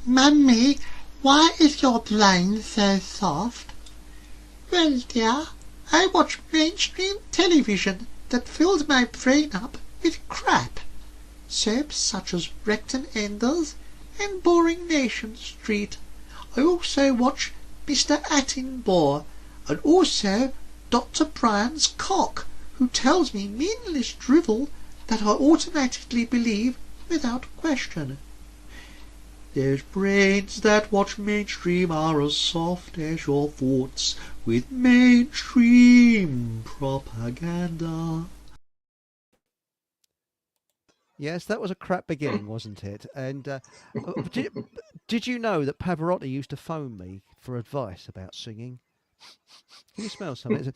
Mummy, why is your brain so soft? Well, dear, I watch mainstream television that fills my brain up with crap. Soaps such as Recton Enders and Boring Nation Street. I also watch Mr. Attenborough and also Dr. Brian's cock, who tells me meaningless drivel that I automatically believe without question. Those brains that watch mainstream are as soft as your thoughts with mainstream propaganda. Yes, that was a crap beginning, wasn't it? And did you know that Pavarotti used to phone me for advice about singing? Can you smell something?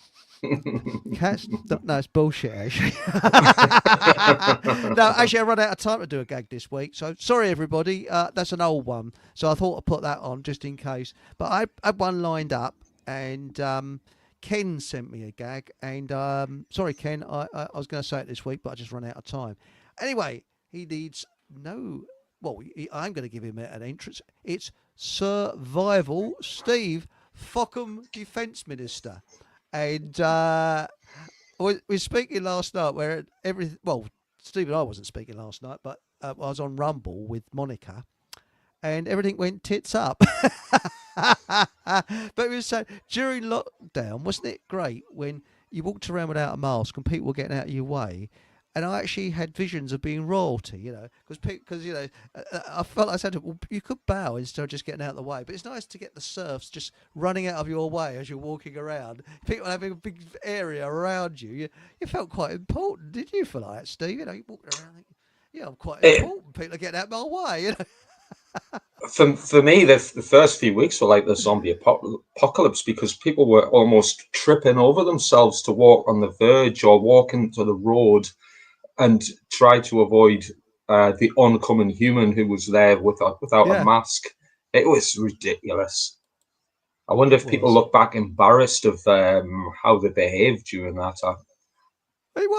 Cats? No, it's bullshit, actually. No, actually, I ran out of time to do a gag this week. So, sorry, everybody. That's an old one. So, I thought I'd put that on just in case. But I had one lined up, and Ken sent me a gag. And sorry, Ken, I was going to say it this week, but I just ran out of time. Anyway, he needs no. Well, I'm going to give him an entrance. It's Survival Steve, Fockham Defence Minister. And we were speaking last night where Steve and I wasn't speaking last night, but I was on Rumble with Monica and everything went tits up. But it was so during lockdown, wasn't it great when you walked around without a mask and people were getting out of your way? And I actually had visions of being royalty, because I felt like I said, well, you could bow instead of just getting out of the way. But it's nice to get the serfs just running out of your way as you're walking around. People having a big area around you. You felt quite important, did you feel like that, Steve? You walked around thinking, I'm quite important. People are getting out of my way, For me, the first few weeks were like the zombie apocalypse because people were almost tripping over themselves to walk on the verge or walk into the road and try to avoid the oncoming human who was there without a mask. It was ridiculous. I wonder if people look back embarrassed of how they behaved during that time. It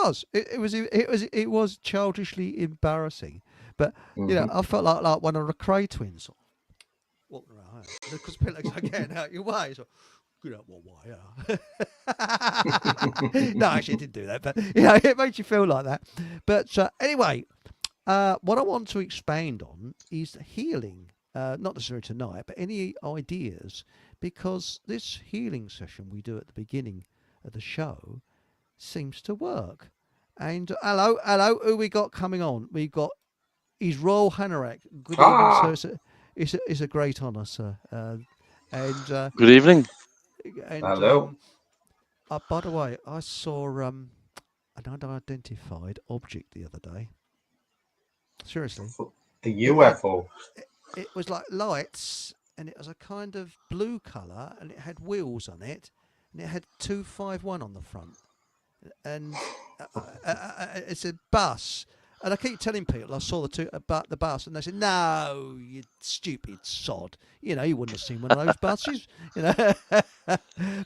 was childishly embarrassing, but I felt like one of the Cray twins walking around because people are getting out your way. So, get out my way, No, actually, I didn't do that, but it makes you feel like that. But anyway, what I want to expand on is healing. Not necessarily tonight, but any ideas, because this healing session we do at the beginning of the show seems to work. And hello, who we got coming on? We got His Royal Hanorak. Good evening, sir. It's a great honour, sir. Good evening. And, hello. By the way, I saw an unidentified object the other day. Seriously. The UFO. It was like lights, and it was a kind of blue colour, and it had wheels on it, and it had 251 on the front. And it's a bus. And I keep telling people I saw the bus, and they said, "No, you stupid sod! You wouldn't have seen one of those buses."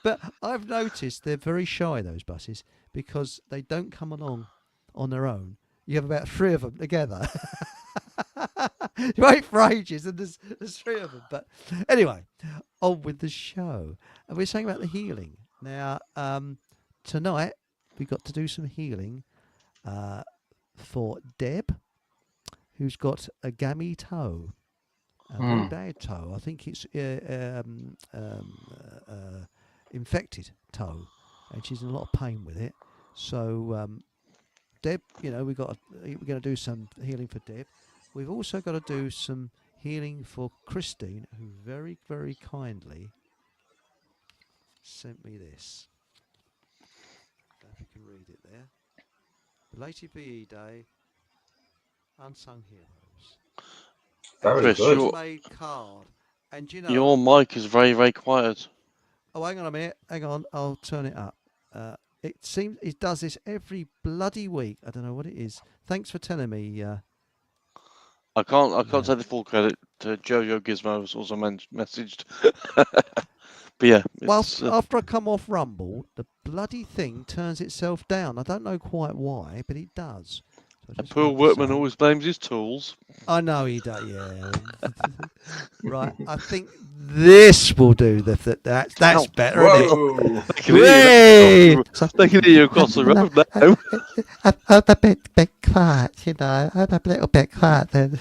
But I've noticed they're very shy, those buses, because they don't come along on their own. You have about 3 of them together. You wait for ages, and there's 3 of them. But anyway, on with the show. And we're saying about the healing now. Tonight we got to do some healing. For Deb, who's got a gammy toe, a very bad toe. I think it's infected toe, and she's in a lot of pain with it. So, Deb, we're going to do some healing for Deb. We've also got to do some healing for Christine, who very, very kindly sent me this. I don't know if you can read it there. Belated BE Day, Unsung Heroes. Very good. Handmade card. And your mic is very, very quiet. Oh, hang on a minute. Hang on. I'll turn it up. It seems it does this every bloody week. I don't know what it is. Thanks for telling me. I can't take the full credit. Jojo Gizmo was also messaged. But yeah. After I come off Rumble, the bloody thing turns itself down. I don't know quite why, but it does. So A just poor like to workman say- always blames his tools. I know he does. Yeah. Right. I think this will do. That's Ow. better, isn't it? Whoa! They can hear you. So, They can hear you across the road now. I'm a bit quiet, you know. I'm a little bit quiet then.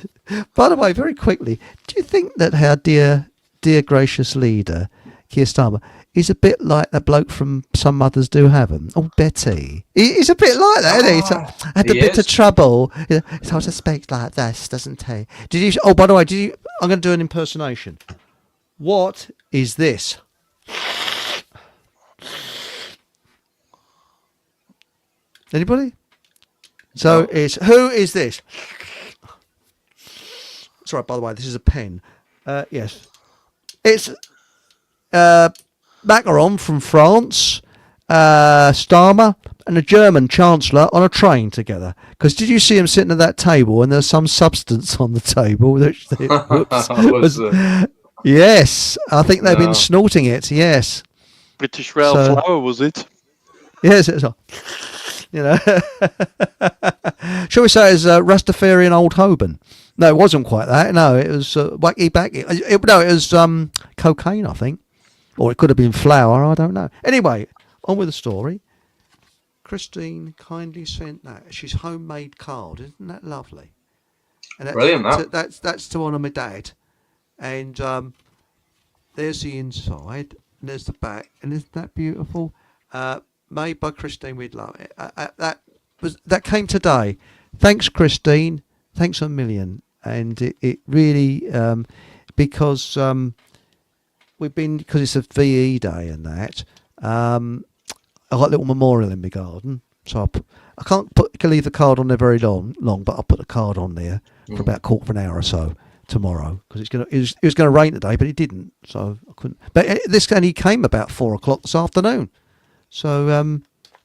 By the way, very quickly, do you think that our dear gracious leader, Keir Starmer, is a bit like that bloke from Some Mothers Do Have 'Em? Oh, Betty. He's a bit like that, isn't he? So, I had a He bit is. of trouble. He sort of speaks like this, doesn't he? Did you? Oh, by the way, I'm going to do an impersonation. What is this? Anybody? So No. it's who is this? Sorry, by the way, this is a pen. Yes, it's Macron from France, Starmer, and a German Chancellor on a train together. Because did you see him sitting at that table and there's some substance on the table? Whoops, yes, I think they've been No. snorting it. Yes, British rail So- flour, was it? yes, it's all. You know, shall we say it's Rastafarian Old Holborn? No, it wasn't quite that. No, it was wacky backy. No, it was cocaine, I think, or it could have been flour. I don't know. Anyway, on with the story. Christine kindly sent that. She's homemade card. Isn't that lovely? And that's, Brilliant, that. That's to honour my dad. And there's the inside, and there's the back, and isn't that beautiful? Made by Christine, we'd love it. That came today. Thanks, Christine. Thanks a million. And it really because it's a VE day and that. I got a little memorial in my garden, so I can't leave the card on there very long, but I'll put the card on there for about a quarter of an hour or so tomorrow because it was going to rain today, but it didn't, so I couldn't. But this only came about 4:00 this afternoon. So, I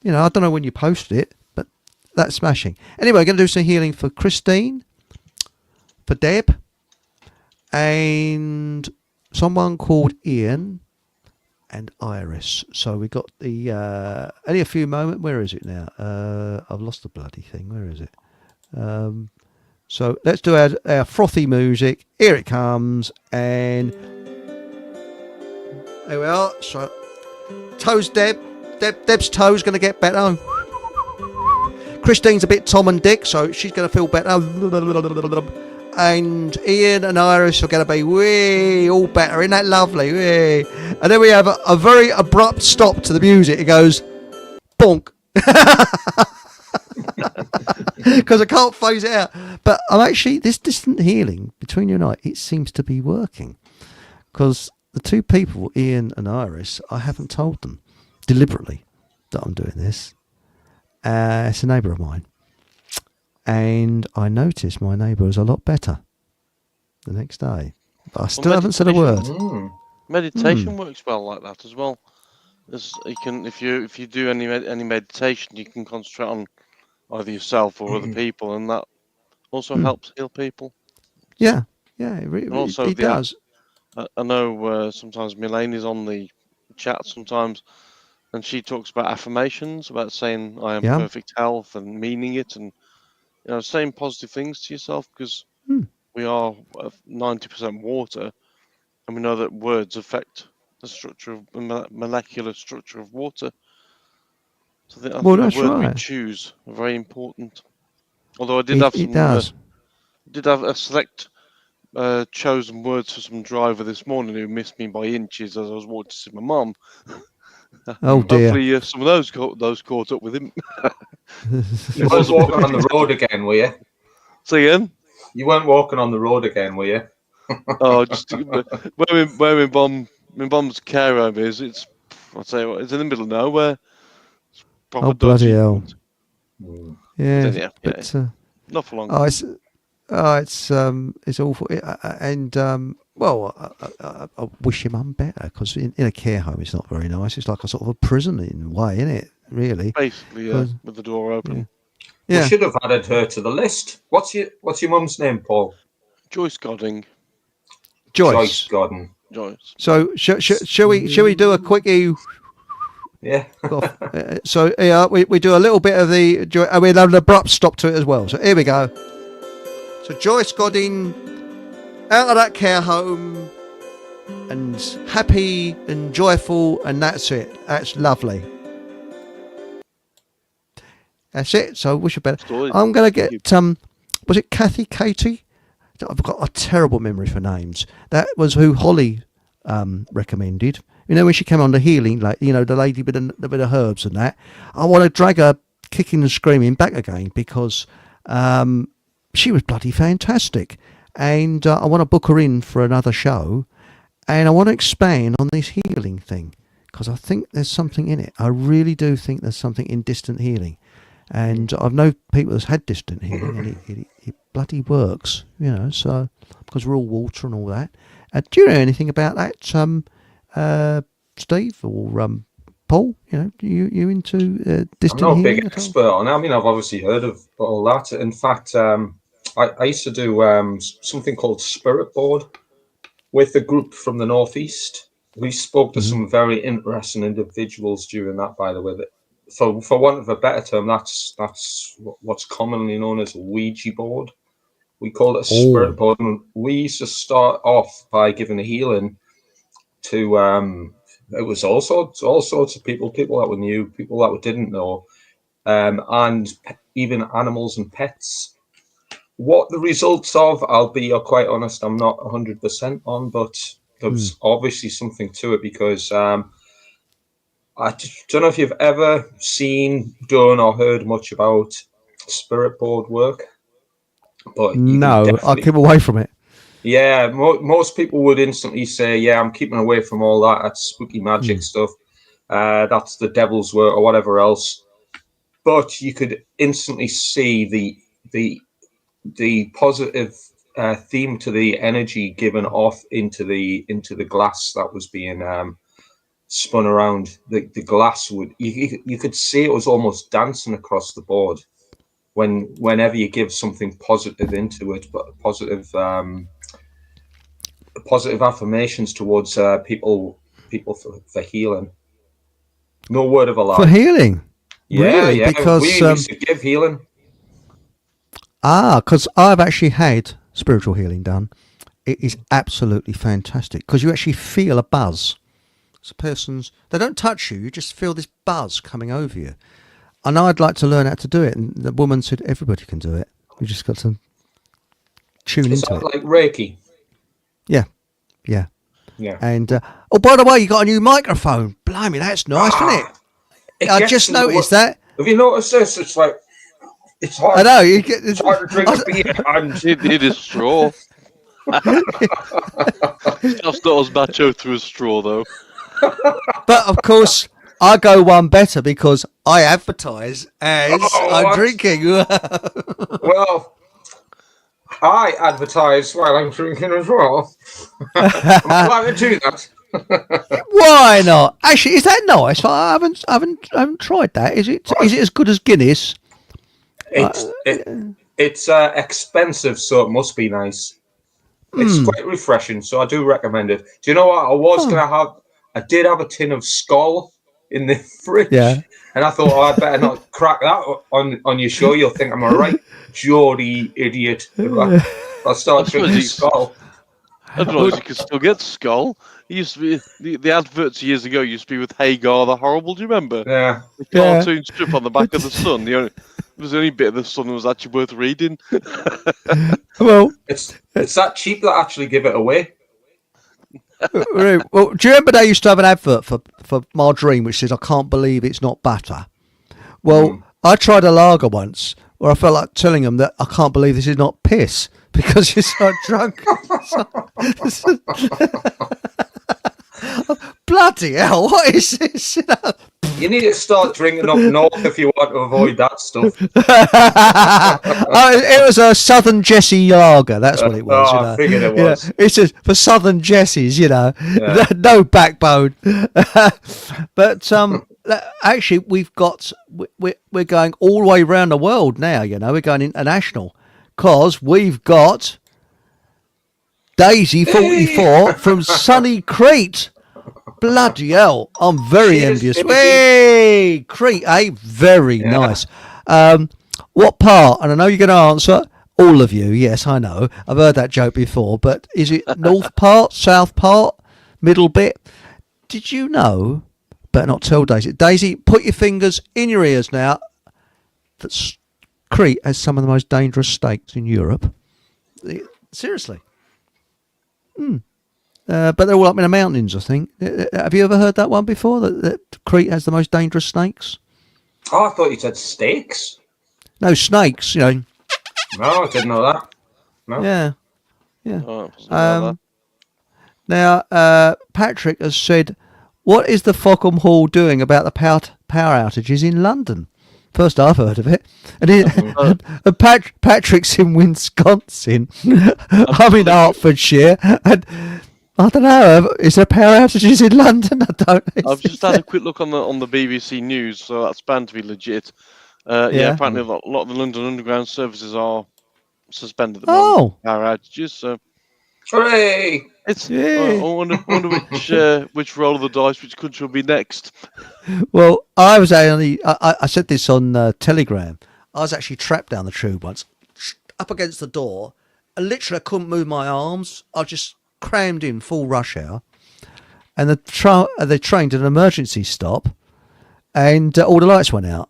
don't know when you posted it, but that's smashing. Anyway, I'm going to do some healing for Christine, for Deb, and someone called Ian and Iris. So we got the, only a few moments. Where is it now? I've lost the bloody thing. Where is it? So let's do our frothy music. Here it comes. And there we are. So, toes Deb. Deb's toe's going to get better. Christine's a bit Tom and Dick, so she's going to feel better. And Ian and Iris are going to be wee, all better. Isn't that lovely? Wee. And then we have a very abrupt stop to the music. It goes, bonk. Because I can't phase it out. But I'm actually, this distant healing between you and I, it seems to be working. Because the two people, Ian and Iris, I haven't told them deliberately that I'm doing this. It's a neighbour of mine, and I noticed my neighbour was a lot better the next day, but I still haven't said a word. Meditation works well like that as well. You can, if you do any meditation, you can concentrate on either yourself or other people, and that also helps heal people. Yeah, it also does. I know sometimes Milane is on the chat sometimes, and she talks about affirmations, about saying I am perfect health and meaning it, and saying positive things to yourself, because we are 90% water, and we know that words affect the molecular structure of water. So I think the words we choose are very important. Although I did have some, did have a select chosen words for some driver this morning who missed me by inches as I was walking to see my mum. Oh dear! Hopefully, some of those caught up with him. You weren't walking on the road again, were you? Say again? You weren't walking on the road again, were you? Oh, just where my bom's care home is. I'll tell you what, it's in the middle of nowhere. It's proper Oh bloody dodgy. hell! Yeah, but not for long. It's awful. I wish your mum better, because in a care home it's not very nice. It's like a sort of a prison in a way, isn't it? Really. Basically, with the door open. Yeah. We should have added her to the list. What's your mum's name, Paul? Joyce Godding. Joyce Godden. Joyce. So shall we do a quickie? Yeah. So we do a little bit of the. And we have an abrupt stop to it as well. So here we go. So Joyce got in out of that care home and happy and joyful, and that's it. That's lovely. That's it. So wish you better. I'm going to get was it Kathy Katie? I've got a terrible memory for names. That was who Holly recommended. You know, when she came on the healing, like, you know, the lady with the bit of herbs and that. I want to drag her kicking and screaming back again because she was bloody fantastic. And I want to book her in for another show. And I want to expand on this healing thing because I think there's something in it. I really do think there's something in distant healing. And I've known people that's had distant healing and it bloody works, you know, so because we're all water and all that. Do you know anything about that, Steve or Paul? You know, you into distant healing? I'm not a big expert on it. I mean, I've obviously heard of all that. In fact, I used to do something called Spirit Board with a group from the Northeast. We spoke to some very interesting individuals during that, by the way. That, for want of a better term, that's what's commonly known as a Ouija board. We call it a spirit board, and we used to start off by giving a healing to it was all sorts of people that we knew, people that we didn't know, and even animals and pets. What the results of, I'll be quite honest, I'm not 100% on, but there's obviously something to it because I don't know if you've ever seen, done, or heard much about spirit board work. But no, I'll keep away from it. Yeah, most people would instantly say, yeah, I'm keeping away from all that. That's spooky magic stuff. That's the devil's work or whatever else. But you could instantly see the positive theme to the energy given off into the glass that was being spun around. The glass would you could see it was almost dancing across the board. Whenever you give something positive into it, but positive affirmations towards people for healing. No word of a lie. For healing? Yeah, really? Yeah. Because we used to give healing. Because I've actually had spiritual healing done. It is absolutely fantastic because you actually feel a buzz. It's a person's. They don't touch you. You just feel this buzz coming over you. And I'd like to learn how to do it. And the woman said, everybody can do it. You just got to tune into it. Like Reiki? Yeah. And, by the way, you got a new microphone. Blimey, that's nice, isn't it? I just noticed that. Have you noticed this? It's like, it's hard. I know. It's hard to drink a beer. It is straw. Stuff's not as macho through a straw, though. But, of course... I go one better because I advertise as I'm drinking. Well, I advertise while I'm drinking as well. I'm glad to do that. Why not? Actually, is that nice? I haven't tried that. Is it as good as Guinness? It's expensive, so it must be nice. It's quite refreshing, so I do recommend it. Do you know what? I did have a tin of Skull in the fridge, and I thought, I better not crack that on your show. You'll think I'm a right Geordie idiot if I start drinking Skull. I don't know if you can still get Skull. It used to be the adverts years ago used to be with Hagar the Horrible. Do you remember? Yeah. The cartoon strip on the back of the Sun. It was the only bit of the Sun that was actually worth reading. Well, it's that cheap that actually give it away. Well, do you remember they used to have an advert for margarine which says, I can't believe it's not butter? Well, I tried a lager once where I felt like telling them that I can't believe this is not piss because you're so drunk. Bloody hell, what is this? You need to start drinking up north if you want to avoid that stuff. It was a Southern Jesse lager. That's what it was. I figured it was. It's just for Southern Jessies, Yeah. No backbone. But actually, we're going all the way around the world now. We're going international because we've got Daisy 44 from sunny Crete. Bloody hell. I'm very envious. Timothy. Hey, Crete, eh? Very nice. What part? And I know you're going to answer. All of you. Yes, I know. I've heard that joke before. But is it north part, south part, middle bit? Did you know? Better not tell Daisy. Daisy, put your fingers in your ears now. That Crete has some of the most dangerous steaks in Europe. Seriously. But they're all up in the mountains, I think. Have you ever heard that one before? That Crete has the most dangerous snakes? Oh, I thought you said steaks. No, snakes, you know. No, I didn't know that. No. Yeah. Oh, Now, Patrick has said, what is the Fockham Hall doing about the power outages in London? First I've heard of it. And Patrick's in Wisconsin. I'm in Hertfordshire. And I don't know, is there power outages in London? I don't know. I've just had a quick look on the BBC News, so that's bound to be legit. Apparently a lot of the London Underground services are suspended at the moment. Power outages, so... Hooray! I wonder which roll of the dice, which country will be next. Well, I said this on Telegram. I was actually trapped down the tube once, up against the door. I literally couldn't move my arms. I just crammed in full rush hour. And the train did an emergency stop, and all the lights went out.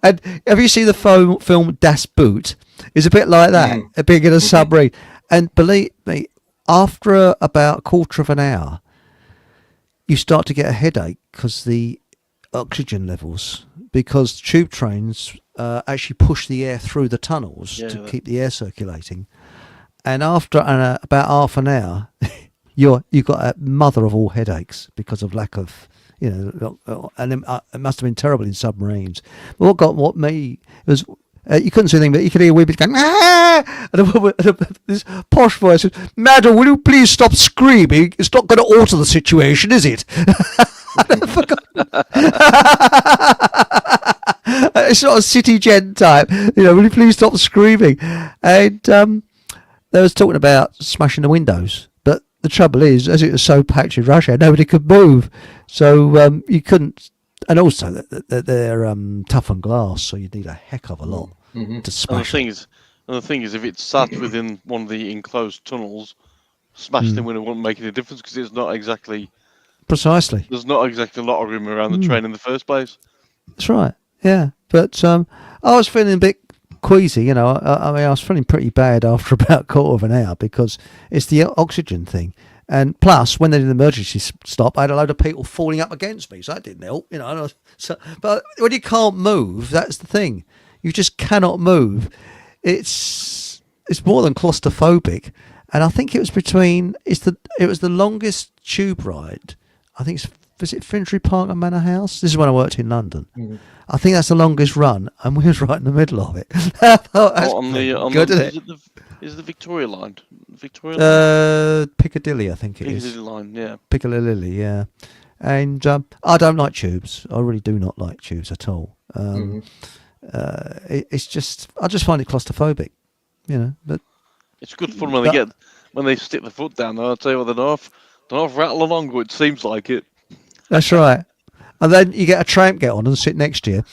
And have you seen the film Das Boot? It's a bit like that, being in a submarine. And believe me, after about a quarter of an hour, you start to get a headache because the oxygen levels, because tube trains actually push the air through the tunnels to keep the air circulating. And after about half an hour, you've got a mother of all headaches because of lack of, and it must have been terrible in submarines. But what me was, you couldn't see anything, but you could hear women going, ah! And this posh voice said, "Madam, will you please stop screaming? It's not going to alter the situation, is it?" I forgot. It's not a city gent type. Will you please stop screaming? And they was talking about smashing the windows. But the trouble is, as it was so packed in Russia, nobody could move. So you couldn't. And also, they're toughened glass, so you need a heck of a lot to smash. And the thing is, if it's sat within one of the enclosed tunnels, smashing the window won't make any difference because it's not exactly... Precisely. There's not exactly a lot of room around the train in the first place. That's right, yeah. But I was feeling a bit queasy, I was feeling pretty bad after about a quarter of an hour because it's the oxygen thing. And plus, when they did the emergency stop, I had a load of people falling up against me, so that didn't help, But when you can't move, that's the thing. You just cannot move. It's more than claustrophobic. And I think it was the longest tube ride. I think was it Finsbury Park and Manor House? This is when I worked in London. I think that's the longest run, and we was right in the middle of it. Is it the Victoria line? Piccadilly, I think it is. Piccadilly line, yeah. Piccadilly, yeah. And I don't like tubes. I really do not like tubes at all. It's just, I just find it claustrophobic, But it's good fun when they stick the foot down. I'll tell you what, they're not rattle along, but it seems like it. That's right. And then you get a tramp get on and sit next to you.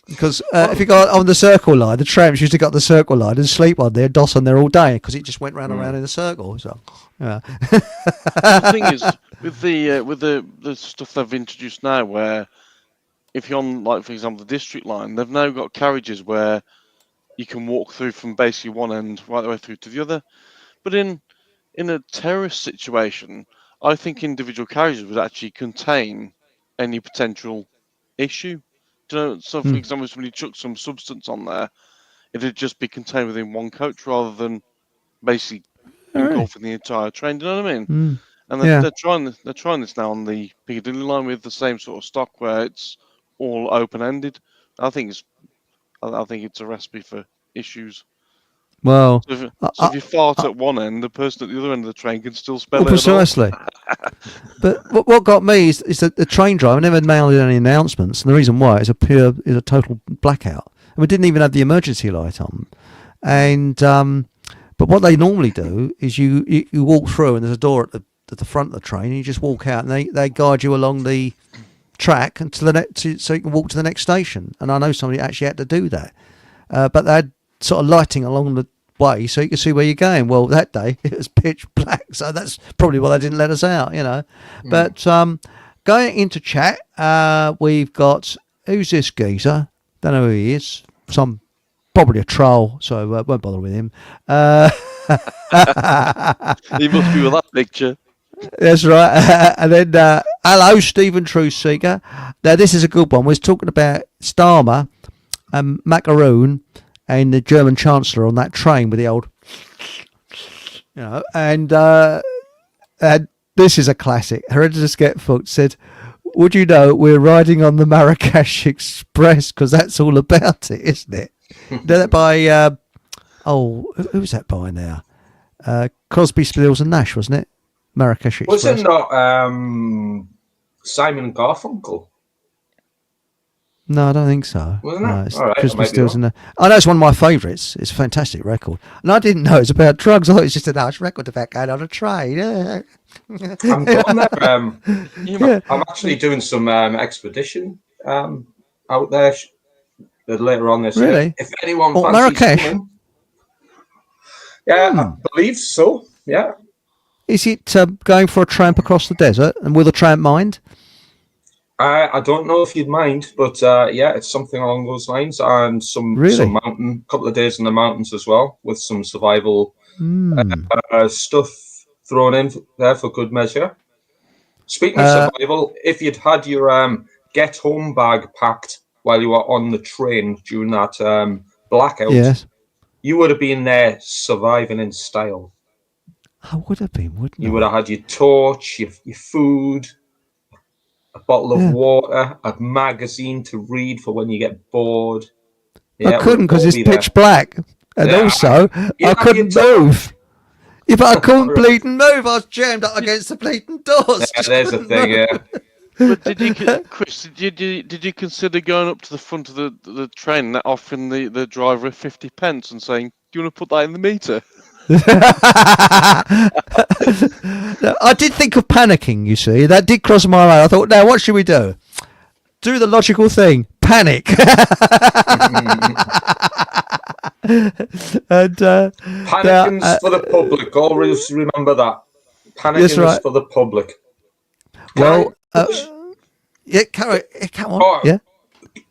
Because if you go on the Circle line, the tramps used to go on the Circle line and sleep on there, doss on there all day because it just went round and round in a circle. So, yeah. The thing is, with the stuff they've introduced now, where if you're on, like for example, the District line, they've now got carriages where you can walk through from basically one end right the way through to the other. But in a terrorist situation, I think individual carriages would actually contain any potential issue. So for example, when you chuck some substance on there, it'd just be contained within one coach rather than basically engulfing the entire train. Do you know what I mean? And they're trying this now on the Piccadilly line with the same sort of stock where it's all open-ended. I think it's a recipe for issues. Well, so if you fart at one end, the person at the other end of the train can still spell it. Precisely. But what got me is that the train driver never mailed any announcements, and the reason why is a total blackout, and we didn't even have the emergency light on. And but what they normally do is you walk through, and there's a door at at the front of the train, and you just walk out, and they guide you along the track until the next, so you can walk to the next station. And I know somebody actually had to do that, but they had sort of lighting along the way so you can see where you're going. Well, that day it was pitch black, so that's probably why they didn't let us out, you know. But going into chat, we've got, who's this geezer? Don't know who he is. Probably a troll, so won't bother with him. He must be with that picture. That's right. And then, hello, Stephen Truthseeker. Now, this is a good one. We're talking about Starmer and Macaroon and the German Chancellor on that train with the old, you know, and this is a classic. Hereditous Get Fucked said, would you know we're riding on the Marrakesh Express, because that's all about it, isn't it? That by, who was that by now? Crosby, Stills and Nash, wasn't it? Marrakesh Express. Was it not Simon and Garfunkel? No, I don't think so. Wasn't it? No, it's all right, Crosby, Stills and Nash. I know it's one of my favourites. It's a fantastic record. And I didn't know it's about drugs. I thought it was just a nice record about going on a train. I'm going there. I'm actually doing some expedition out there later on this year. If anyone fancies Marrakesh? coming. Yeah, I believe so. Yeah. Is it going for a tramp across the desert? And will the tramp mind? I don't know if you'd mind, but yeah, it's something along those lines, and some couple of days in the mountains as well, with some survival stuff thrown in there for good measure. Speaking of survival, if you'd had your get home bag packed while you were on the train during that blackout, you would have been there surviving in style. I would have been, wouldn't I? You would have had your torch, your food, a bottle of water, a magazine to read for when you get bored. I couldn't because it's pitch black. And also, I couldn't move. Yeah, but I couldn't bleeding move. I was jammed up against the bleeding doors. Yeah, there's the thing, yeah. But Chris, did you consider going up to the front of the train and offering the driver 50 pence and saying, do you want to put that in the meter? I did think of panicking, you see. That did cross my mind. I thought, now what should we do? Do the logical thing. Panic. And Panicking for the public. Always remember that. Panicking is for the public. Come on. Yeah.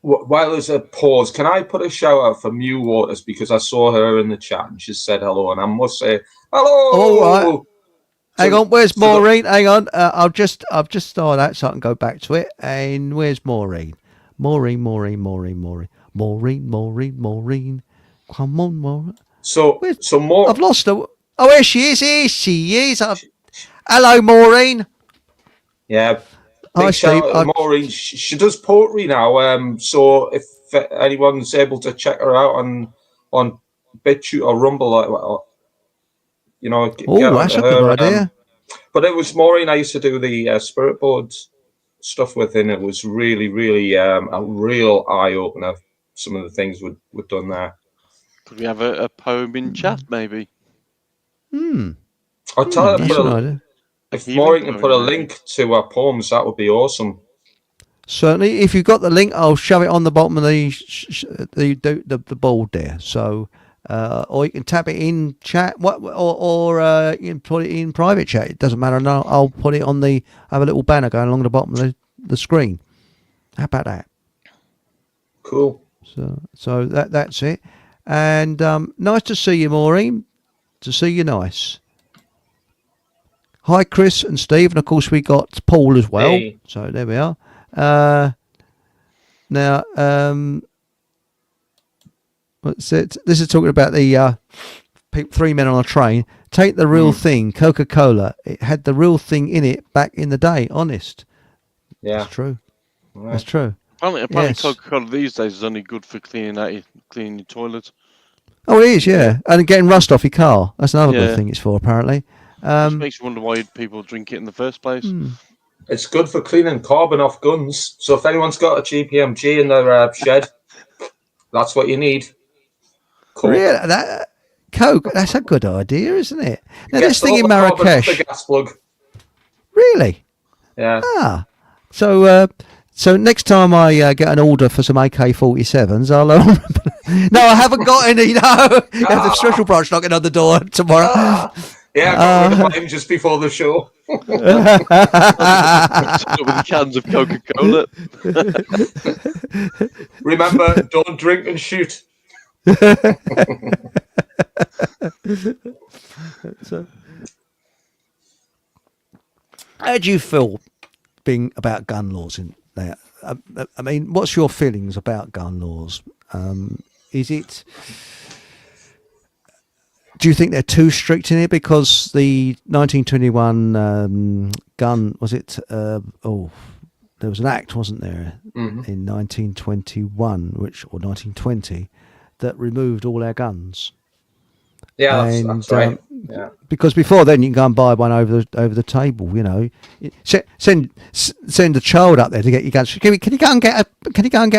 While there's a pause, can I put a shout out for Mew Waters, because I saw her in the chat and she said hello, and I must say hello. All right. Hang on, where's Maureen? Hang on, I've just started that so I can go back to it. And where's Maureen? Maureen. Come on, Maureen. So more. I've lost her. Oh, here she is. Here she is. Hello, Maureen. Yeah. Hi, Steve. Maureen, she does poetry now. So if anyone's able to check her out on BitChute or Rumble, you know, that's a good idea. But it was Maureen I used to do the spirit board stuff with, and it was really, really a real eye opener. Some of the things we've done there. Could we have a poem in chat, maybe? I'll tell her. If Maureen can put a link to our poems, that would be awesome. Certainly, if you've got the link, I'll shove it on the bottom of the board there. So, or you can tap it in chat, or you can put it in private chat. It doesn't matter. No, I'll put it on have a little banner going along the bottom of the screen. How about that? Cool. So that's it. And nice to see you, Maureen. To see you, nice. Hi, Chris and Steve, and of course we got Paul as well. Hey. So there we are. Now, what's it? This is talking about the three men on a train. Take the real thing, Coca-Cola. It had the real thing in it back in the day. Honest. Yeah, that's true. Right. That's true. Apparently, Coca-Cola these days is only good for cleaning your toilet. Oh, it is, yeah, and getting rust off your car. That's another good thing it's for, apparently. Which makes you wonder why people drink it in the first place. It's good for cleaning carbon off guns. So if anyone's got a GPMG in their shed, that's what you need. Cool. Coke, that's a good idea, isn't it? Now, this thing in Marrakesh. The gas plug. Really? Yeah. Ah. So next time I get an order for some AK-47s, I'll. No, I haven't got any. No, the special branch knocking on the door tomorrow. Yeah, I got rid of mine just before the show. With cans of Coca-Cola. Remember, don't drink and shoot. So, how do you feel being about gun laws in there? I mean, what's your feelings about gun laws? Is it? Do you think they're too strict in it? Because the 1921 gun, was it? There was an act, wasn't there, in 1921, or 1920, that removed all our guns. Yeah, that's right. Yeah. Because before then, you can go and buy one over the table. You know, send a child up there to get your guns. Can you go and get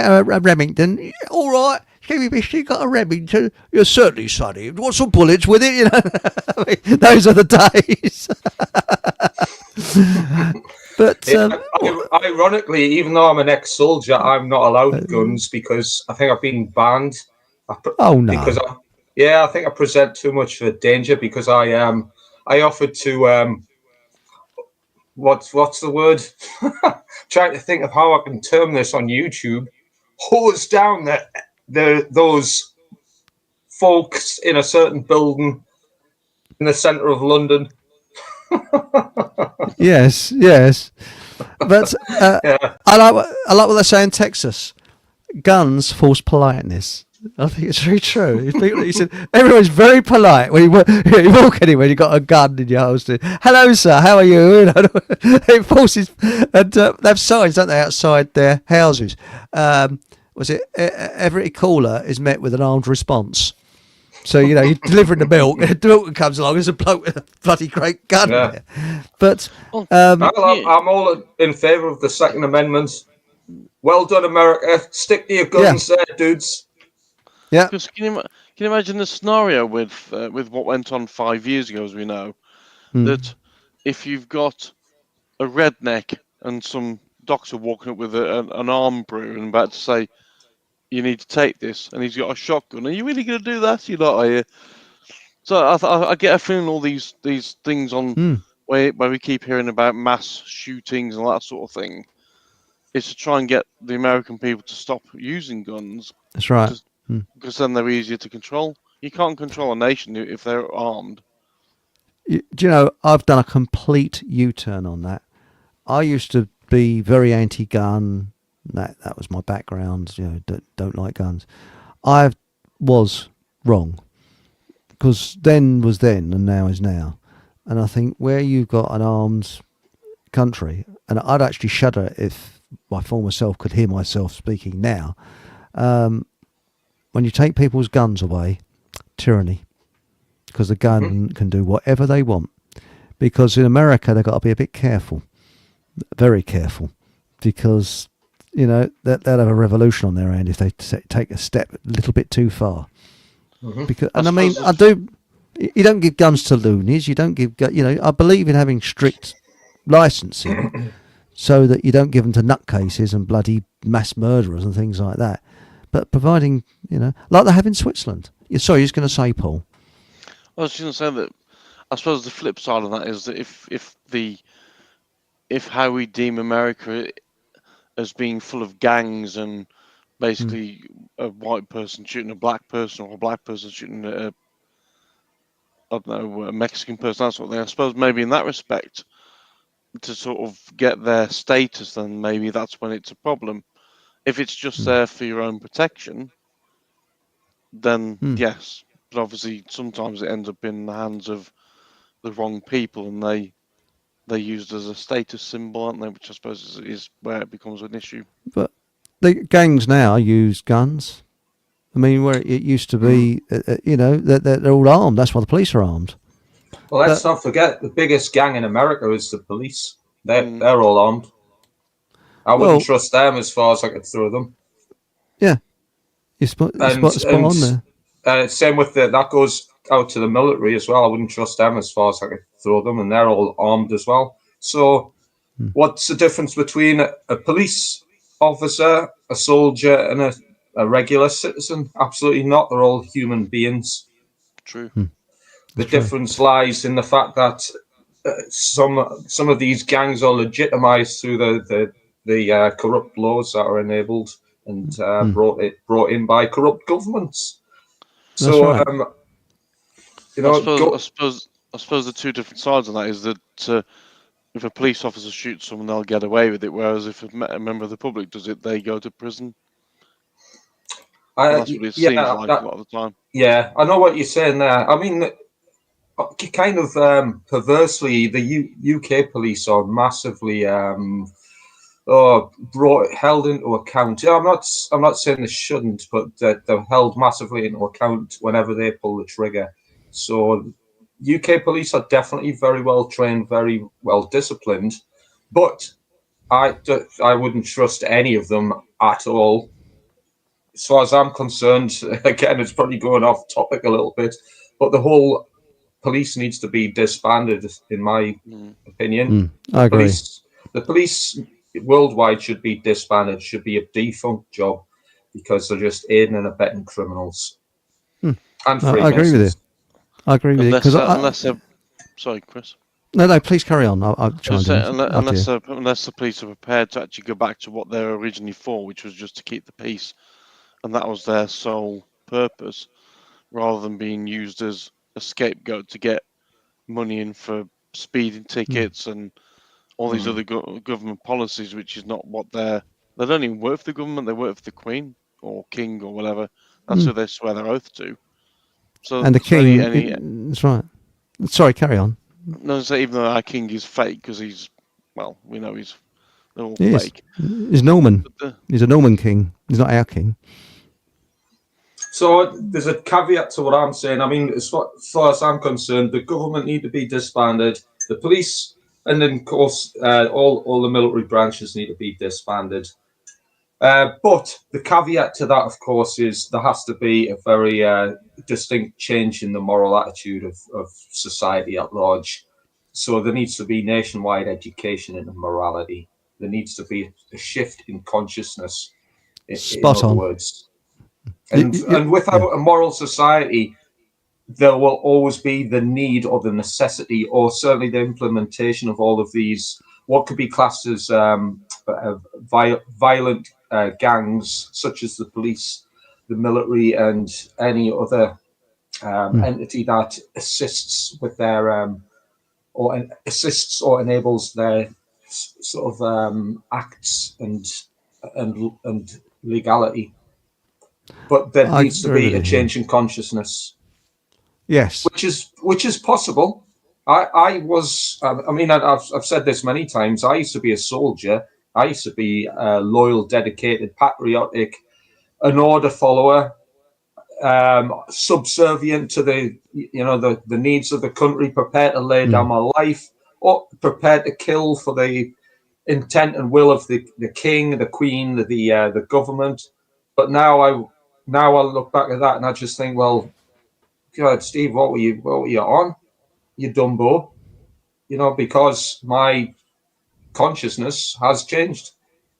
a Remington? All right. You got a Remington? You're certainly, sonny. You want some bullets with it? You know, I mean, those are the days. But ironically, even though I'm an ex-soldier, I'm not allowed guns because I think I've been banned. Oh no! Because I think I present too much of a danger because I offered to what's the word? Trying to think of how I can term this on YouTube. Hose down those folks in a certain building in the centre of London. Yes. But I like what they say in Texas. Guns force politeness. I think it's very true. He said everyone's very polite when you walk anywhere. You got a gun in your holster. Hello, sir. How are you? It forces, and they have signs, don't they, outside their houses? Was it every caller is met with an armed response? So you're delivering the milk, and the milk comes along. There's a bloke with a bloody great gun there. But I'm all in favour of the Second Amendment. Well done, America. Stick to your guns, there, dudes. Yeah. Because can you imagine the scenario with what went on 5 years ago, as we know, that if you've got a redneck and some doctor walking up with an arm brew and about to say, you need to take this, and he's got a shotgun, are you really going to do that? You're not, are you? So I get a feeling all these things on where we keep hearing about mass shootings and that sort of thing is to try and get the American people to stop using guns. That's right. Because then they're easier to control. You can't control a nation if they're armed. Do you know, I've done a complete U-turn on that. I used to be very anti-gun. That was my background. Don't like guns. I was wrong because then was then and now is now. And I think where you've got an armed country, and I'd actually shudder if my former self could hear myself speaking now. When you take people's guns away, tyranny, because the gun can do whatever they want. Because in America, they've got to be a bit careful, very careful, because they'll have a revolution on their hand if they take a step a little bit too far. Because, and I mean, you don't give guns to loonies. You don't give, I believe in having strict licensing so that you don't give them to nutcases and bloody mass murderers and things like that. But providing, like they have in Switzerland. Sorry, you're just going to say, Paul? I was just going to say that I suppose the flip side of that is that if how we deem America as being full of gangs and basically a white person shooting a black person or a black person shooting a Mexican person, that sort of thing. I suppose maybe in that respect, to sort of get their status, then maybe that's when it's a problem. If it's just there for your own protection, then yes. But obviously, sometimes it ends up in the hands of the wrong people, and they're used as a status symbol, aren't they? Which I suppose is where it becomes an issue. But the gangs now use guns. I mean, where it used to be, they're all armed. That's why the police are armed. Well, let's not forget the biggest gang in America is the police. They're all armed. I wouldn't trust them as far as I could throw them. Yeah, you're spot on there. Same with that goes out to the military as well. I wouldn't trust them as far as I could throw them, and they're all armed as well. So what's the difference between a police officer, a soldier, and a regular citizen? Absolutely not. They're all human beings. True. The difference lies in the fact that some of these gangs are legitimized through the corrupt laws that are enabled and brought in by corrupt governments. So, you know, I suppose the two different sides of that is that if a police officer shoots someone, they'll get away with it, whereas if a member of the public does it, they go to prison. That's what it seems like a lot of the time. Yeah, I know what you're saying there. I mean, kind of perversely, the UK police are massively held into account. I'm not saying they shouldn't, but they're held massively into account whenever they pull the trigger. So UK police are definitely very well trained, very well disciplined, but I wouldn't trust any of them at all. As far as I'm concerned, again, it's probably going off topic a little bit, but the whole police needs to be disbanded, in my opinion. I agree. The police worldwide should be disbanded, should be a defunct job, because they're just aiding and abetting criminals. And I agree with you. I agree with you. Sorry, Chris. No, please carry on. I'll try and unless the police are prepared to actually go back to what they were originally for, which was just to keep the peace, and that was their sole purpose, rather than being used as a scapegoat to get money in for speeding tickets and all these other government policies, which is not what they don't even work for the government. They work for the Queen or King or whatever. That's who they swear their oath to. So and the King, that's right. Sorry, carry on. No, so even though our king is fake, because we know they're all fake. He's Norman. He's a Norman king. He's not our king. So there's a caveat to what I'm saying. I mean, as far as I'm concerned, the government need to be disbanded. The police, and then of course, all the military branches need to be disbanded. But the caveat to that, of course, is there has to be a very distinct change in the moral attitude of society at large. So there needs to be nationwide education into morality. There needs to be a shift in consciousness, in other words. And without a moral society, there will always be the need or the necessity, or certainly the implementation of all of these, what could be classed as violent gangs, such as the police, the military, and any other entity that assists with their or assists or enables their sort of acts and legality. But there needs to be a change in consciousness. Yes, which is possible. I've said this many times. I used to be a soldier. I used to be a loyal, dedicated, patriotic, an order follower, subservient to the needs of the country, prepared to lay down my life, or prepared to kill for the intent and will of the king, the queen, the government. But now I look back at that and I just think, well, God, Steve, what were you on? You Dumbo. Because my consciousness has changed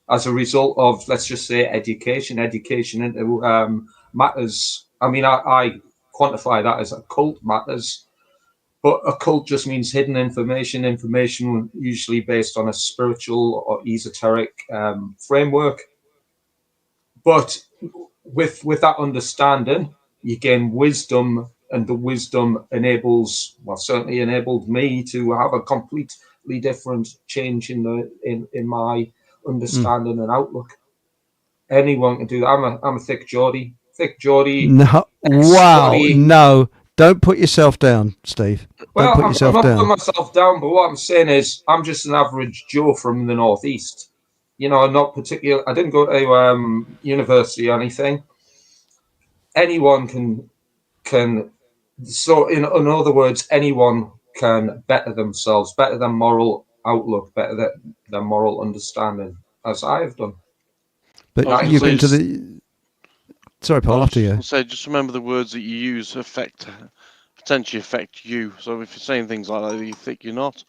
as a result of, let's just say, education into matters. I mean, I quantify that as occult matters, but occult just means hidden information usually based on a spiritual or esoteric framework. But with that understanding, you gain wisdom, and the wisdom certainly enabled me to have a completely different change in my understanding and outlook. Anyone can do that. I'm a thick Geordie. No, wow, no! Don't put yourself down, Steve. Well, I'm not putting myself down, but what I'm saying is, I'm just an average Joe from the northeast. Not particular. I didn't go to university or anything. Anyone can. So, in other words, anyone can better themselves, better their moral outlook, better their moral understanding, as I have done. But you get into the. Sorry, Paul. After you. So just remember the words that you use potentially affect you. So if you're saying things like that, you think you're not.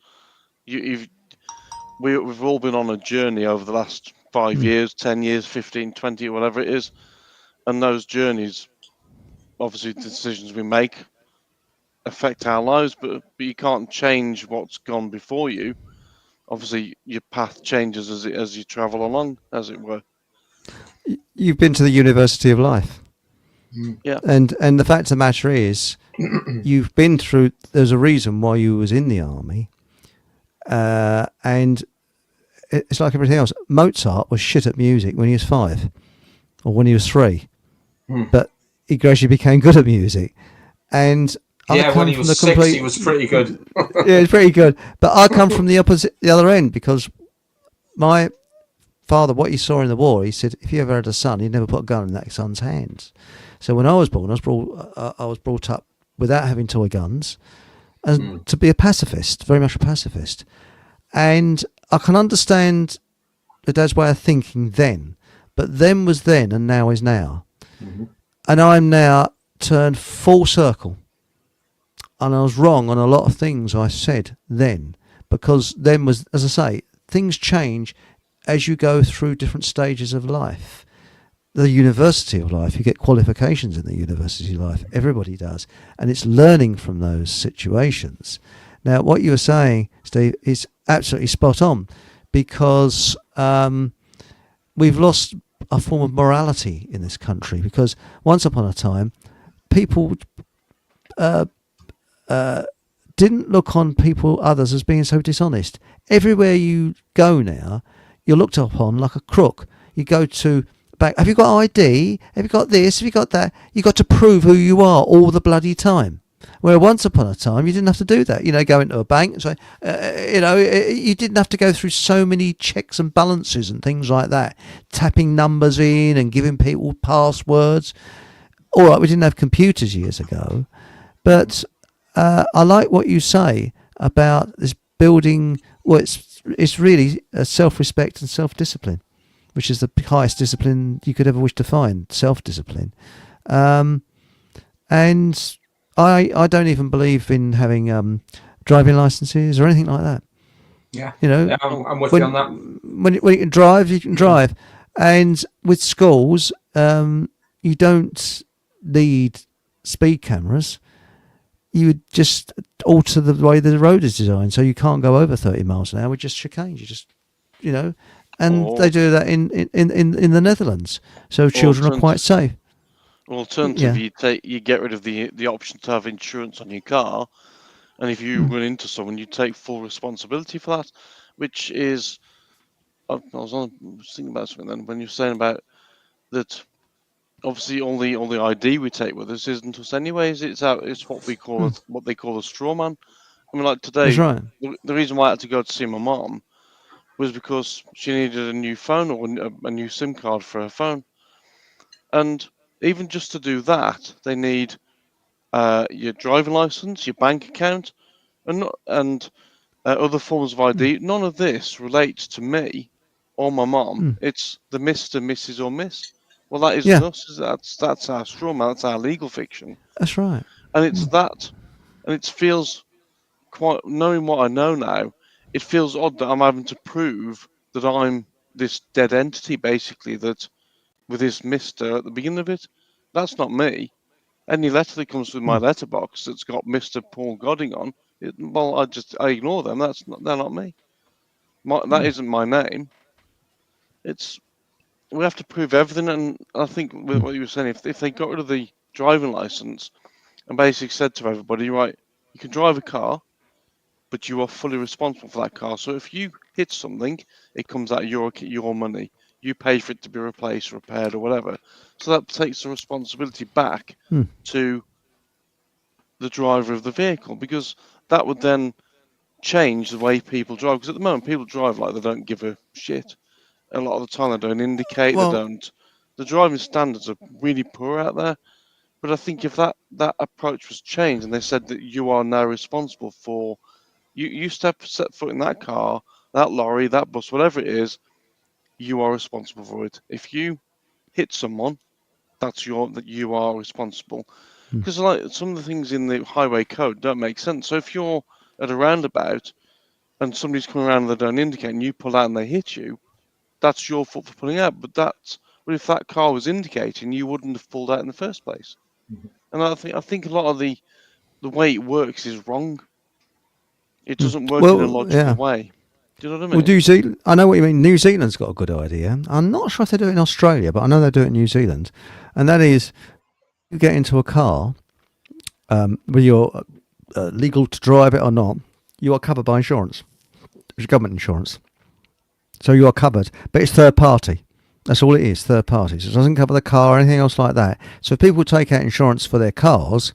we've all been on a journey over the last 5 years, 10 years, 15, 20, whatever it is. And those journeys, obviously, the decisions we make affect our lives, but you can't change what's gone before you. Obviously, your path changes as you travel along, as it were. You've been to the University of Life. Yeah. And the fact of the matter is, you've been through. There's a reason why you was in the army, and it's like everything else. Mozart was shit at music when he was 5, or when he was 3, but he gradually became good at music. And when he was 6, he was pretty good. Yeah, he's pretty good. But I come from the other end, because my father, what he saw in the war, he said, if you ever had a son, he'd never put a gun in that son's hands. So when I was born, I was brought up without having toy guns, and to be a pacifist, very much a pacifist. And I can understand the dad's way of thinking then, but then was then and now is now. And I'm now turned full circle. And I was wrong on a lot of things I said then, because then was, as I say, things change as you go through different stages of life. The University of Life, you get qualifications in the University of Life. Everybody does. And it's learning from those situations. Now, what you were saying, Steve, is absolutely spot on, because we've lost a form of morality in this country, because once upon a time, people didn't look on others as being so dishonest. Everywhere you go now, you're looked upon like a crook. You go to bank, have you got ID? Have you got this? Have you got that? You got to prove who you are all the bloody time. Where once upon a time you didn't have to do that. Go into a bank and say, you didn't have to go through so many checks and balances and things like that, tapping numbers in and giving people passwords. All right, we didn't have computers years ago, but I like what you say about this building. Well, it's really self-respect and self-discipline, which is the highest discipline you could ever wish to find, self-discipline. And I don't even believe in having driving licenses or anything like that. Yeah, I'm with you on that. When you can drive, you can drive. And with schools, you don't need speed cameras. You would just alter the way the road is designed, so you can't go over 30 miles an hour with just chicanes. You just, and they do that in the Netherlands, so children are quite safe. Alternatively, you get rid of the option to have insurance on your car, and if you run into someone, you take full responsibility for that, which is, I was thinking about something then when you're saying about that. Obviously, all the ID we take with us isn't us anyways. It's what we call what they call a straw man. I mean, like today, That's right. the reason why I had to go to see my mom was because she needed a new phone or a new SIM card for her phone, and even just to do that, they need your driving license, your bank account, and other forms of ID. None of this relates to me or my mom. It's the Mr., Mrs., or Miss. Well, that isn't us. That's our straw man. That's our legal fiction. That's right. And it's that, and it feels quite. Knowing what I know now, it feels odd that I'm having to prove that I'm this dead entity, basically. That with this Mister at the beginning of it, that's not me. Any letter that comes with my letterbox that's got Mr. Paul Godding on, I ignore them. They're not me. That isn't my name. We have to prove everything, and I think with what you were saying, if they got rid of the driving license and basically said to everybody, right, you can drive a car, but you are fully responsible for that car. So if you hit something, it comes out of your money. You pay for it to be replaced, repaired, or whatever. So that takes the responsibility back to the driver of the vehicle, because that would then change the way people drive. Because at the moment, people drive like they don't give a shit. A lot of the time, they don't indicate. Well, they don't. The driving standards are really poor out there. But I think if that approach was changed and they said that you are now responsible for you set foot in that car, that lorry, that bus, whatever it is, you are responsible for it. If you hit someone, that you are responsible. Because like some of the things in the highway code don't make sense. So if you're at a roundabout and somebody's coming around and they don't indicate, and you pull out and they hit you, that's your fault for pulling out. But if that car was indicating, you wouldn't have pulled out in the first place. And I think a lot of the way it works is wrong. It doesn't work in a logical way. Do you know what I mean? Well, New Zealand, I know what you mean. New Zealand's got a good idea. I'm not sure if they do it in Australia, but I know they do it in New Zealand. And that is, you get into a car, whether you're legal to drive it or not, you are covered by insurance. It's government insurance. So you are covered, but it's third party. That's all it is, third party. So it doesn't cover the car or anything else like that. So if people take out insurance for their cars,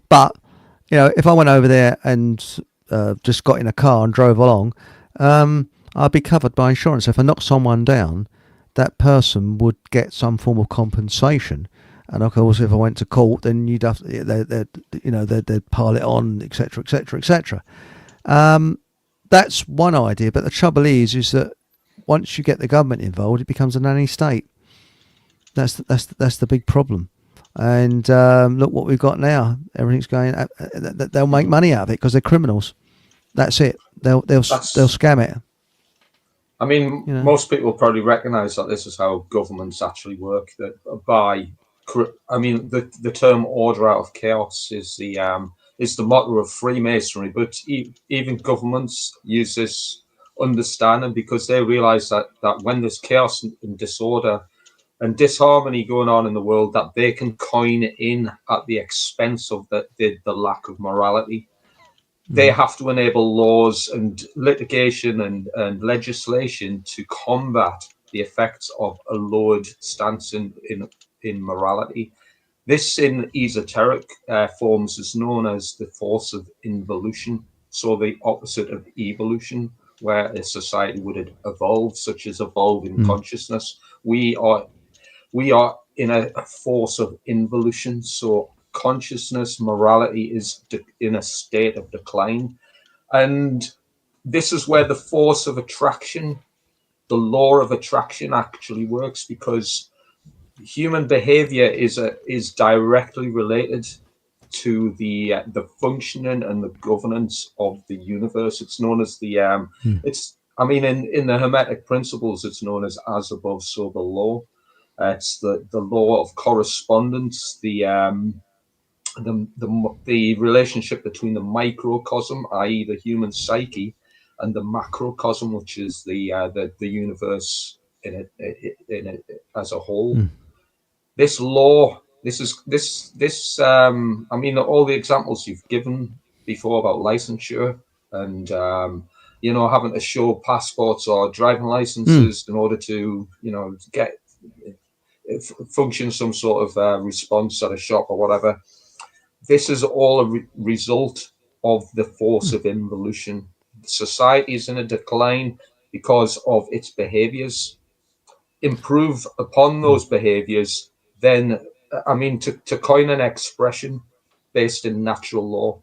but, if I went over there and just got in a car and drove along, I'd be covered by insurance. If I knocked someone down, that person would get some form of compensation. And of course, if I went to court, then you'd have they'd pile it on, etc., etc., etc. That's one idea. But the trouble is that once you get the government involved, it becomes a nanny state. That's the big problem. And look what we've got now. Everything's going. They'll make money out of it because they're criminals. That's it. They'll scam it. I mean, most people probably recognise that this is how governments actually work. That the term "order out of chaos" is the motto of Freemasonry. But even governments use this understanding because they realise that when there's chaos and disorder and disharmony going on in the world, that they can coin in at the expense of the lack of morality. They have to enable laws and litigation and legislation to combat the effects of a lowered stance in morality. This, in esoteric forms, is known as the force of involution, so the opposite of evolution, where a society would evolve, such as evolving consciousness. We are in a force of involution, so consciousness, morality is in a state of decline. And this is where the force of attraction, the law of attraction actually works, because human behavior is directly related to the functioning and the governance of the universe. It's known as the in the Hermetic principles, it's known as above, so below. It's the law of correspondence, the relationship between the microcosm, i.e. the human psyche, and the macrocosm, which is the universe in it as a whole. This law, all the examples you've given before about licensure and having to show passports or driving licenses in order to get function some sort of response at a shop or whatever. This is all a result of the force of involution. Society is in a decline because of its behaviors. Improve upon those behaviors, then, to coin an expression based in natural law,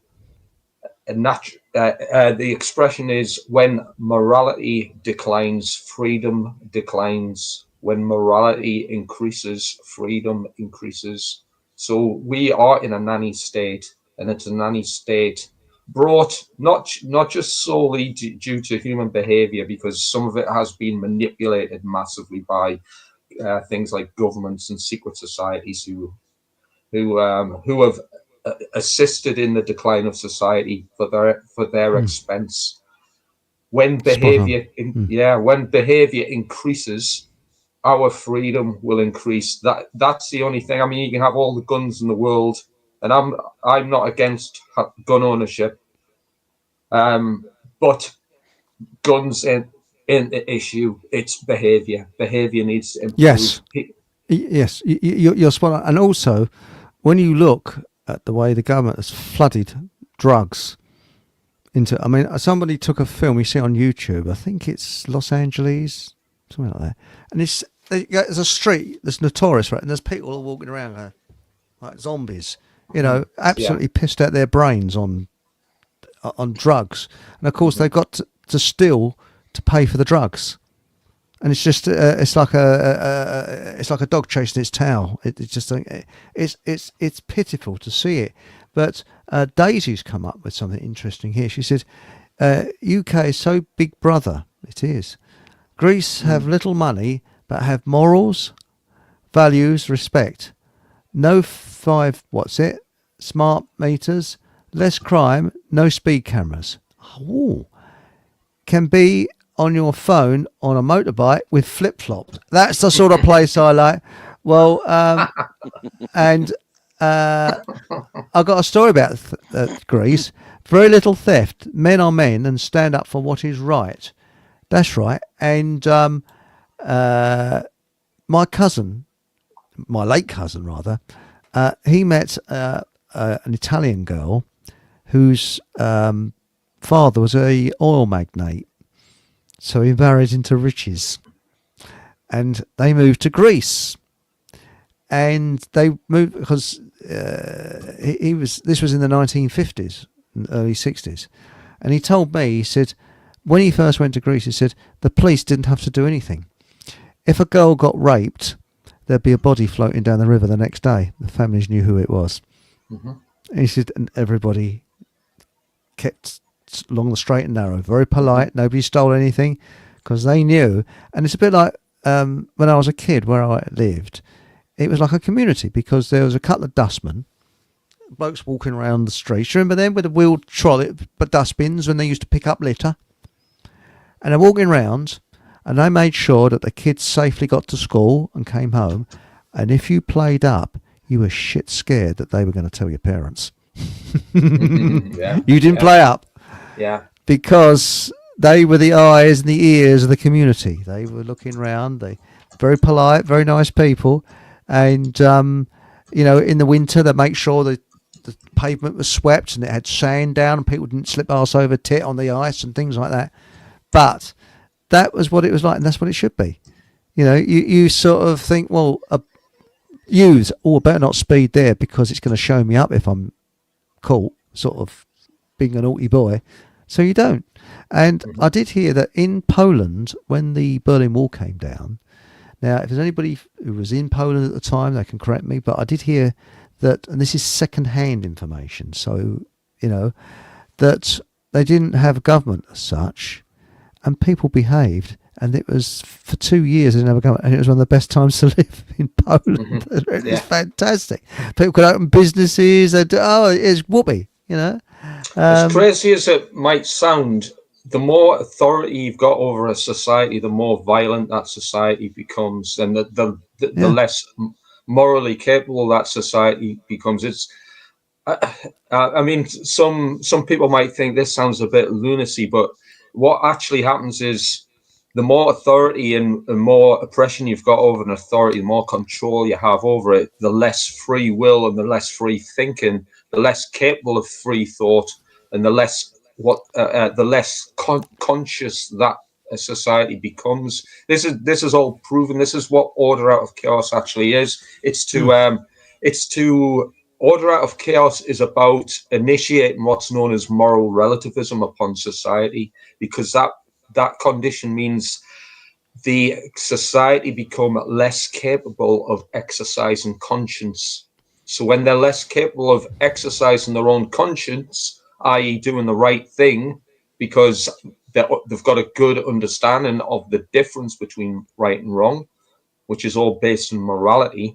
the expression is, when morality declines, freedom declines. When morality increases, freedom increases. So we are in a nanny state, and it's a nanny state brought not just solely due to human behavior, because some of it has been manipulated massively by things like governments and secret societies who have assisted in the decline of society for their expense. When behavior when behavior increases, our freedom will increase. That's the only thing. You can have all the guns in the world, and I'm not against gun ownership, but guns in the issue. It's behavior. Behavior needs to improve. Yes, you're spot on. And also, when you look at the way the government has flooded drugs into, somebody took a film, you see it on YouTube, I think it's Los Angeles, something like that, and there's a street that's notorious for it, and there's people all walking around like zombies, absolutely pissed out their brains on drugs, and of course they've got to steal to pay for the drugs, and it's just it's like a dog chasing its tail. It's pitiful to see it. But Daisy's come up with something interesting here. She said, UK is so big brother. It is. Greece have little money, but have morals, values, respect. No smart meters, less crime, no speed cameras. Ooh. Can be on your phone on a motorbike with flip-flops. That's the sort of place I like. Well, and I got a story about Greece. Very little theft. Men are men and stand up for what is right. That's right. And my cousin, my late cousin rather, he met an Italian girl whose father was a oil magnate. So he married into riches. And they moved to Greece. And they moved because this was in the 1950s, early 60s. And he told me, he said, when he first went to Greece, he said, the police didn't have to do anything. If a girl got raped, there'd be a body floating down the river the next day. The families knew who it was. Mm-hmm. And he said, and everybody kept along the straight and narrow, very polite. Nobody stole anything because they knew. And it's a bit like when I was a kid where I lived. It was like a community because there was a couple of dustmen, blokes walking around the streets. Remember them with the wheeled trolley, but dustbins when they used to pick up litter? And they're walking around and they made sure that the kids safely got to school and came home. And if you played up, you were shit scared that they were going to tell your parents. You didn't play up. Yeah. Because they were the eyes and the ears of the community. They were looking round. They very polite, very nice people. And, in the winter, they make sure that the pavement was swept and it had sand down and people didn't slip arse over tit on the ice and things like that. But that was what it was like, and that's what it should be. You sort of think, well, I better not speed there because it's going to show me up if I'm caught, sort of being a naughty boy. So you don't. And I did hear that in Poland, when the Berlin Wall came down, now, if there's anybody who was in Poland at the time, they can correct me, but I did hear that, and this is second-hand information, so, that they didn't have government as such, and people behaved, and it was, for 2 years, they didn't have a government, and it was one of the best times to live in Poland. Mm-hmm. It was fantastic. People could open businesses, it's whoopee, As crazy as it might sound, the more authority you've got over a society, the more violent that society becomes, and the less morally capable that society becomes. It's, I mean, some people might think this sounds a bit lunacy, but what actually happens is the more authority and more oppression you've got over an authority, the more control you have over it, the less free will and the less free thinking, the less capable of free thought, and the less conscious that a society becomes. This is all proven. This is what order out of chaos actually is. It's to order out of chaos is about initiating what's known as moral relativism upon society, because that condition means the society become less capable of exercising conscience. So when they're less capable of exercising their own conscience, i.e. doing the right thing, because they've got a good understanding of the difference between right and wrong, which is all based on morality,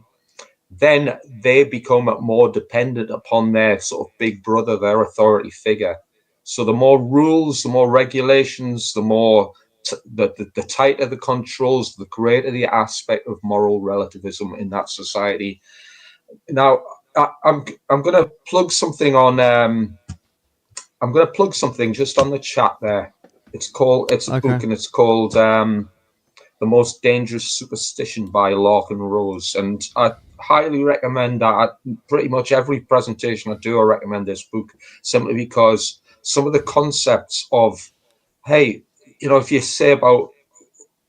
then they become more dependent upon their sort of big brother, their authority figure. So the more rules, the more regulations, the more the tighter the controls, the greater the aspect of moral relativism in that society. Now, I'm going to plug something on. I'm going to plug something just on the chat there. It's a book, and it's called The Most Dangerous Superstition by Larkin Rose. And I highly recommend that. Pretty much every presentation I do, I recommend this book, simply because some of the concepts of, hey, if you say about,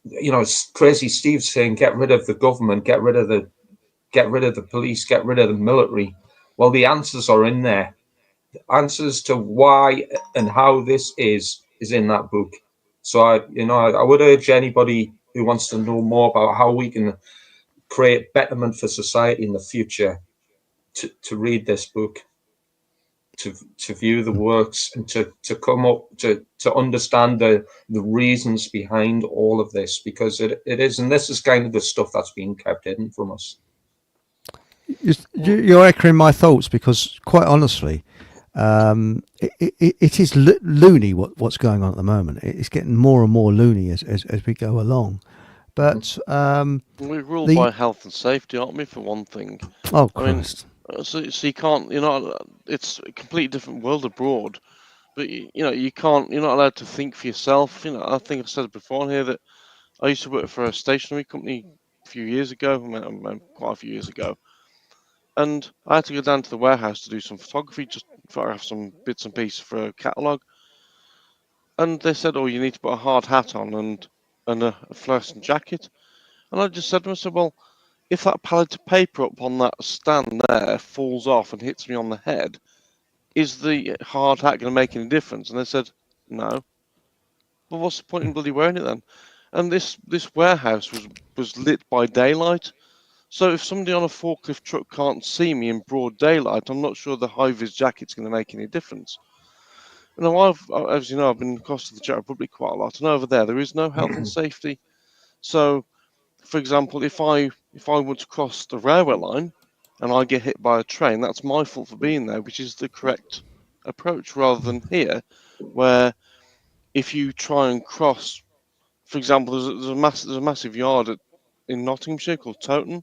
it's crazy Steve saying, get rid of the government, get rid of the police, get rid of the military. Well, the answers are in there. Answers to why and how this is in that book. So I would urge anybody who wants to know more about how we can create betterment for society in the future to read this book. to view the works and to come up to understand the reasons behind all of this, because it is, and this is kind of the stuff that's being kept hidden from us. You're echoing my thoughts, because quite honestly, it is loony what's going on at the moment. It's getting more and more loony as we go along. But we're ruled by health and safety, aren't we? For one thing. Oh, Christ. So you can't. It's a completely different world abroad. But you can't. You're not allowed to think for yourself. I think I've said it before here that I used to work for a stationery company a few years ago, quite a few years ago, and I had to go down to the warehouse to do some photography, just for I have some bits and pieces for a catalogue. And they said, "Oh, you need to put a hard hat on and a fluorescent jacket." And I just said to myself, "Well, if that pallet of paper up on that stand there falls off and hits me on the head, is the hard hat going to make any difference?" And they said, "No." Well, what's the point in bloody wearing it then? And this warehouse was lit by daylight. So if somebody on a forklift truck can't see me in broad daylight, I'm not sure the high-vis jacket's going to make any difference. Now, as you know, I've been across to the Czech Republic quite a lot, and over there is no health and safety. So, for example, if I want to cross the railway line and I get hit by a train, that's my fault for being there, which is the correct approach, rather than here, where if you try and cross, for example, there's a massive yard in Nottinghamshire called Towton,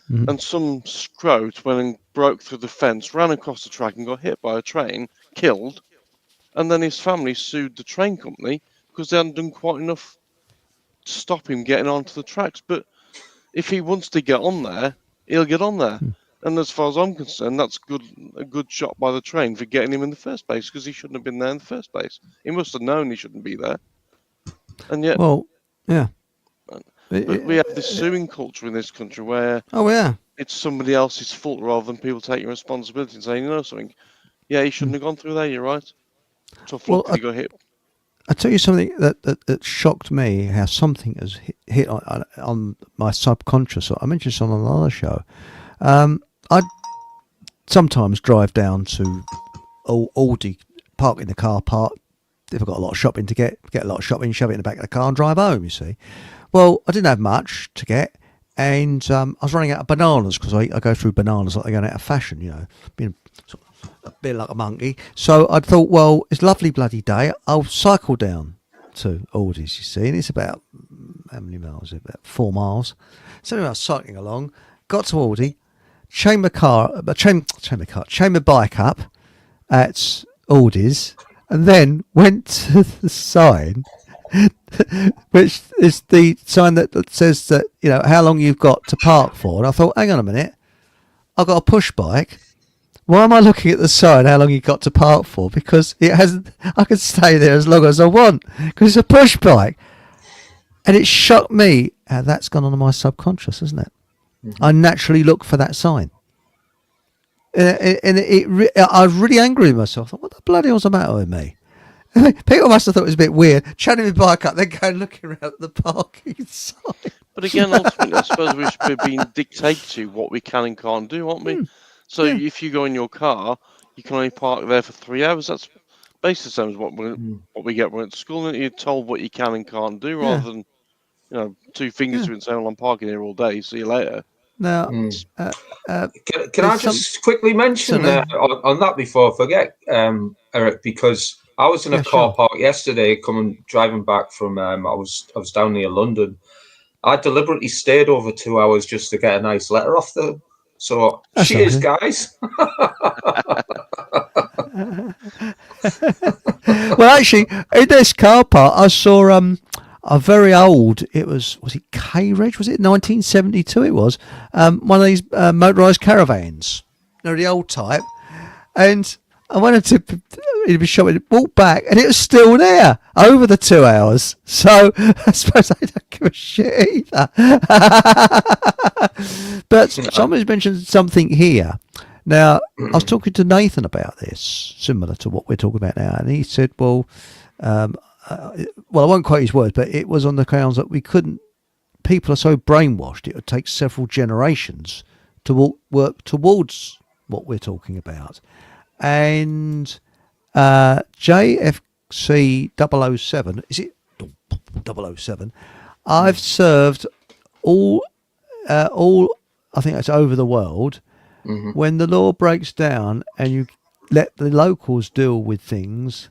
and some scrote went and broke through the fence, ran across the track and got hit by a train, killed, and then his family sued the train company because they hadn't done quite enough to stop him getting onto the tracks. But if he wants to get on there, he'll get on there. And as far as I'm concerned, that's a good shot by the train for getting him in the first place, because he shouldn't have been there in the first place. He must have known he shouldn't be there. And yet, well, yeah. But we have this suing culture in this country where it's somebody else's fault rather than people taking responsibility and saying, something. Yeah, he shouldn't have gone through there. You're right. Tough luck, he got hit. I tell you something that shocked me, how something has hit on my subconscious. I mentioned this on another show. I sometimes drive down to Aldi, park in the car park. If I've got a lot of shopping to get a lot of shopping, shove it in the back of the car and drive home, you see. Well, I didn't have much to get, and I was running out of bananas, because I go through bananas like they're going out of fashion, being sort of a bit like a monkey. So I thought, well, it's a lovely bloody day. I'll cycle down to Aldi's, you see, and it's about, how many miles is it? About 4 miles. So anyway, I was cycling along, got to Aldi, chained my bike up at Aldi's, and then went to the sign, which is the sign that says that, how long you've got to park for. And I thought, hang on a minute, I've got a push bike. Why am I looking at the sign, how long you've got to park for? Because it hasn't, I can stay there as long as I want, because it's a push bike. And it shocked me how that's gone on to my subconscious, isn't it? I naturally look for that sign. And I was really angry with myself. I thought, what the bloody hell's the matter with me? People must have thought it was a bit weird, chatting my bike up, then going looking around at the parking sign. But again, ultimately, I suppose we're being dictated to what we can and can't do, aren't we? So if you go in your car, you can only park there for 3 hours. That's basically the same as what we get when we're at school. And you're told what you can and can't do, rather than two fingers to it and saying, "Well, I'm parking here all day. See you later." Now, can I just quickly mention on that before I forget, Eric, because I was in a car park yesterday, driving back from I was down near London. I deliberately stayed over 2 hours just to get a nice letter off them. So cheers, guys. Well, actually, in this car park, I saw a very old, was it K-Reg? Was it 1972? It was one of these motorised caravans. The old type. And I wanted to be shopping, walked back, and it was still there over the 2 hours. So I suppose I don't give a shit either. But somebody's mentioned something here. Now, I was talking to Nathan about this, similar to what we're talking about now, and he said, well, I won't quote his words, but it was on the grounds that we couldn't, people are so brainwashed, it would take several generations to work towards what we're talking about. and JFC 007. Is it 007? I've served all. I think that's over the world. Mm-hmm. When the law breaks down and you let the locals deal with things,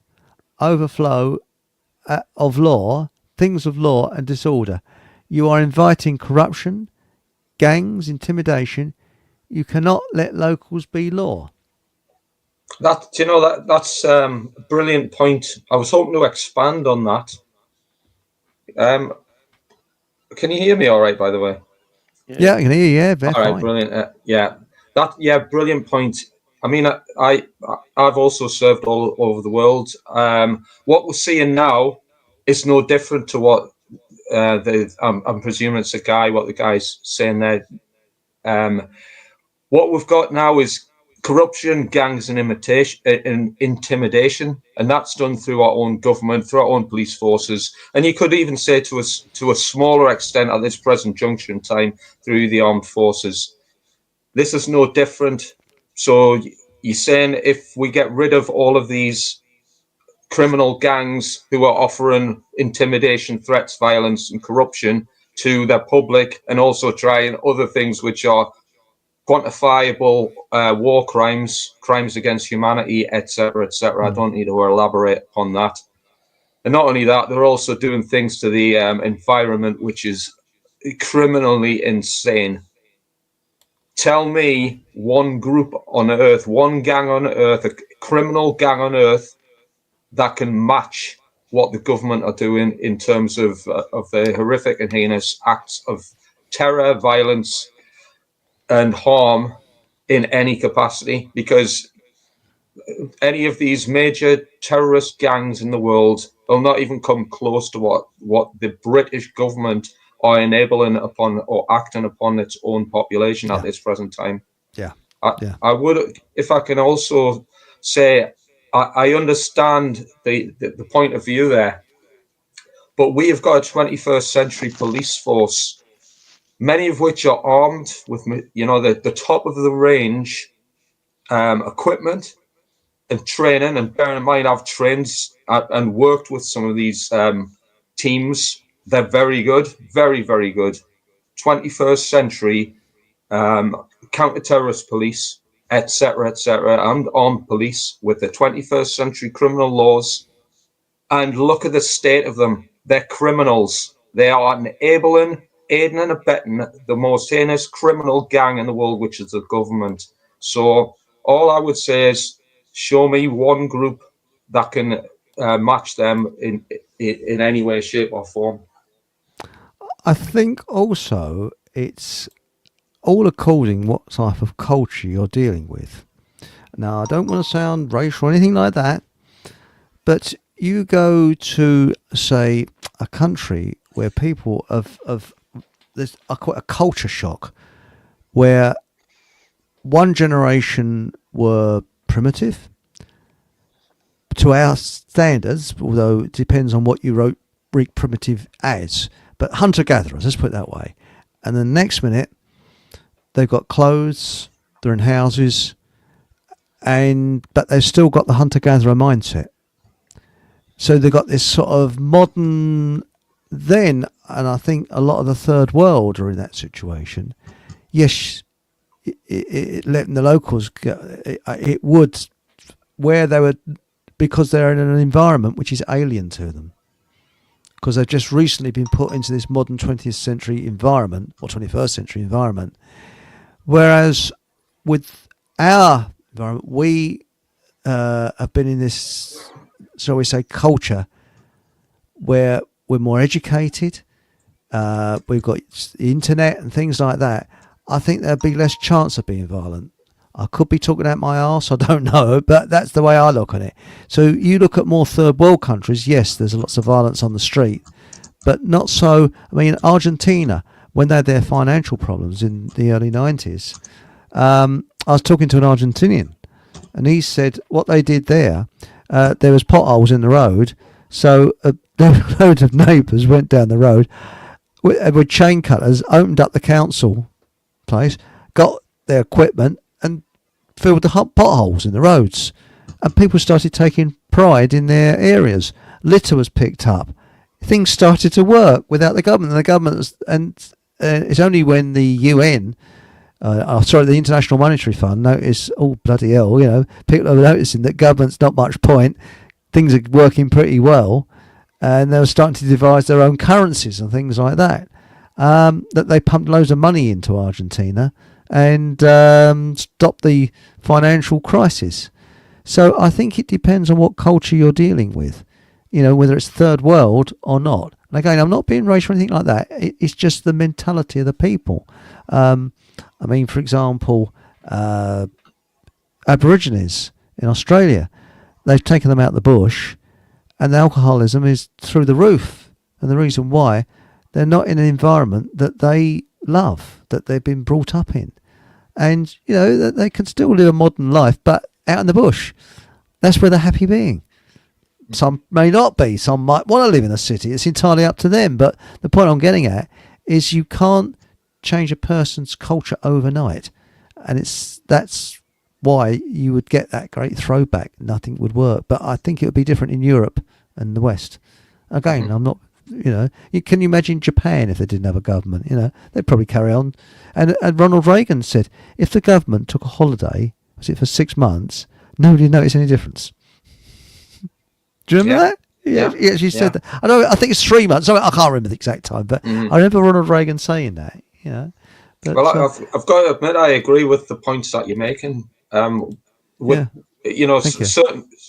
overflow of law, things of law and disorder, you are inviting corruption, gangs, intimidation. You cannot let locals be law. That's a brilliant point. I was hoping to expand on that. Can you hear me all right, by the way? Yeah, I can hear you. Yeah, very all right, fine. Brilliant. Brilliant point. I mean, I've also served all over the world. What we're seeing now is no different to what I'm presuming it's what the guy's saying there. What we've got now is corruption, gangs, and intimidation, and that's done through our own government, through our own police forces, and you could even say to a smaller extent at this present junction in time through the armed forces. This is no different. So you're saying if we get rid of all of these criminal gangs who are offering intimidation, threats, violence, and corruption to their public, and also trying other things which are quantifiable war crimes, crimes against humanity, etc., etc. I don't need to elaborate upon that. And not only that, they're also doing things to the environment, which is criminally insane. Tell me one group on Earth, one gang on Earth, a criminal gang on Earth that can match what the government are doing in terms of the horrific and heinous acts of terror, violence, and harm in any capacity, because any of these major terrorist gangs in the world will not even come close to what the British government are enabling upon or acting upon its own population at this present time. I would, if I can also say, I understand the point of view there, but we have got a 21st century police force, many of which are armed with, the top of the range equipment and training. And bearing in mind, I've trained and worked with some of these teams. They're very good, very, very good. 21st century counter-terrorist police, etc., and armed police with the 21st century criminal laws. And look at the state of them. They're criminals. They are enabling, aiding and abetting the most heinous criminal gang in the world, which is the government. So all I would say is, show me one group that can match them in any way, shape or form. I think also it's all according what type of culture you're dealing with. Now, I don't want to sound racial or anything like that, but you go to, say, a country where people there's quite a culture shock, where one generation were primitive to our standards, although it depends on what you read primitive as, but hunter-gatherers, let's put it that way. And the next minute, they've got clothes, they're in houses, but they've still got the hunter-gatherer mindset. So they've got this sort of modern then, and I think a lot of the third world are in that situation. Yes, letting the locals go, it would, where they were, because they're in an environment which is alien to them. Because they've just recently been put into this modern 20th century environment, or 21st century environment. Whereas with our environment, we have been in this, shall we say, culture where we're more educated, we've got the internet and things like that. I think there'd be less chance of being violent. I could be talking out my arse, I don't know, but that's the way I look at it. So you look at more third world countries, yes, there's lots of violence on the street, but not so. I mean, Argentina, when they had their financial problems in the early 90s, I was talking to an Argentinian, and he said what they did there was potholes in the road, so a load of neighbours went down the road with chain cutters, opened up the council place, got their equipment, and filled the potholes in the roads, and people started taking pride in their areas. Litter was picked up. Things started to work without the government. It's only when the UN, the International Monetary Fund, noticed, oh bloody hell, people are noticing that government's not much point. Things are working pretty well, and they were starting to devise their own currencies and things like that. That they pumped loads of money into Argentina and stopped the financial crisis. So I think it depends on what culture you're dealing with, whether it's third world or not. And again, I'm not being racial or anything like that. It's just the mentality of the people. For example, Aborigines in Australia, they've taken them out of the bush, and the alcoholism is through the roof. And the reason why, they're not in an environment that they love, that they've been brought up in. And, that they can still live a modern life, but out in the bush, that's where they're happy being. Some may not be. Some might want to live in a city. It's entirely up to them. But the point I'm getting at is you can't change a person's culture overnight. And that's why you would get that great throwback. Nothing would work. But I think it would be different in Europe and the West. Again, I'm not... can you imagine Japan if they didn't have a government? They'd probably carry on. And Ronald Reagan said, if the government took a holiday, was it for 6 months, nobody would notice any difference. Do you remember that? Yeah, he actually said that. I think it's 3 months. I can't remember the exact time, but I remember Ronald Reagan saying that. But, I've got to admit, I agree with the points that you're making.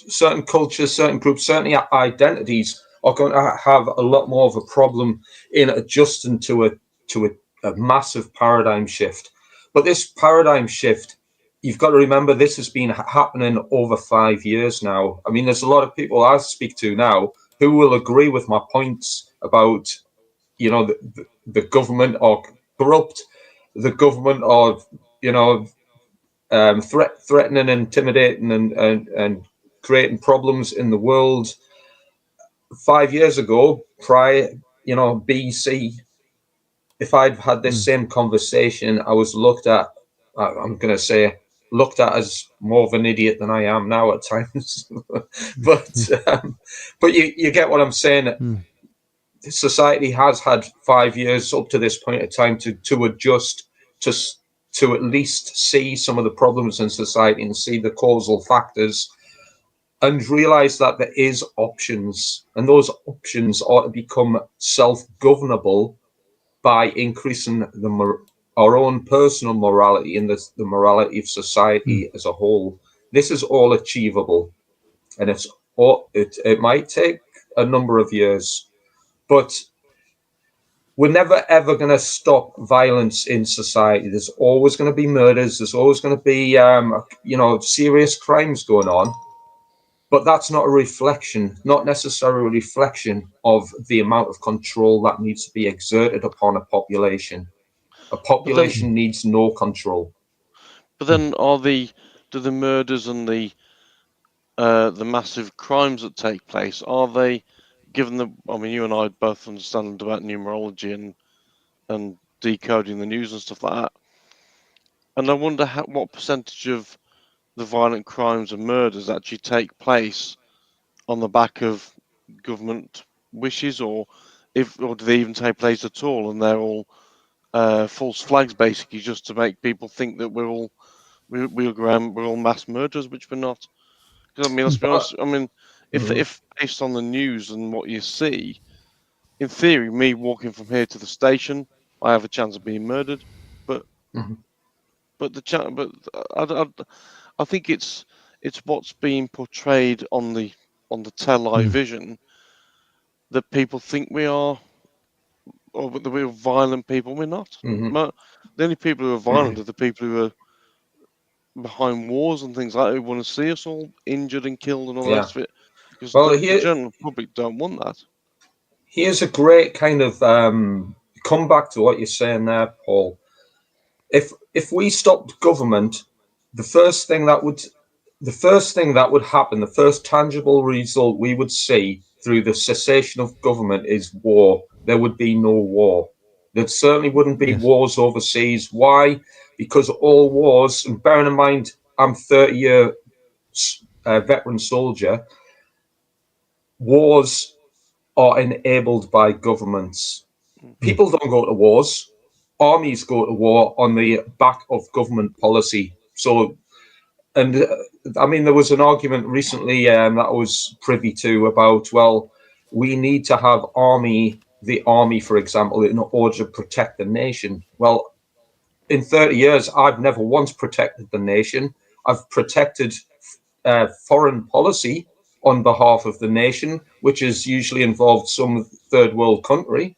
Certain cultures, certain groups, certain identities are going to have a lot more of a problem in adjusting to a massive paradigm shift. But this paradigm shift, you've got to remember, this has been happening over 5 years now. I mean, there's a lot of people I speak to now who will agree with my points about, the government are corrupt, the government are, threatening, intimidating, and creating problems in the world. 5 years ago, prior, BC, if I'd had this same conversation, I was looked at as more of an idiot than I am now at times. but you get what I'm saying. Society has had 5 years up to this point of time to adjust, to at least see some of the problems in society and see the causal factors, and realize that there is options, and those options ought to become self-governable by increasing our own personal morality and the morality of society as a whole. This is all achievable, and it might take a number of years, but we're never ever going to stop violence in society. There's always going to be murders. There's always going to be serious crimes going on. But that's not necessarily a reflection of the amount of control that needs to be exerted upon a population. A population needs no control. But then, do the murders and the massive crimes that take place, are they, given you and I both understand about numerology and decoding the news and stuff like that, and I wonder what percentage of the violent crimes and murders actually take place on the back of government wishes, or do they even take place at all, and they're all false flags, basically, just to make people think that we're all mass murderers, which we're not. Because let's be honest. If based on the news and what you see, in theory, me walking from here to the station, I have a chance of being murdered, but I think it's what's being portrayed on the television that people think we are, or that we're violent people. We're not. The only people who are violent are the people who are behind wars and things like that, who want to see us all injured and killed and all the rest of it. Because the general public don't want that. Here's a great kind of come back to what you're saying there, Paul. If we stopped government, the first thing that would happen, the first tangible result we would see through the cessation of government is war. There would be no war. There certainly wouldn't be wars overseas. Why? Because all wars, and bearing in mind, I'm 30-year veteran soldier. Wars are enabled by governments. People don't go to wars. Armies go to war on the back of government policy. So, and I mean, there was an argument recently that I was privy to about, well, we need to have the army, for example, in order to protect the nation. Well, in 30 years, I've never once protected the nation. I've protected foreign policy on behalf of the nation, which has usually involved some third world country.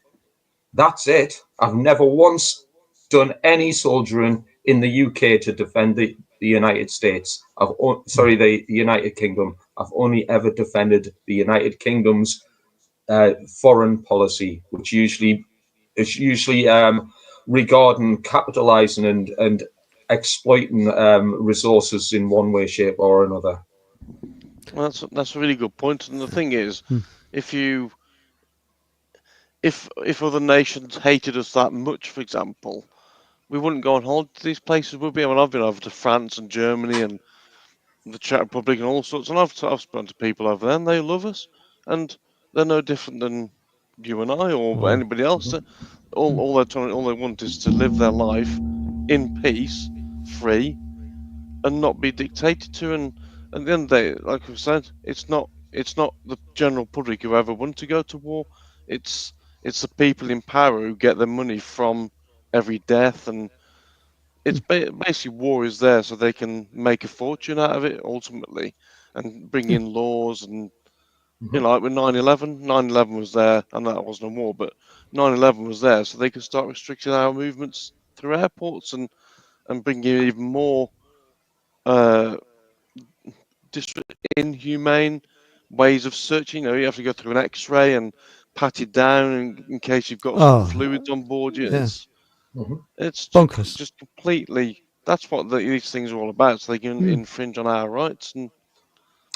That's it. I've never once done any soldiering in the UK to defend the United States. The United Kingdom. I've only ever defended the United Kingdom's foreign policy, which is usually regarding capitalizing and exploiting resources in one way, shape, or another. Well, that's a really good point. And the thing is, if other nations hated us that much, for example, we wouldn't go on holiday to these places, would we? I mean, I've been over to France and Germany and the Czech Republic and all sorts, and I've spoken to people over there, and they love us, and they're no different than you and I or anybody else. All they want is to live their life in peace, free, and not be dictated to. And at the end of the day, like I said, it's not the general public who ever want to go to war. It's the people in power who get their money from every death, and it's basically war is there so they can make a fortune out of it ultimately, and bring in laws and like with 9/11. 9/11 was there, and that wasn't a war, but 9/11 was there so they could start restricting our movements through airports and bring in even more inhumane ways of searching. You have to go through an X-ray and pat it down in case you've got some fluids on board you. It's bonkers. Just completely. That's what these things are all about. So they can infringe on our rights, and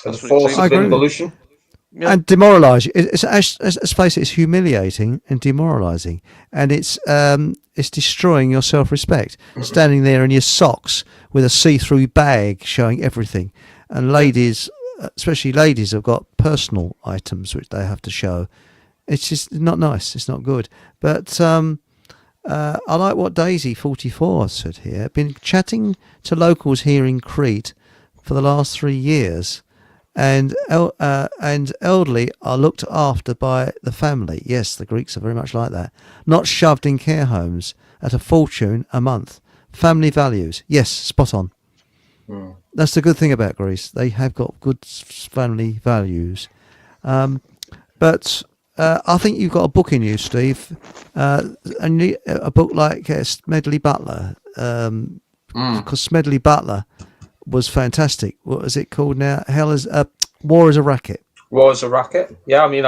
that's the force of involution. Yeah. And demoralise you. Let's face it, it's humiliating and demoralising, and it's destroying your self-respect. Standing there in your socks with a see-through bag showing everything, and ladies, especially ladies, have got personal items which they have to show. It's just not nice. It's not good. But I like what Daisy 44 said here. Been chatting to locals here in Crete for the last 3 years. And elderly are looked after by the family. Yes, the Greeks are very much like that. Not shoved in care homes at a fortune a month. Family values. Yes, spot on. That's the good thing about Greece. They have got good family values. But I think you've got a book in you, Steve. And a book like Smedley Butler. Because Smedley Butler was fantastic. What was it called now? War is a Racket. War is a Racket. Yeah, I mean,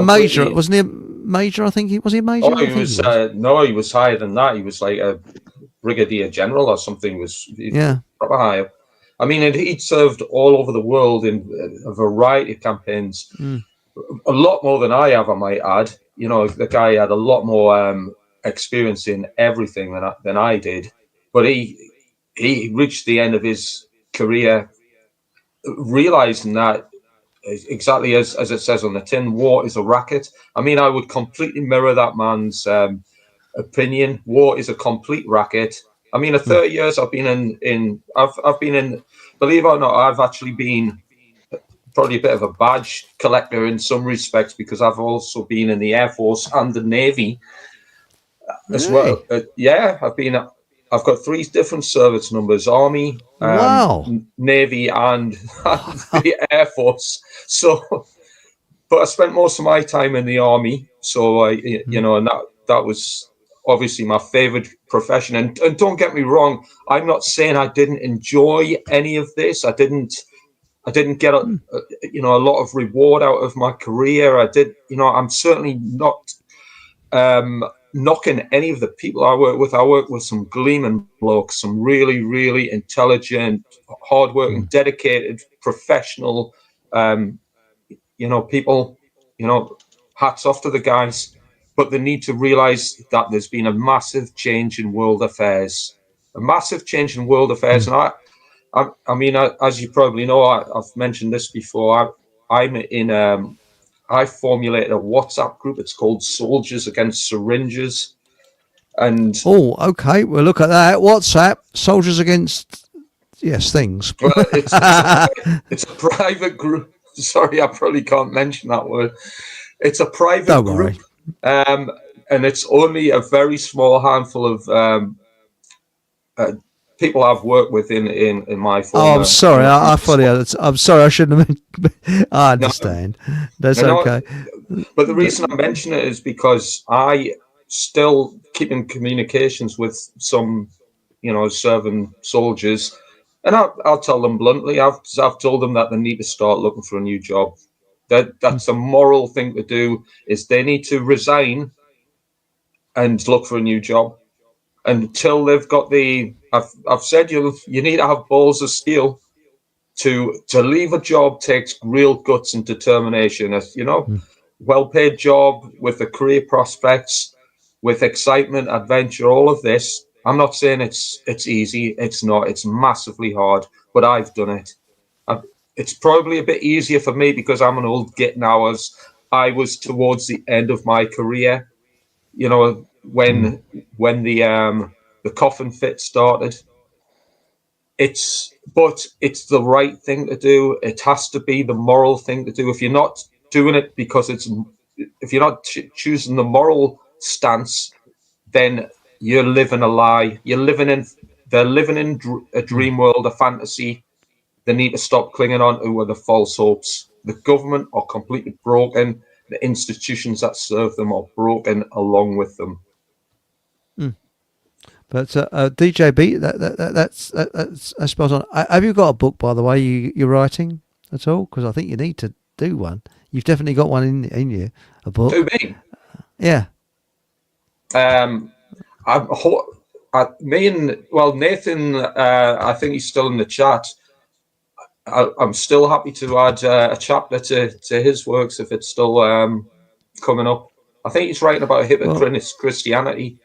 Major, wasn't he? A major, I think. Was he a major? Oh, he was. No, he was higher than that. He was like a brigadier general or something. Proper higher. I mean, he'd served all over the world in a variety of campaigns. A lot more than I have, I might add. You know, the guy had a lot more experience in everything than I did. But he reached the end of his career realizing that, exactly as it says on the tin, war is a racket. I mean, I would completely mirror that man's opinion. War is a complete racket. I mean, 30 years I've been I've been in, believe it or not, I've actually been probably a bit of a badge collector in some respects, because I've also been in the Air Force and the Navy as well. I've got 3 different service numbers: Army, Navy, and the Air Force. So, but I spent most of my time in the Army. So and that was obviously my favorite profession. And don't get me wrong, I'm not saying I didn't enjoy any of this. I didn't get a lot of reward out of my career. I'm certainly not knocking any of the people I work with. I work with some gleaming blokes, some really, really intelligent, hardworking, dedicated, professional, people. Hats off to the guys. But they need to realize that there's been a massive change in world affairs. And I mean, as you probably know, I've mentioned this before. I'm in. I formulated a WhatsApp group. It's called Soldiers Against Syringes, and oh, okay. Well, look at that. WhatsApp, soldiers against things. well, it's a private group. Sorry, I probably can't mention that word. It's a private Don't group, worry. and it's only a very small handful of uh, people I've worked with in my Oh, I'm former. sorry. I fully. I'm sorry. I shouldn't have. I understand. No, That's okay. but the reason I mention it is because I still keep in communications with some, serving soldiers, and I'll tell them bluntly. I've told them that they need to start looking for a new job. That's a moral thing to do. Is they need to resign and look for a new job until they've got the. I've said you need to have balls of steel to leave a job takes real guts and determination. As you know, well-paid job with the career prospects, with excitement, adventure, all of this. I'm not saying it's easy. It's not. It's massively hard, but I've done it. It's probably a bit easier for me because I'm an old git now, as I was towards the end of my career. When the coffin fit started. But it's the right thing to do. It has to be the moral thing to do. If you're not doing it because if you're not choosing the moral stance, then you're living a lie. They're living in a dream world, a fantasy. They need to stop clinging on to the false hopes. The government are completely broken. The institutions that serve them are broken along with them. But DJB, that's spot on. Have you got a book, by the way, you're writing at all? Because I think you need to do one. You've definitely got one in you, a book. Who, me? Yeah. Me and Nathan. I think he's still in the chat. I'm still happy to add a chapter to his works if it's still coming up. I think he's writing about hypocritical Christianity.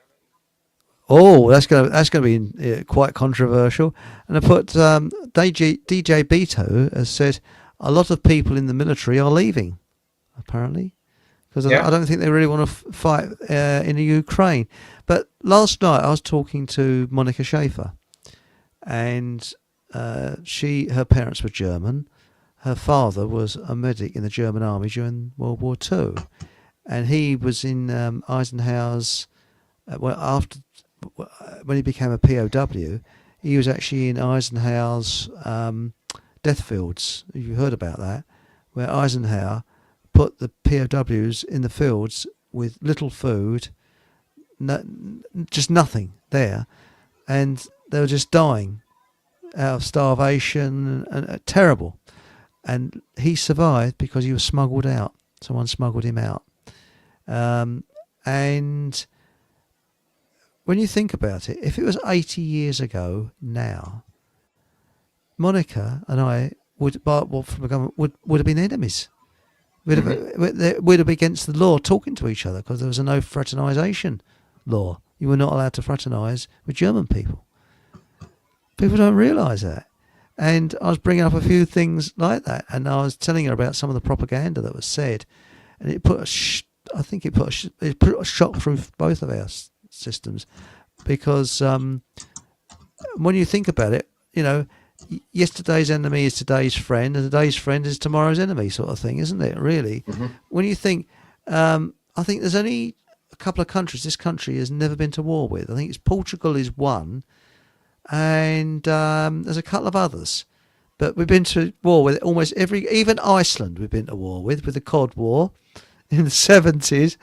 Oh, that's gonna be quite controversial. And I put DJ Beto has said a lot of people in the military are leaving, apparently, because I don't think they really want to fight in the Ukraine. But last night I was talking to Monica Schaefer, and her parents were German. Her father was a medic in the German army during World War II, and he was in Eisenhower's. When he became a POW, he was actually in Eisenhower's death fields. You heard about that, where Eisenhower put the POWs in the fields with little food, just nothing there, and they were just dying out of starvation and terrible. And he survived because he was smuggled out. Someone smuggled him out, and when you think about it, if it was 80 years ago now, Monica and I would have been enemies. We'd have been against the law, talking to each other because there was a no fraternisation law. You were not allowed to fraternise with German people. People don't realise that. And I was bringing up a few things like that, and I was telling her about some of the propaganda that was said, and it put a shock through both of our systems, because when you think about it, yesterday's enemy is today's friend, and today's friend is tomorrow's enemy, sort of thing, isn't it? Really, when you think, I think there's only a couple of countries this country has never been to war with. I think it's Portugal is one, and there's a couple of others, but we've been to war with almost even Iceland we've been to war with the Cod War in the 70s.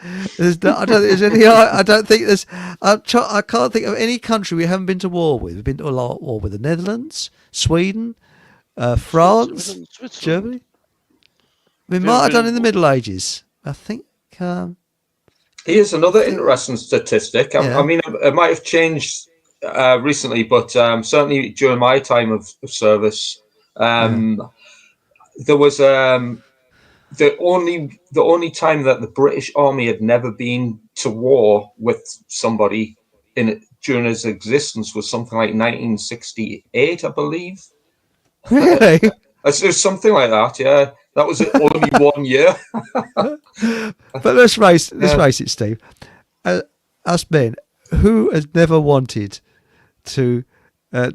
I can't think of any country we haven't been to war with. We've been to a lot of war with the Netherlands, Sweden, France, Germany. We might have done in the Middle Ages, I think. Here's another interesting statistic. I mean, it might have changed recently, but certainly during my time of service, there was the only time that the British Army had never been to war with somebody during its existence was something like 1968, I believe. Really? It's something like that. Yeah, that was only 1 year. But let's face it, Steve. Us men, who has never wanted to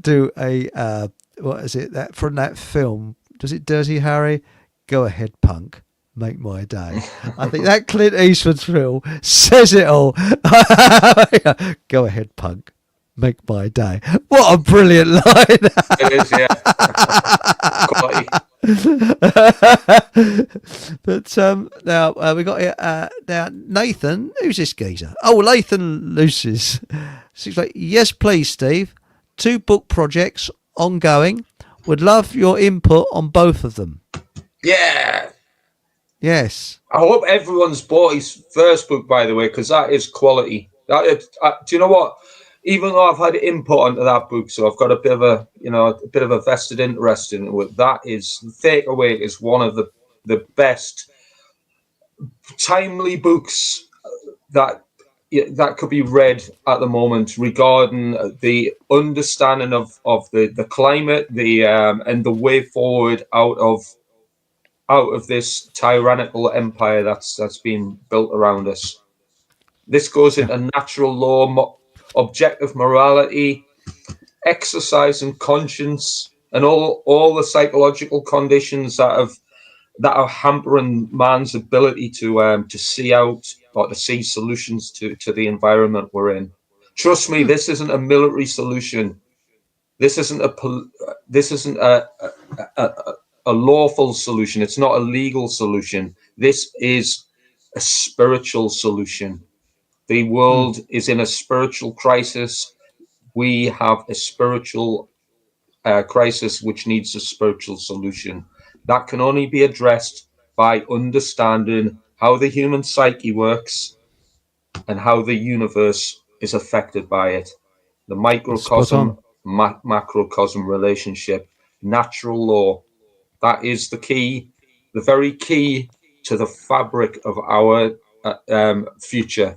do a what is it that from that film? Does it Dirty Harry? Go ahead, punk. Make my day. I think that Clint Eastwood film says it all. Go ahead, punk. Make my day. What a brilliant line. It is, yeah. But now we got here. Now Nathan, who's this geezer? Oh, Nathan Lucis. Seems like yes, please, Steve. 2 book projects ongoing. Would love your input on both of them. Yeah. Yes. I hope everyone's bought his first book, by the way, because that is quality. Do you know what? Even though I've had input onto that book, so I've got a bit of a vested interest in it. That is, Take Away is one of the best timely books that could be read at the moment regarding the understanding of the climate, and the way forward out of this tyrannical empire that's been built around us. This goes into natural law, objective morality, exercise and conscience, and all the psychological conditions that are hampering man's ability to see out or to see solutions to the environment we're in. Trust me, this isn't a military solution. This isn't a lawful solution. It's not a legal solution. This is a spiritual solution. The world is in a spiritual crisis. We have a spiritual crisis which needs a spiritual solution. That can only be addressed by understanding how the human psyche works and how the universe is affected by it. The microcosm, macrocosm relationship, natural law. That is the key, the very key to the fabric of our future.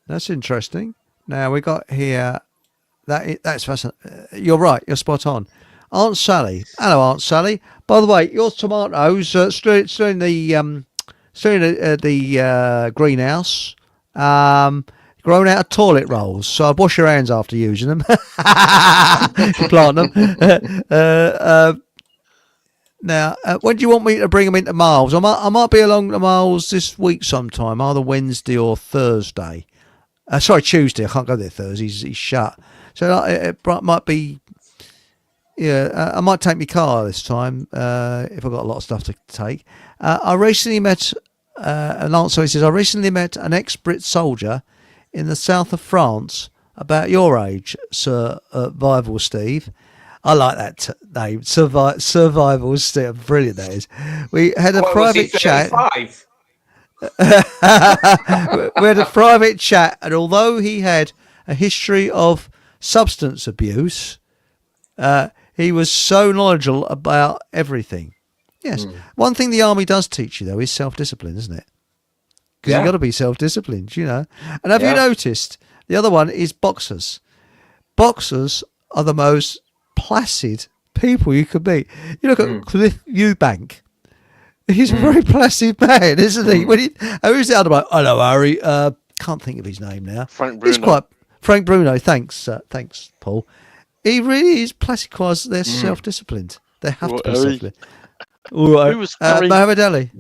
That's interesting. Now we got here. That's fascinating. You're right. You're spot on. Aunt Sally. Hello, Aunt Sally. By the way, your tomatoes still in the greenhouse. Grown out of toilet rolls, so I'd wash your hands after using them. You plant them. Now, when do you want me to bring them into Miles? I might be along to Miles this week sometime, either Wednesday or Thursday. Sorry, Tuesday. I can't go there Thursday. He's shut. So it might be. Yeah, I might take my car this time if I've got a lot of stuff to take. I recently met an answer. He says I recently met an ex-Brit soldier in the south of France about your age, Sir Survival Steve. I like that name, Survival Steve. Brilliant that is. We had a private chat. We had a private chat, and although he had a history of substance abuse, he was so knowledgeable about everything. Yes. One thing the army does teach you, though, is self-discipline, isn't it? Because you've got to be self-disciplined, you know. And have you noticed, the other one is boxers. Boxers are the most placid people you could meet. You look at Cliff Eubank. He's a very placid man, isn't he? Who's the other one? Hello, Harry. Can't think of his name now. Frank Bruno. He's quite Frank Bruno. Thanks, Paul. He really is placid because they're self-disciplined. They have to be self-disciplined. Who was Harry? Muhammad Ali.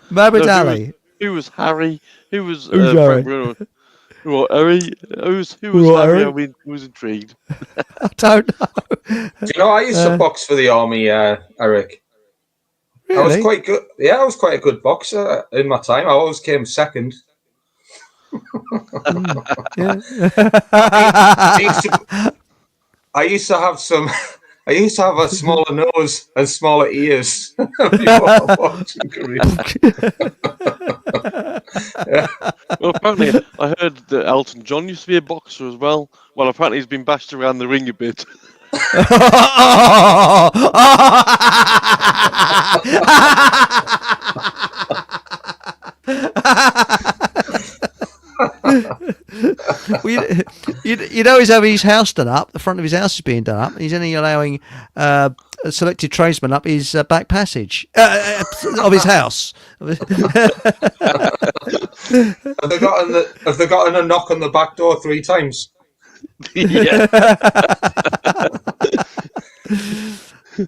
Muhammad Ali. Who was Harry? Who was Frank Bruno? What, Harry? Who was Harry? I was intrigued. I don't know. Do you know, I used to box for the army, Eric. Really? I was quite good. Yeah, I was quite a good boxer in my time. I always came second. I used to have a smaller nose and smaller ears before my boxing career. Well, apparently, I heard that Elton John used to be a boxer as well. Well, apparently, he's been bashed around the ring a bit. You know he's having his house done up. The front of his house is being done up. And he's only allowing selected tradesmen up his back passage of his house. Have they gotten a knock on the back door 3 times? Yeah.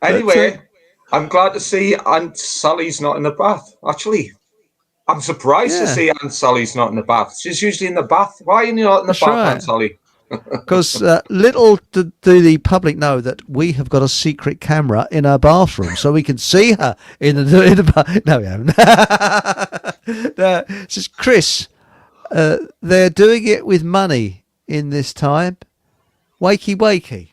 Anyway, I'm glad to see Aunt Sally's not in the bath. Actually, I'm surprised to see Aunt Sally's not in the bath. She's usually in the bath. Why are you not in the bath, right, Aunt Sally? Because little do the public know that we have got a secret camera in our bathroom, so we can see her in the bath. No, we haven't. No, says Chris, they're doing it with money in this time. Wakey, wakey.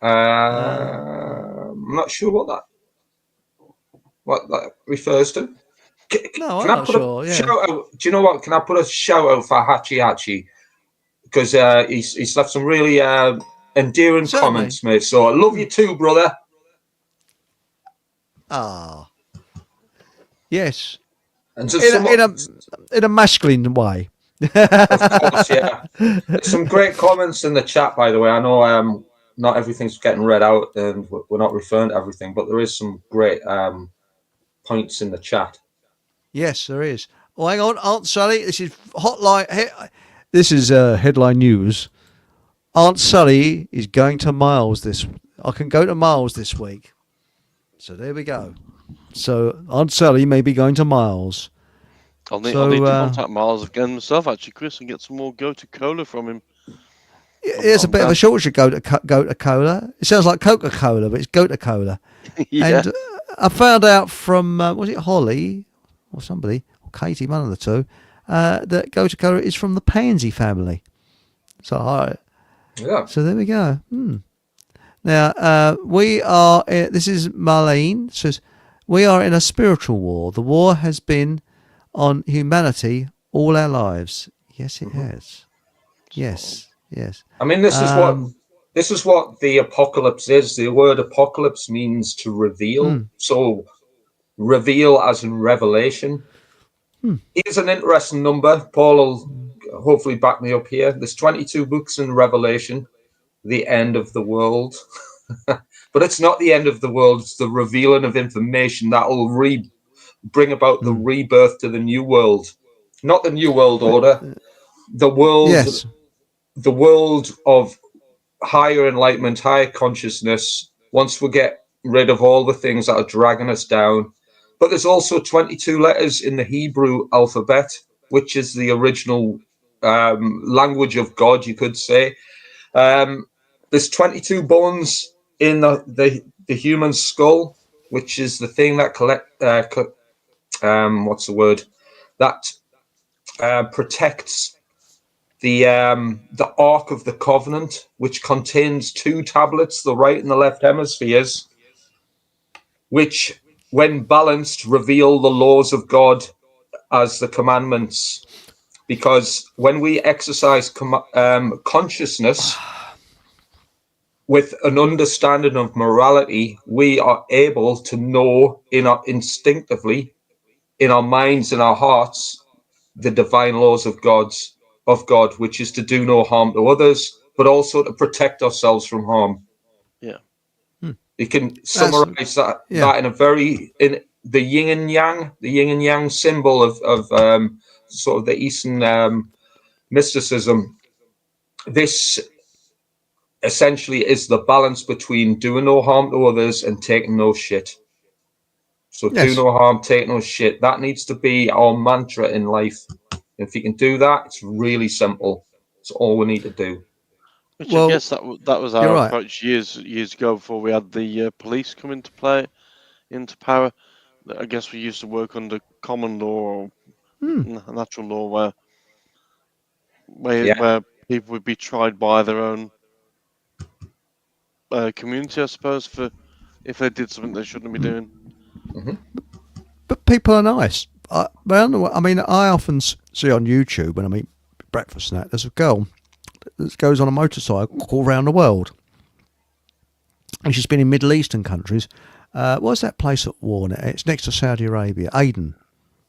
I'm not sure what that refers to. No, I'm not sure. Yeah. Shout out, do you know what? Can I put a shout out for Hachi? Because he's left some really endearing comments, mate. So I love you too, brother. Ah, yes. And in a masculine way. Of course, yeah. There's some great comments in the chat, by the way. I know not everything's getting read out, and we're not referring to everything, but there is some great points in the chat. Yes, there is. Oh, hang on, Aunt Sally. This is This is headline news. Aunt Sally is going to Miles I can go to Miles this week. So there we go. So Aunt Sally may be going to Miles. I'll need to contact Miles again myself, actually, Chris, and get some more Coca-Cola from him. It's a bit of a shortage of Coca-Cola. It sounds like Coca-Cola, but it's Coca-Cola. Yeah. And I found out from, was it Holly or somebody, or Katie, one of the two, that Coca-Cola is from the Pansy family. So, so there we go. Now, we are, this is Marlene, says, we are in a spiritual war. The war has been on humanity all our lives. Yes, it has. Yes, yes. I mean, this is what the apocalypse is. The word apocalypse means to reveal. So, reveal as in revelation. Here's an interesting number. Paul will hopefully back me up here. There's 22 books in Revelation, the end of the world. But it's not the end of the world. It's the revealing of information that will bring about the rebirth to the new world. Not the new world order. The world, the world of higher enlightenment, higher consciousness, once we get rid of all the things that are dragging us down. But there's also 22 letters in the Hebrew alphabet, which is the original language of God, you could say. There's 22 bones in the human skull, which is the thing that protects the Ark of the Covenant, which contains 2 tablets, the right and the left hemispheres, which, when balanced, reveal the laws of God as the commandments. Because when we exercise consciousness with an understanding of morality, we are able to know instinctively, in our minds and our hearts, the divine laws of God, which is to do no harm to others, but also to protect ourselves from harm. Yeah. You can summarize that in the yin and yang symbol of sort of the Eastern mysticism. This essentially is the balance between doing no harm to others and taking no shit. So do no harm, take no shit. That needs to be our mantra in life. If you can do that, it's really simple. It's all we need to do. Which I guess that was our approach years ago before we had the police come into power. I guess we used to work under common law or natural law, where people would be tried by their own community, I suppose, for if they did something they shouldn't be doing. But people are nice. I mean, I often see on YouTube when I eat breakfast snack, there's a girl that goes on a motorcycle all around the world. And she's been in Middle Eastern countries. What's that place at war? It's next to Saudi Arabia, Aden,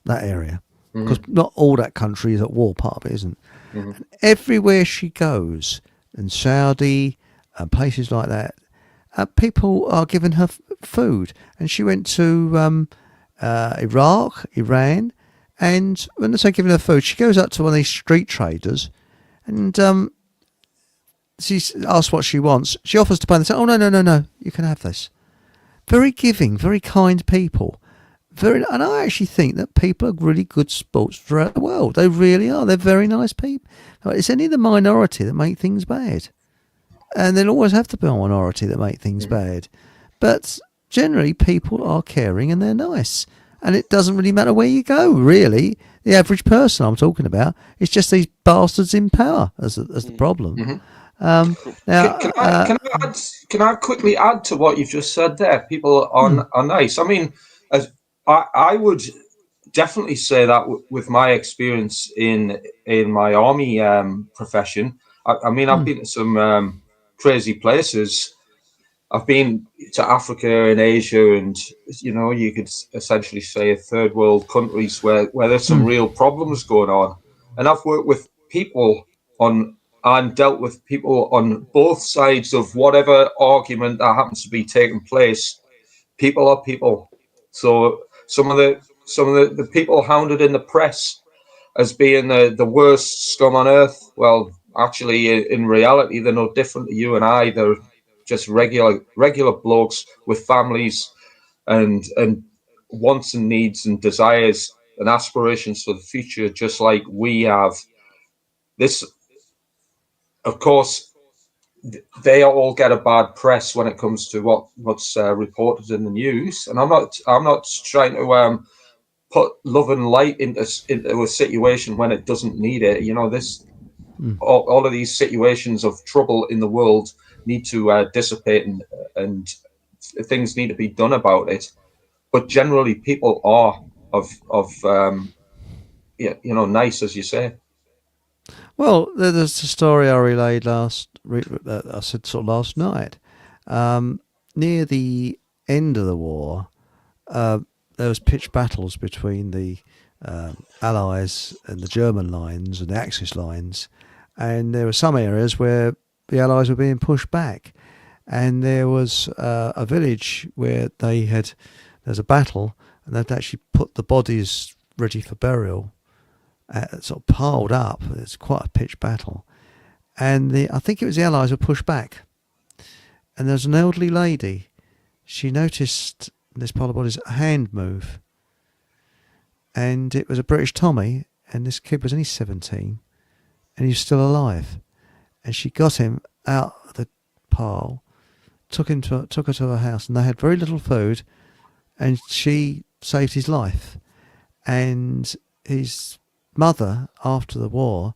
that area. because not all that country is at war. Part of it isn't. Mm-hmm. And everywhere she goes, in Saudi and places like that, people are giving her food. And she went to Iraq, Iran, and when they say giving her food, she goes up to one of these street traders, and she's asked what she wants. She offers to pay, and they say, "Oh no, you can have this." Very giving, very kind people. And I actually think that people are really good sports throughout the world. They really are. They're very nice people. It's only the minority that make things bad. And there'll always have to be a minority that make things bad. But generally, people are caring and they're nice. And it doesn't really matter where you go, really. The average person I'm talking about, it's just these bastards in power as the problem. Now, can I quickly add to what you've just said there? People are nice. I mean, I would definitely say that with my experience in my army profession. I mean, I've been to some crazy places. I've been to Africa and Asia, and you could essentially say third world countries where there's some real problems going on. And I've worked with people and dealt with people on both sides of whatever argument that happens to be taking place. People are people. So some of the people hounded in the press as being the worst scum on earth, well, actually, in reality, they're no different to you and I. They're just regular blokes with families and wants and needs and desires and aspirations for the future, just like we have. This, of course, they all get a bad press when it comes to what's reported in the news, and I'm not trying to put love and light into a situation when it doesn't need it. All of these situations of trouble in the world need to dissipate, and things need to be done about it. But generally, people are nice, as you say. Well, there's a story I relayed I said sort of last night. Near the end of the war, there was pitched battles between the Allies and the German lines and the Axis lines, and there were some areas where the Allies were being pushed back, and there was a village where there's a battle, and they'd actually put the bodies ready for burial, sort of piled up. It's quite a pitched battle, and I think it was the Allies were pushed back, and there's an elderly lady. She noticed this pile of bodies a hand move, and it was a British Tommy, and this kid was only 17, and he was still alive, and she got him out of the pile, took her to her house, and they had very little food, and she saved his life. And his mother, after the war,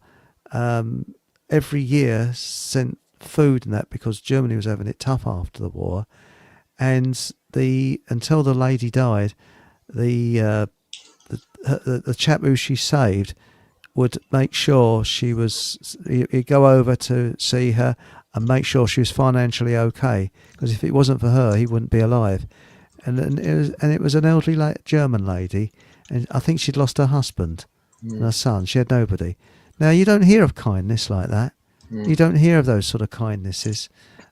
every year sent food and that, because Germany was having it tough after the war, and until the lady died, the chap who she saved would make sure he'd go over to see her and make sure she was financially okay, because if it wasn't for her, he wouldn't be alive. And it was an elderly German lady, and I think she'd lost her husband and her son. She had nobody. Now, you don't hear of kindness like that. You don't hear of those sort of kindnesses,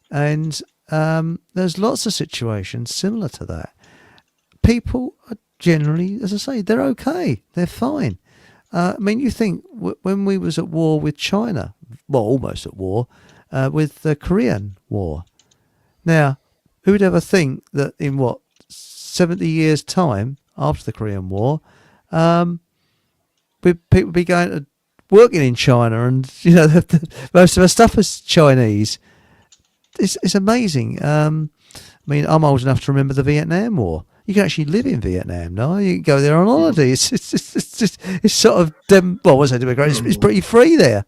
and there's lots of situations similar to that. People are generally, as I say, they're okay. They're fine. I mean, you think when we was at war with China, well, almost at war, with the Korean War. Now, who would ever think that in 70 years' time, after the Korean War, people would be going to working in China, and most of our stuff is Chinese. It's amazing. I mean, I'm old enough to remember the Vietnam War. You can actually live in Vietnam now. You can go there on holiday. It's sort of well, I won't say democratic. It's pretty free there.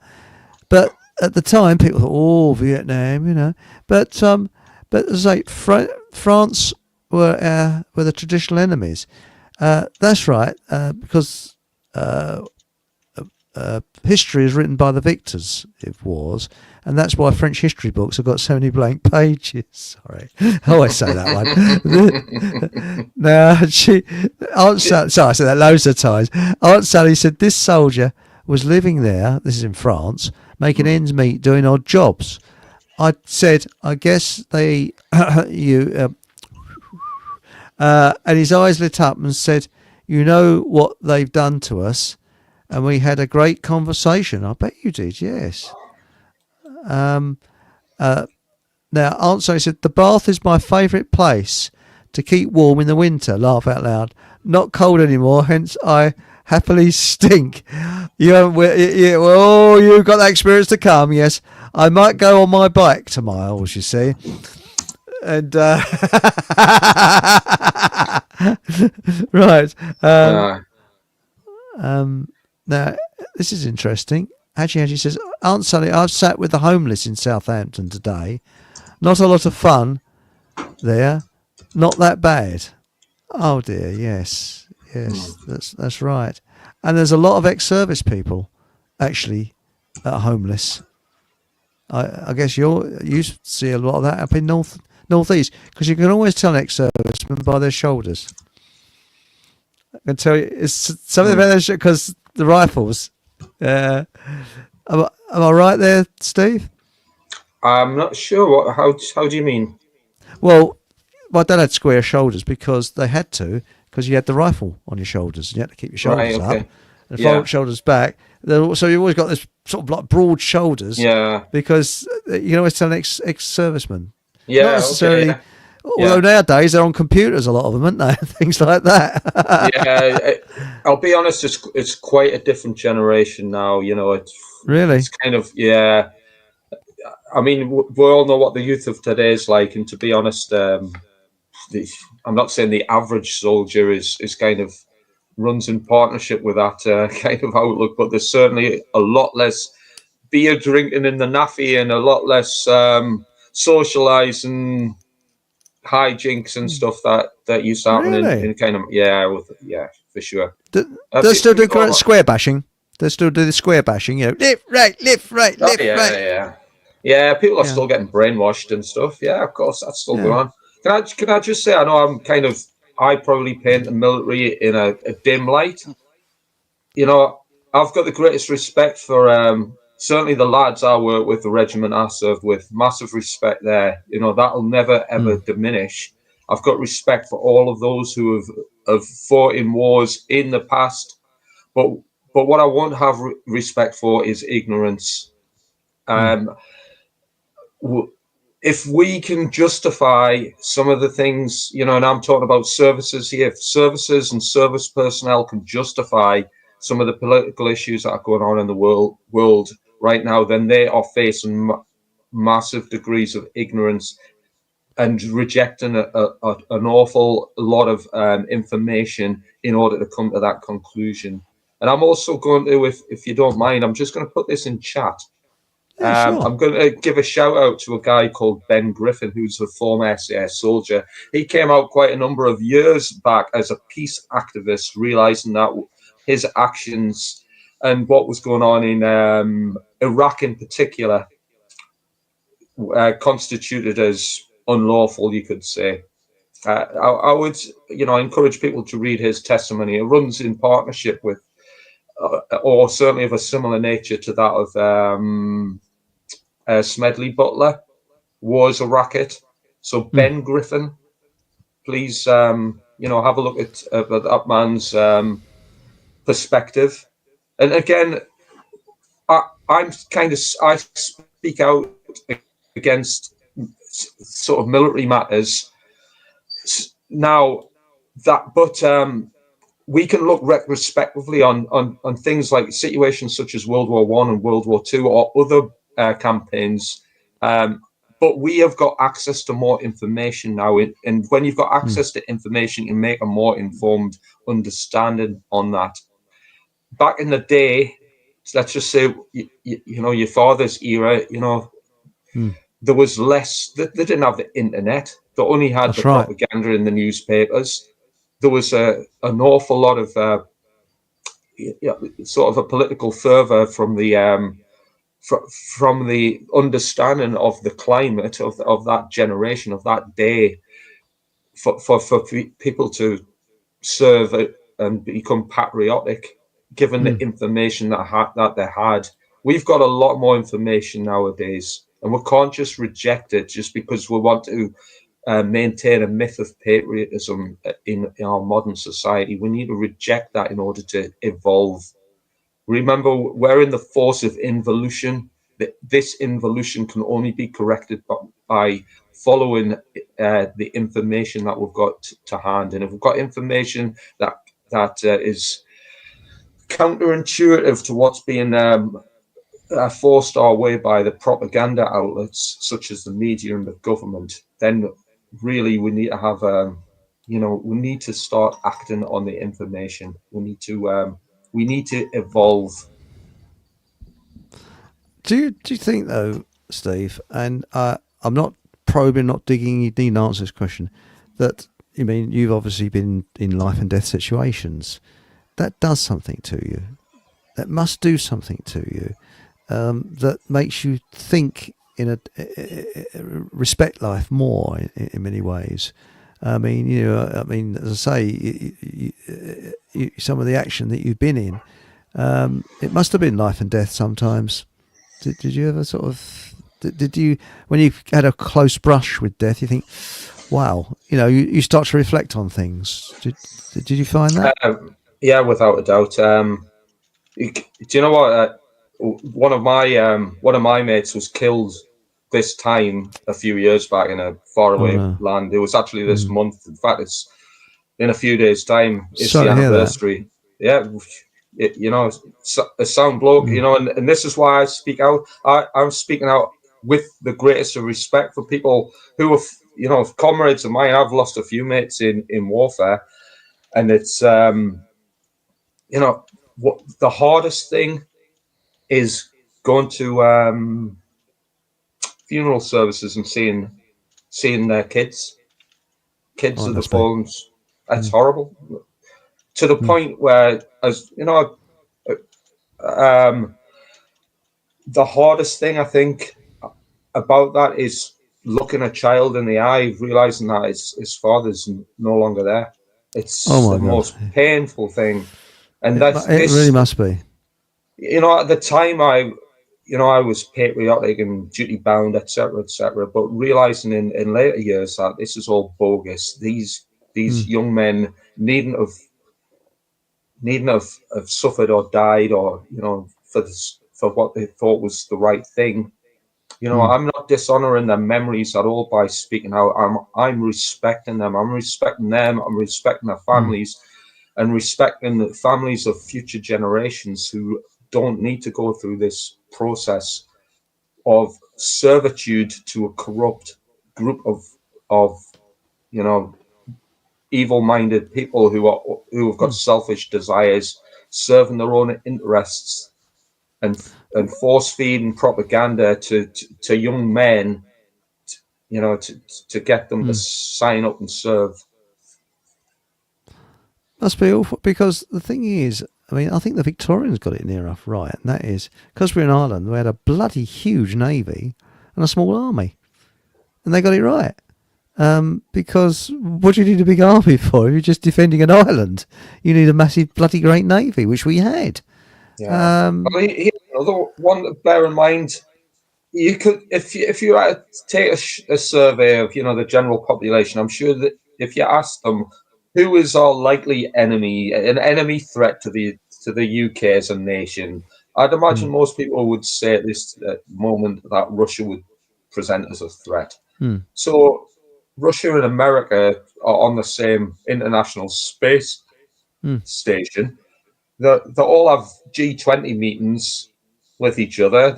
But at the time, people thought, "Oh, Vietnam," But as I say, France were the traditional enemies. That's right, because history is written by the victors of wars, and that's why French history books have got so many blank pages. Sorry, I always say that one. Now, Aunt Sally, sorry, I said that loads of times. Aunt Sally said this soldier was living there, this is in France, making ends meet, doing odd jobs. I said, I guess they, and his eyes lit up and said, you know what they've done to us? And we had a great conversation. I bet you did, yes. Now, Aunt Sally said, the bath is my favourite place to keep warm in the winter. Laugh out loud. Not cold anymore, hence I happily stink. You haven't, oh, you've got that experience to come, yes. I might go on my bike to Miles, you see. And, right. Now, this is interesting. Haji says, Aunt Sally, I've sat with the homeless in Southampton today. Not a lot of fun there. Not that bad. Oh dear, yes. That's right. And there's a lot of ex-service people actually homeless. I guess you see a lot of that up in northeast, because you can always tell an ex-serviceman by their shoulders. I can tell you it's something about their because the rifles. Am I right there, Steve? I'm not sure. How do you mean? Well, my dad had square shoulders because they had to, because you had the rifle on your shoulders and you had to keep your shoulders up and fold shoulders back. So you always got this sort of like broad shoulders. Yeah. Because you can always tell an ex-serviceman. Yeah. Not necessarily. Okay. Although nowadays they're on computers, a lot of them, aren't they? Things like that. I'll be honest. It's quite a different generation now. You know, it's kind of I mean, we all know what the youth of today is like, and to be honest, I'm not saying the average soldier is kind of runs in partnership with that kind of outlook, but there's certainly a lot less beer drinking in the naffy and a lot less socializing, hijinks and stuff that used to happen in kind of for sure. They still do square bashing. They still do the square bashing. You know, left, right, right. Yeah. People are still getting brainwashed and stuff. Yeah, of course, that's still going on. Can I just say, I know I probably paint the military in a dim light. You know, I've got the greatest respect for certainly the lads I work with, the regiment I served with. Massive respect there. You know, that'll never ever diminish. I've got respect for all of those who have fought in wars in the past, but what I won't have respect for is ignorance. If we can justify some of the things, you know, and I'm talking about services here, if services and service personnel can justify some of the political issues that are going on in the world right now, then they are facing massive degrees of ignorance and rejecting an awful lot of information in order to come to that conclusion. And I'm also going to, if you don't mind, I'm just going to put this in chat. Sure. I'm going to give a shout out to a guy called Ben Griffin, who's a former SAS soldier. He came out quite a number of years back as a peace activist, realizing that his actions and what was going on in Iraq in particular constituted as unlawful, you could say. I would, encourage people to read his testimony. It runs in partnership with, or certainly of a similar nature to that of Smedley Butler, was a racket. So Ben Griffin, please, have a look at that man's perspective. And again, I speak out against sort of military matters now. But we can look retrospectively on things like situations such as World War I and World War II or other campaigns. But we have got access to more information now. And when you've got access to information, you make a more informed understanding on that. Back in the day, let's just say, your father's era, there was less, they didn't have the internet. They only had propaganda in the newspapers. There was an awful lot of sort of a political fervor from the from the understanding of the climate of that generation, of that day, for people to serve it and become patriotic, given the information that they had. We've got a lot more information nowadays, and we can't just reject it just because we want to maintain a myth of patriotism in our modern society. We need to reject that in order to evolve. Remember, we're in the force of involution. This involution can only be corrected by following the information that we've got to hand. And if we've got information that is counterintuitive to what's being forced our way by the propaganda outlets, such as the media and the government, then really we need to have, we need to start acting on the information. We need to evolve. Do you think though, Steve? And I'm not probing, not digging. You need to answer this question. That I mean, you've obviously been in life and death situations. That does something to you. That must do something to you. That makes you think in a respect life more in many ways. I mean, as I say, some of the action that you've been in, it must have been life and death sometimes. Did you ever sort of, did you, when you had a close brush with death, you think, wow, you start to reflect on things. Did you find that? Yeah, without a doubt. Do you know what? One of my mates was killed this time a few years back in a faraway land. It was actually this month. In fact, it's in a few days' time. It's the anniversary. Yeah, a sound bloke. And this is why I speak out. I'm speaking out with the greatest of respect for people who are, comrades of mine. I've lost a few mates in warfare, and it's what the hardest thing is going to funeral services and seeing their kids of the fallen. That's horrible, to the point where, as the hardest thing I think about that is looking a child in the eye, realizing that his father's no longer there. It's the most painful thing, and it really must be. At the time I was patriotic and duty bound, etc., but realizing in later years that this is all bogus. These young men needn't have suffered or died, or for what they thought was the right thing. I'm not dishonoring their memories at all by speaking out. I'm respecting them. I'm respecting them. I'm respecting their families, and respecting the families of future generations who don't need to go through this process of servitude to a corrupt group of evil-minded people who have got selfish desires, serving their own interests, and force-feeding propaganda to young men, to get them to sign up and serve. Must be awful, because the thing is, I mean, I think the Victorians got it near enough right, and that is, because we're in Ireland, we had a bloody huge navy and a small army, and they got it right. Because what do you need a big army for? If you're just defending an island, you need a massive bloody great navy, which we had. Yeah. Another one to bear in mind, you could, if you had to take a survey of the general population, I'm sure that if you ask them who is our likely enemy, an enemy threat to the UK as a nation, I'd imagine most people would say at this moment that Russia would present as a threat. So Russia and America are on the same international space station. They all have G20 meetings with each other.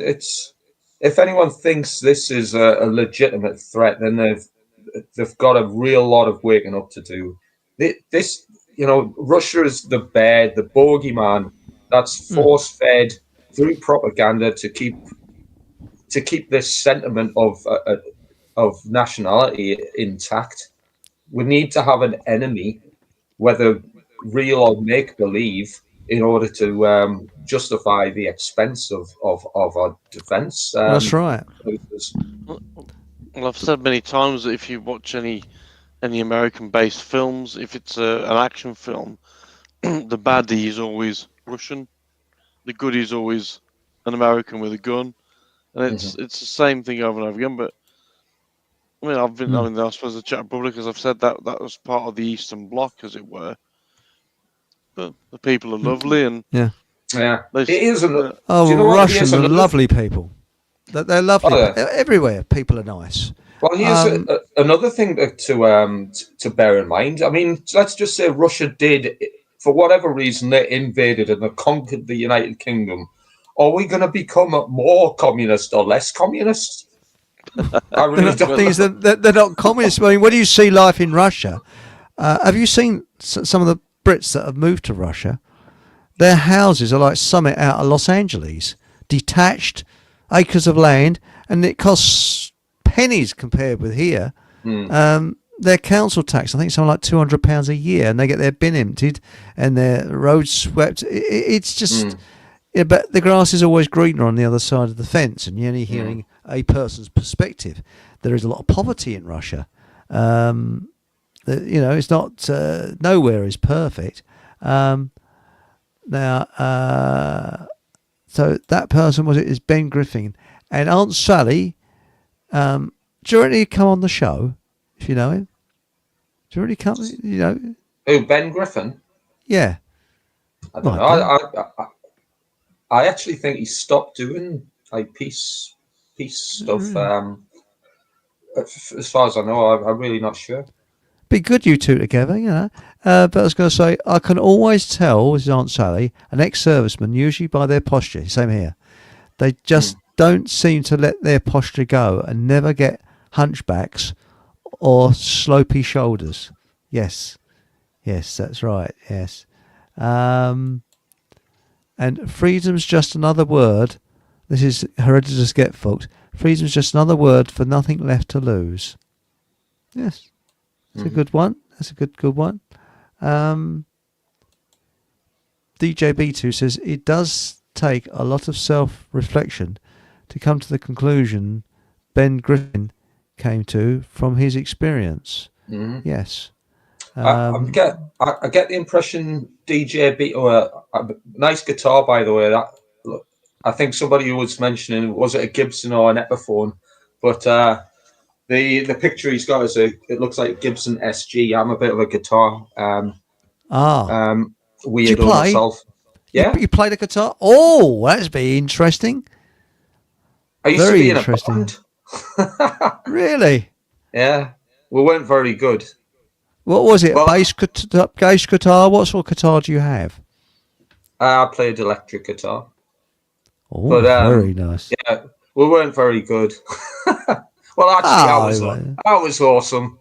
If anyone thinks this is a legitimate threat, then they've got a real lot of waking up to do. This, Russia is the bear, the bogeyman that's force-fed through propaganda to keep this sentiment of nationality intact. We need to have an enemy, whether real or make-believe, in order to justify the expense of our defence. That's right. Well, I've said many times that if you watch any American-based films, if it's an action film, the baddie is always Russian, the goodie is always an American with a gun, and it's the same thing over and over again. But I mean, I suppose the Czech Republic, as I've said, that was part of the Eastern Bloc, as it were. But the people are lovely, and yeah, it is. Do you know Russians are lovely people. They're lovely. Oh, yeah. Everywhere, people are nice. Well, here's another thing to bear in mind. I mean, let's just say Russia did, for whatever reason, they invaded and they conquered the United Kingdom. Are we going to become more communist or less communist? I really don't. They're not communists. I mean, when you see life in Russia, have you seen some of the Brits that have moved to Russia? Their houses are like something out of Los Angeles, detached, acres of land, and it costs pennies compared with here. Their council tax, I think, something like £200 a year, and they get their bin emptied and their roads swept. It's just, but the grass is always greener on the other side of the fence, and you're only hearing a person's perspective. There is a lot of poverty in Russia. It's not nowhere is perfect. So that person is Ben Griffin, and Aunt Sally. Do you already come on the show? If you know him, do you already come? You know who? Ben Griffin? Yeah, I don't know. I actually think he stopped doing like peace stuff. As far as I know, I'm really not sure. Be good, you two together, you know. But I was going to say, I can always tell, this is Aunt Sally, an ex-serviceman, usually by their posture. Same here. They just don't seem to let their posture go and never get hunchbacks or slopey shoulders. Yes, that's right. Yes. And freedom's just another word. This is Hereditous Get, folks. Freedom's just another word for nothing left to lose. Yes. That's a good one. That's a good one. DJB2 says, it does take a lot of self-reflection to come to the conclusion Ben Griffin came to from his experience. Yes. I get the impression DJB, nice guitar, by the way. I think somebody who was mentioning, was it a Gibson or an Epiphone? But the picture he's got it looks like a Gibson SG. I'm a bit of a guitar weirdo myself. Yeah, you play the guitar. Oh, that's be interesting. I used to be in a band. Really? Yeah, we weren't very good. What was it? Bass guitar? What sort of guitar do you have? I played electric guitar. Oh, but, very nice. Yeah, we weren't very good. Well, actually, I was awesome.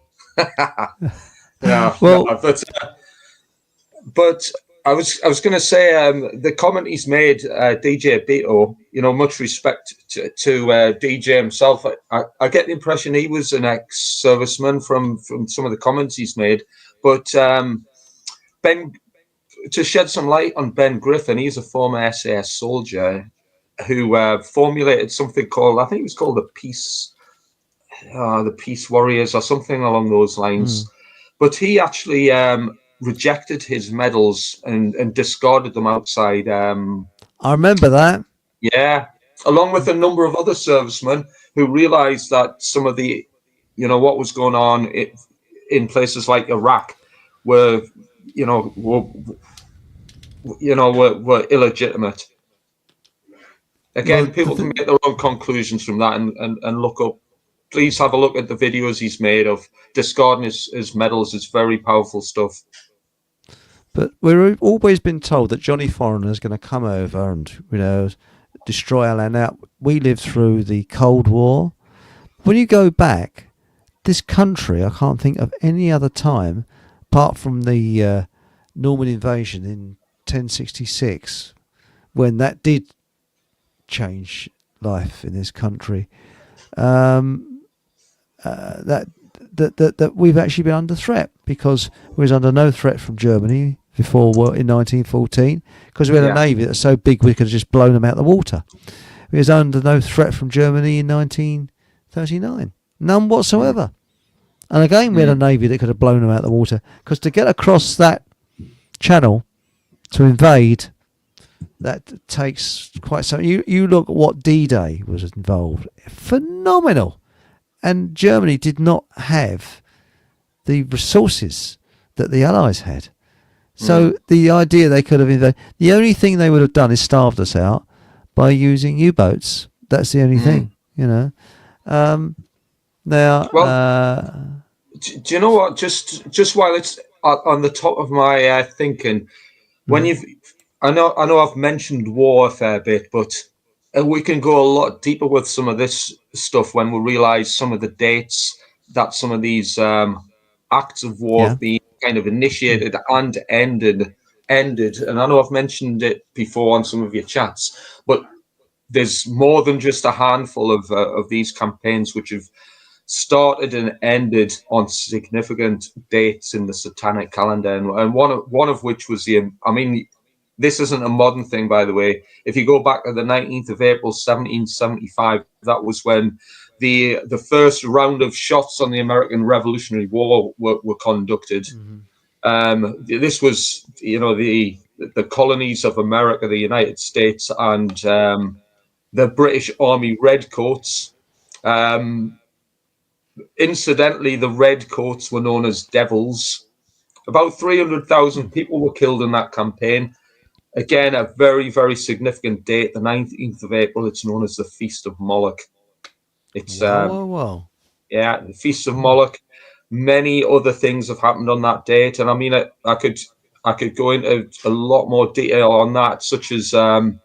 But I was going to say the comment he's made, DJ Beto. Much respect to DJ himself. I get the impression he was an ex-serviceman from some of the comments he's made. But Ben, to shed some light on Ben Griffin, he's a former SAS soldier who formulated something called, I think it was called the Peace Warriors or something along those lines. But he actually rejected his medals and discarded them outside. I remember that. Yeah, along with a number of other servicemen who realized that some of the, what was going on in places like Iraq were illegitimate. Again, people can make their own conclusions from that and look up. Please have a look at the videos he's made of discarding his medals. It's very powerful stuff. But we've always been told that Johnny Foreigner is going to come over and, destroy our land. Now, we lived through the Cold War. When you go back, this country, I can't think of any other time, apart from the Norman invasion in 1066, when that did change life in this country, that we've actually been under threat, because we was under no threat from Germany before in 1914, because we had a navy that's so big we could have just blown them out of the water. We was under no threat from Germany in 1939, none whatsoever. And again, we had a navy that could have blown them out of the water, because to get across that channel to invade, that takes quite some. You look at what D-Day was involved, phenomenal, and Germany did not have the resources that the Allies had. So the idea they could have invaded, the only thing they would have done is starved us out by using U-boats. That's the only thing, you know. Now, do you know what? Just while it's on the top of my thinking, when I know I've mentioned war a fair bit, but we can go a lot deeper with some of this stuff when we realise some of the dates that some of these acts of war have been kind of initiated and ended. And I know I've mentioned it before on some of your chats, but there's more than just a handful of these campaigns which have started and ended on significant dates in the satanic calendar, and one of which was this isn't a modern thing, by the way. If you go back to the 19th of April, 1775, that was when the first round of shots on the American Revolutionary War were conducted. This was, the colonies of America, the United States, and the British Army Redcoats. Incidentally, the Redcoats were known as devils. About 300,000 people were killed in that campaign. Again, a very, very significant date, the 19th of April. It's known as the Feast of Moloch. It's wow. Yeah, the Feast of Moloch. Many other things have happened on that date, and I mean, I could go into a lot more detail on that, such as the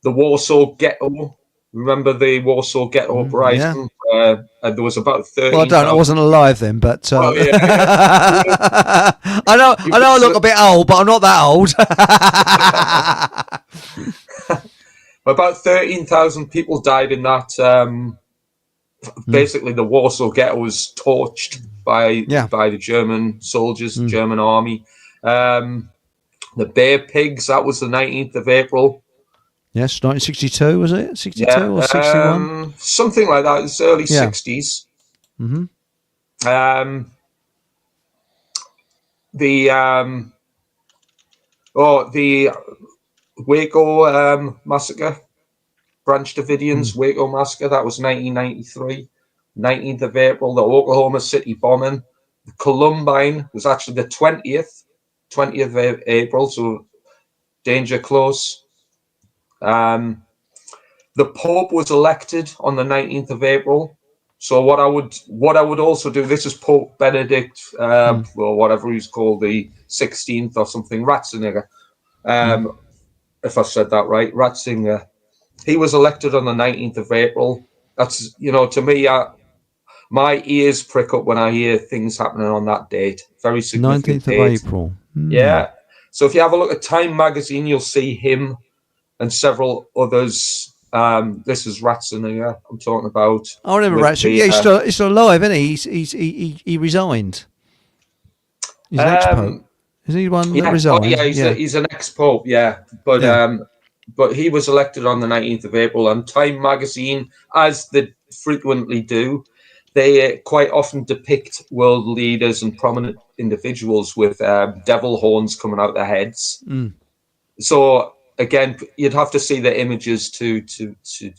Warsaw Ghetto. Remember the Warsaw Ghetto uprising? There was about 30. Well, I wasn't alive then, but well, yeah. I know I look a bit old, but I'm not that old. About 13,000 people died in that. Basically, the Warsaw Ghetto was torched by the German soldiers, the German army. The Bear Pigs, that was the 19th of April. Yes, 1962, was it? 62 or 61? Something like that. It's early 60s. The Waco massacre, Branch Davidians, Waco massacre, that was 1993. 19th of April, the Oklahoma City bombing. The Columbine was actually the 20th of April, so danger close. The Pope was elected on the 19th of April. So what I would also do, this is Pope Benedict, or whatever he's called, the 16th or something, Ratzinger. If I said that right, Ratzinger. He was elected on the 19th of April. That's, to me, my ears prick up when I hear things happening on that date. Very significant 19th date. of April. Yeah. So if you have a look at Time magazine, you'll see him and several others. This is Ratzinger I'm talking about. I remember Ratzinger. He's still alive, isn't he? He resigned. He's an ex-pope. Is he one that resigned? He's an ex-pope, but he was elected on the 19th of April. And Time magazine, as they frequently do, they quite often depict world leaders and prominent individuals with devil horns coming out their heads. So again, you'd have to see the images to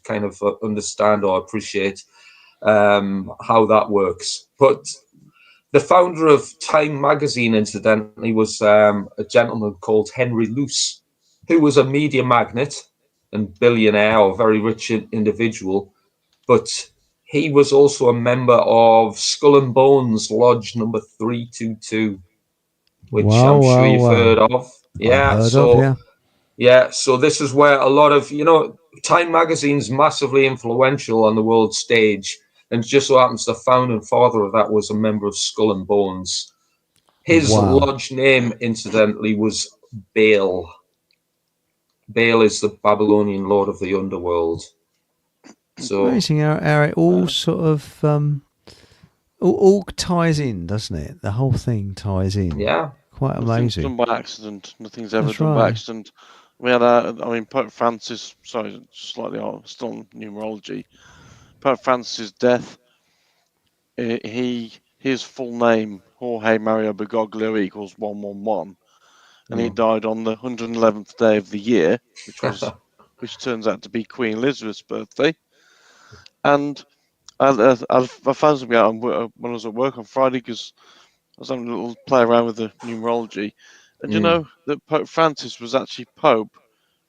kind of understand or appreciate how that works. But the founder of Time magazine, incidentally, was a gentleman called Henry Luce, who was a media magnate and billionaire or very rich individual. But he was also a member of Skull and Bones Lodge number 322, which I'm sure you've heard of. So this is where a lot of, Time magazine's massively influential on the world stage. And just so happens the founding father of that was a member of Skull and Bones. His lodge name, incidentally, was Baal. Baal is the Babylonian lord of the underworld. So amazing how it all sort of all ties in, doesn't it? The whole thing ties in. Yeah. quite Nothing's amazing. done by accident. Nothing's ever That's done by right. accident. We had, Pope Francis. Sorry, slightly still on numerology. Pope Francis' death. His full name, Jorge Mario Bergoglio, equals 111, and he died on the 111th day of the year, which turns out to be Queen Elizabeth's birthday. And I found something out when I was at work on Friday because I was having a little play around with the numerology. And you know that Pope Francis was actually Pope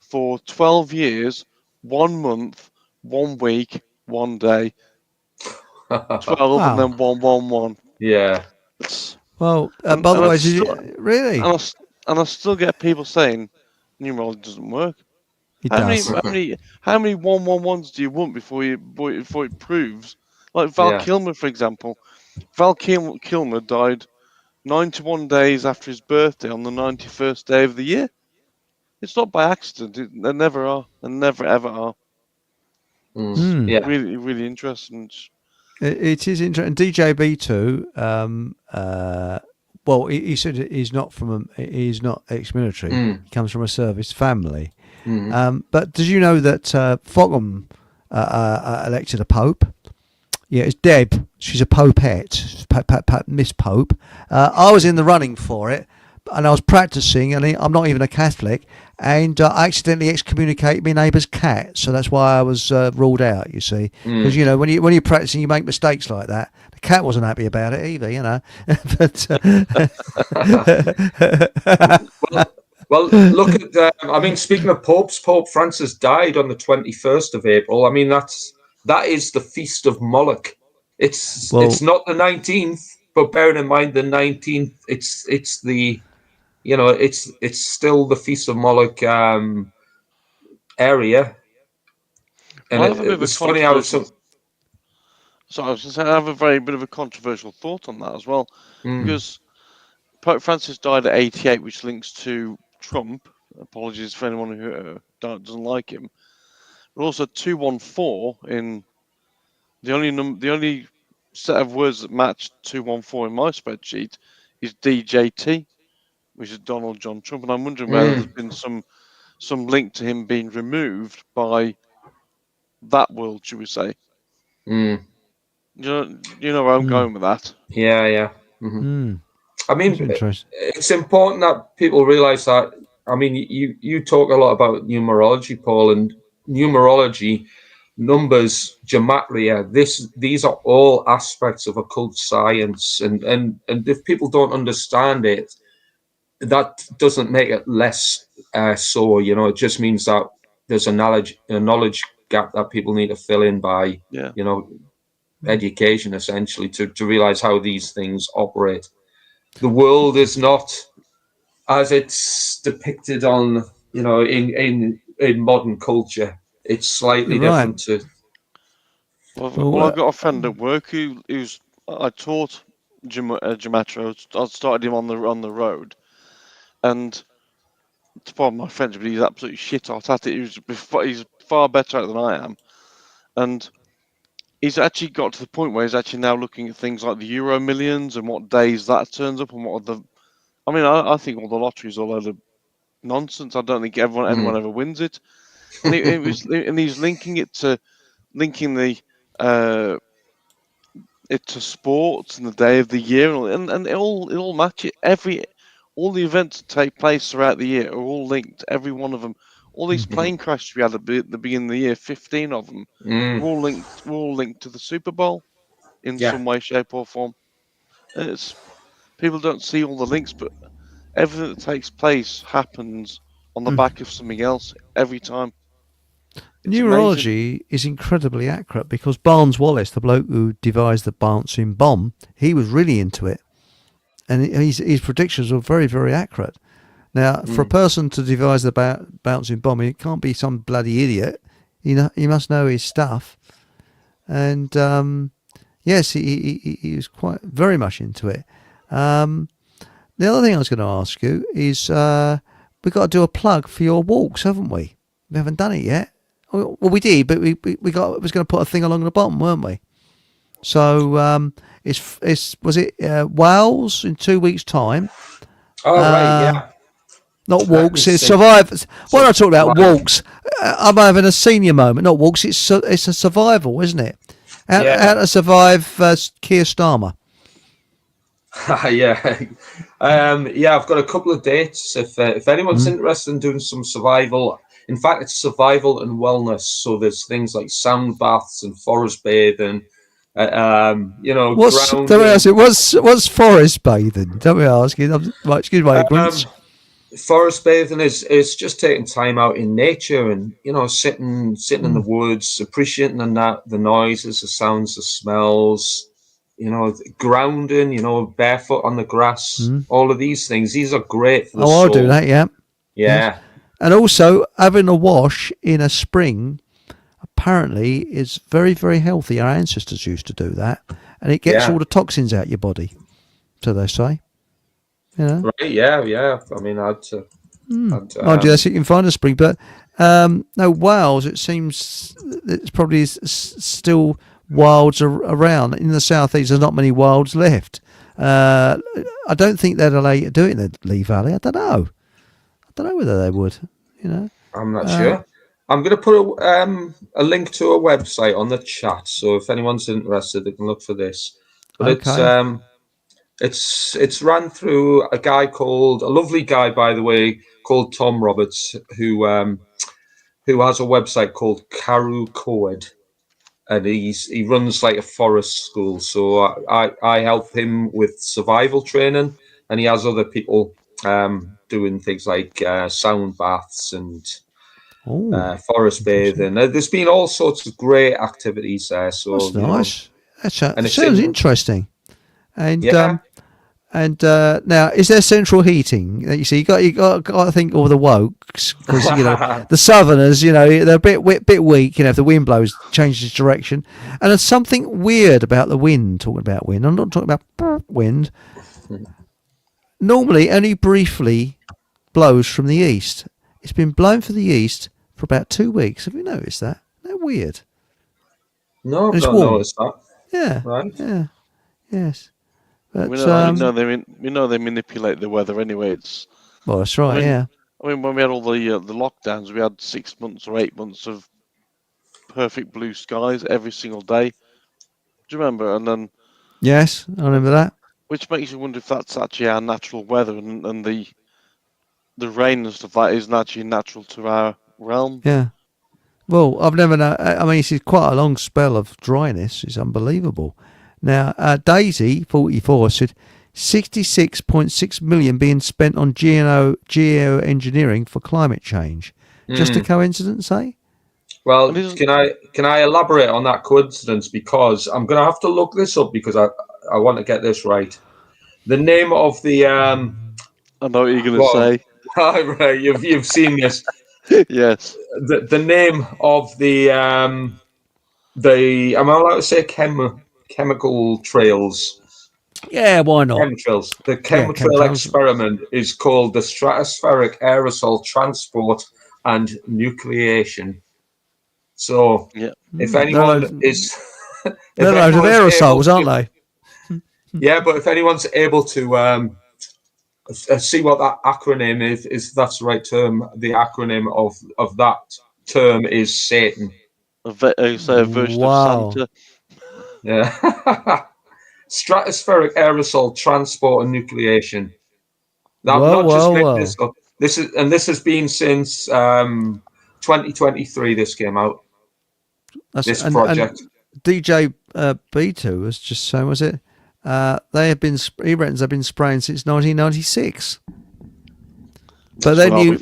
for 12 years, 1 month, 1 week, 1 day, 12, and Wow. then 111. Yeah. Well, And, by the and, way, I did you still, really? and I still get people saying numerology doesn't work. It How many does. how many 111s do you want before it proves? Like Val Yeah. Kilmer, for example. Val Kilmer died 91 days after his birthday on the 91st day of the year. It's not by accident. They never are. They never ever are. It's Yeah. really, really interesting. It is interesting. DJB2, well, he said he's not he's not ex-military. He comes from a service family. But did you know that Fogham elected a pope? Yeah, it's Deb. She's a popette, Miss Pope. I was in the running for it, and I was practicing, and I'm not even a Catholic, and I accidentally excommunicated my neighbour's cat, so that's why I was ruled out. You see, because you know when you're practicing, you make mistakes like that. The cat wasn't happy about it either, you know. But well, look at. Speaking of popes, Pope Francis died on the 21st of April. I mean, that is the feast of Moloch. It's not the 19th, but bearing in mind the 19th, it's the it's still the feast of Moloch area. And Well, I have a bit of a it's funny how some. So I was going to say I have a very bit of a controversial thought on that as well, because Pope Francis died at 88, which links to Trump. Apologies for anyone who doesn't like him. But also 214 in the only set of words that match 214 in my spreadsheet is DJT, which is Donald John Trump, and I'm wondering whether there's been some link to him being removed by that world, should we say? You know where I'm going with that. Yeah. I mean, interesting. It's important that people realize that. I mean, you talk a lot about numerology, Paul, and numerology, numbers, gematria. These are all aspects of occult science, and if people don't understand it, that doesn't make it less so. You know, it just means that there's a knowledge gap that people need to fill in by education, essentially, to realize how these things operate. The world is not as it's depicted on, in modern culture. It's slightly different to. Well, I've got a friend at work who's I taught gematria. I started him on the road, and to pardon my French, but he's absolutely shit hot at it. He's far better at it than I am, and he's actually got to the point where he's actually now looking at things like the Euro Millions and what days that turns up and what are the. I mean, I think all the lotteries are a load of nonsense. I don't think anyone ever wins it, and he's linking it to sports and the day of the year, and it all match it. All the events that take place throughout the year are all linked. Every one of them. All these plane crashes we had at the beginning of the year, 15 of them, were all linked. Were all linked to the Super Bowl in some way, shape, or form. And people don't see all the links, but everything that takes place happens on the back of something else every time. It's Numerology amazing. is incredibly accurate because Barnes Wallis, the bloke who devised the bouncing bomb, he was really into it, and his predictions were very, very accurate. Now, for a person to devise the bouncing bomb, it can't be some bloody idiot. He must know his stuff, and yes, he was quite very much into it. The other thing I was going to ask you is we've got to do a plug for your walks, haven't we? We haven't done it yet. Well, we did, but we was going to put a thing along the bottom, weren't we? So was it Wales in 2 weeks' time, Oh, right, yeah. Not Let me walks. It's see. survive. When I talk about Survival. walks, I'm having a senior moment. Not walks. It's a survival, isn't it? How to survive Keir Starmer. Yeah. Yeah, I've got a couple of dates. If anyone's interested in doing some survival, in fact, it's survival and wellness. So there's things like sound baths and forest bathing. Grounding. What's forest bathing? Don't be asking. Excuse my ignorance. Forest bathing is just taking time out in nature and sitting in the woods, appreciating the noises, the sounds, the smells. Grounding. Barefoot on the grass. All of these things. These are great for the soul. I'll do that. Yeah. Yeah. And also having a wash in a spring apparently is very, very healthy. Our ancestors used to do that, and it gets all the toxins out your body. So they say. Right, yeah. I mean, mind you, that's it. You can find a spring, but no, Wales. It seems it's probably still wilds around in the southeast. There's not many wilds left. I don't think they'd allow you to do it in the Lee Valley. I don't know whether they would. I'm not sure. I'm going to put a link to a website on the chat, so if anyone's interested, they can look for this. But it's ran through a lovely guy, by the way, called Tom Roberts, who has a website called Carew Coed, and he runs like a forest school. So I help him with survival training, and he has other people doing things like sound baths and forest bathing. There's been all sorts of great activities there. So that's nice. That sounds interesting. And now, is there central heating? You see, you got to think of the wokes, because the southerners, they're a bit weak. If the wind blows, changes direction, and there's something weird about the wind. Talking about wind, I'm not talking about wind. Normally, only briefly blows from the east. It's been blowing from the east for about 2 weeks. Have you noticed that? Isn't that weird? No, I've not noticed that. Yeah. Right. Yeah. Yes. But, we know they manipulate the weather anyway. Well, that's right. I mean, when we had all the lockdowns, we had 6 months or 8 months of perfect blue skies every single day. Do you remember? And then yes, I remember that. Which makes you wonder if that's actually our natural weather, and the rain and stuff like that isn't actually natural to our realm. Yeah. Well, I've never known. I mean, it's quite a long spell of dryness. It's unbelievable. Now, Daisy 44 said 66.6 million being spent on geoengineering for climate change. Just a coincidence, eh? Well, can I elaborate on that coincidence, because I'm going to have to look this up, because I want to get this right. The name of the I know what you're going to say. Right, you've seen this. Yes. The name of the am I allowed to say chemical trails? Yeah, why not? Chemtrails. The chemtrail experiment is called the stratospheric aerosol transport and nucleation. So, if anyone is, they're loads of aerosols, aren't they? Yeah, but if anyone's able to see what that acronym is that's the right term. The acronym of that term is Satan. A version of Santa. Yeah. Stratospheric aerosol transport and nucleation. This up. This has been since 2023. This came out. This project. And DJ B2 was just saying, was it? They have been. He reckons they've been spraying since 1996. But then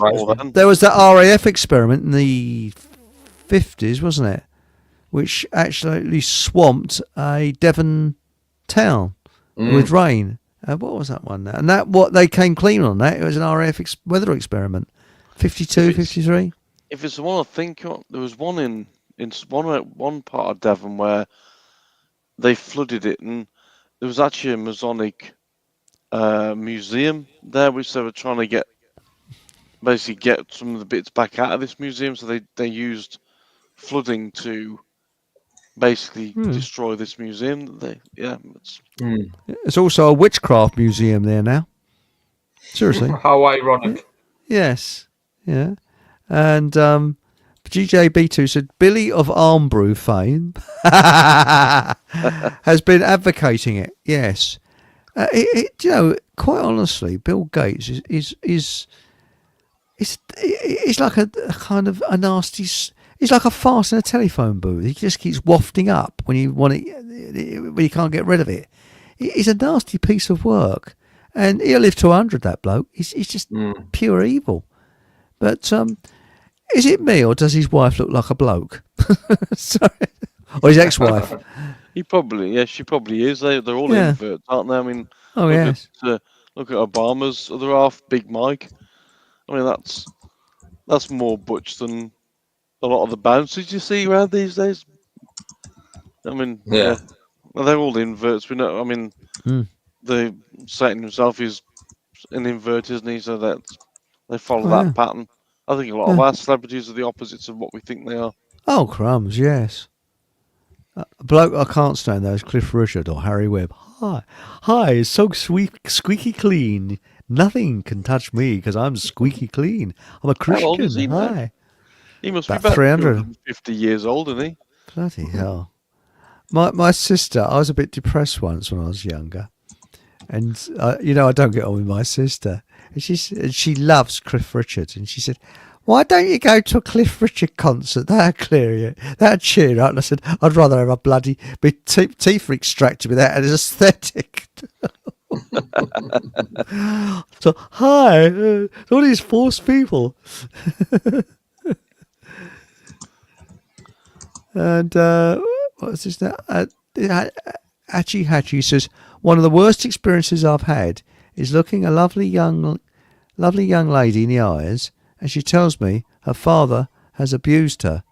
there was that RAF experiment in the 50s, wasn't it? Which actually swamped a Devon town with rain. What was that one? And what they came clean on that. It was an RAF weather experiment. 52, 53. If it's the one I think, there was one in one part of Devon where they flooded it, and there was actually a Masonic museum there, which they were trying to get some of the bits back out of this museum. So they used flooding to basically destroy this museum. It's also a witchcraft museum there now. Seriously. How ironic. Yes. Yeah. And GJB2 said Billy of Armbrew fame has been advocating it. Yes. You know, quite honestly, Bill Gates is like a kind of a nasty. He's like a farce in a telephone booth. He just keeps wafting up when you want it, when you can't get rid of it. He's a nasty piece of work, and he'll live to 100. That bloke. He's just pure evil. But is it me, or does his wife look like a bloke? Sorry. Or his ex-wife? She probably is. They're all inverts, aren't they? I mean, yes. Look at Obama's other half, Big Mike. I mean, that's more butch than a lot of the bouncers you see around these days. I mean, yeah. Well, they're all inverts. We know. I mean, the Satan himself is an invert, isn't he? So that they follow that pattern. I think a lot of our celebrities are the opposites of what we think they are. Oh, crumbs, yes. A bloke I can't stand though is Cliff Richard or Harry Webb. Hi, it's so squeaky clean. Nothing can touch me because I'm squeaky clean. I'm a Christian. How old is he now? Hi. He must be about 350 years old, isn't he? Bloody hell. My sister, I was a bit depressed once when I was younger. And, I don't get on with my sister. And she loves Cliff Richard. And she said, why don't you go to a Cliff Richard concert? That'd clear you. That'd cheer you up. And I said, I'd rather have a bloody teeth extracted with that anesthetic. So, hi, all these forced people. And what's this now? Hachi says, one of the worst experiences I've had is looking a lovely young lady in the eyes, and she tells me her father has abused her.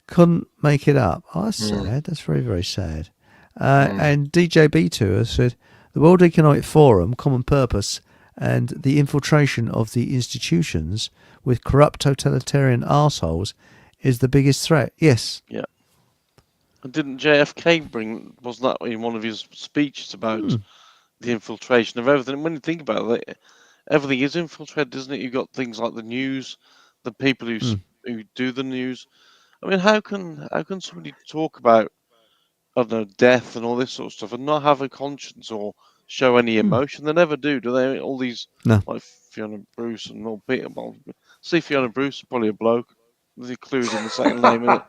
Couldn't make it up. Oh, that's sad. That's very, very sad. And DJB2 has said, the World Economic Forum, Common Purpose, and the infiltration of the institutions with corrupt totalitarian arseholes is the biggest threat. Yes. Yeah. And didn't JFK wasn't that in one of his speeches about the infiltration of everything? When you think about it, everything is infiltrated, isn't it? You've got things like the news, the people who do the news. I mean, how can somebody talk about, I don't know, death and all this sort of stuff and not have a conscience or show any emotion? They never do they? All these, like Fiona Bruce and all Peter. Well, see, Fiona Bruce is probably a bloke. There's a clues in the second name, isn't it?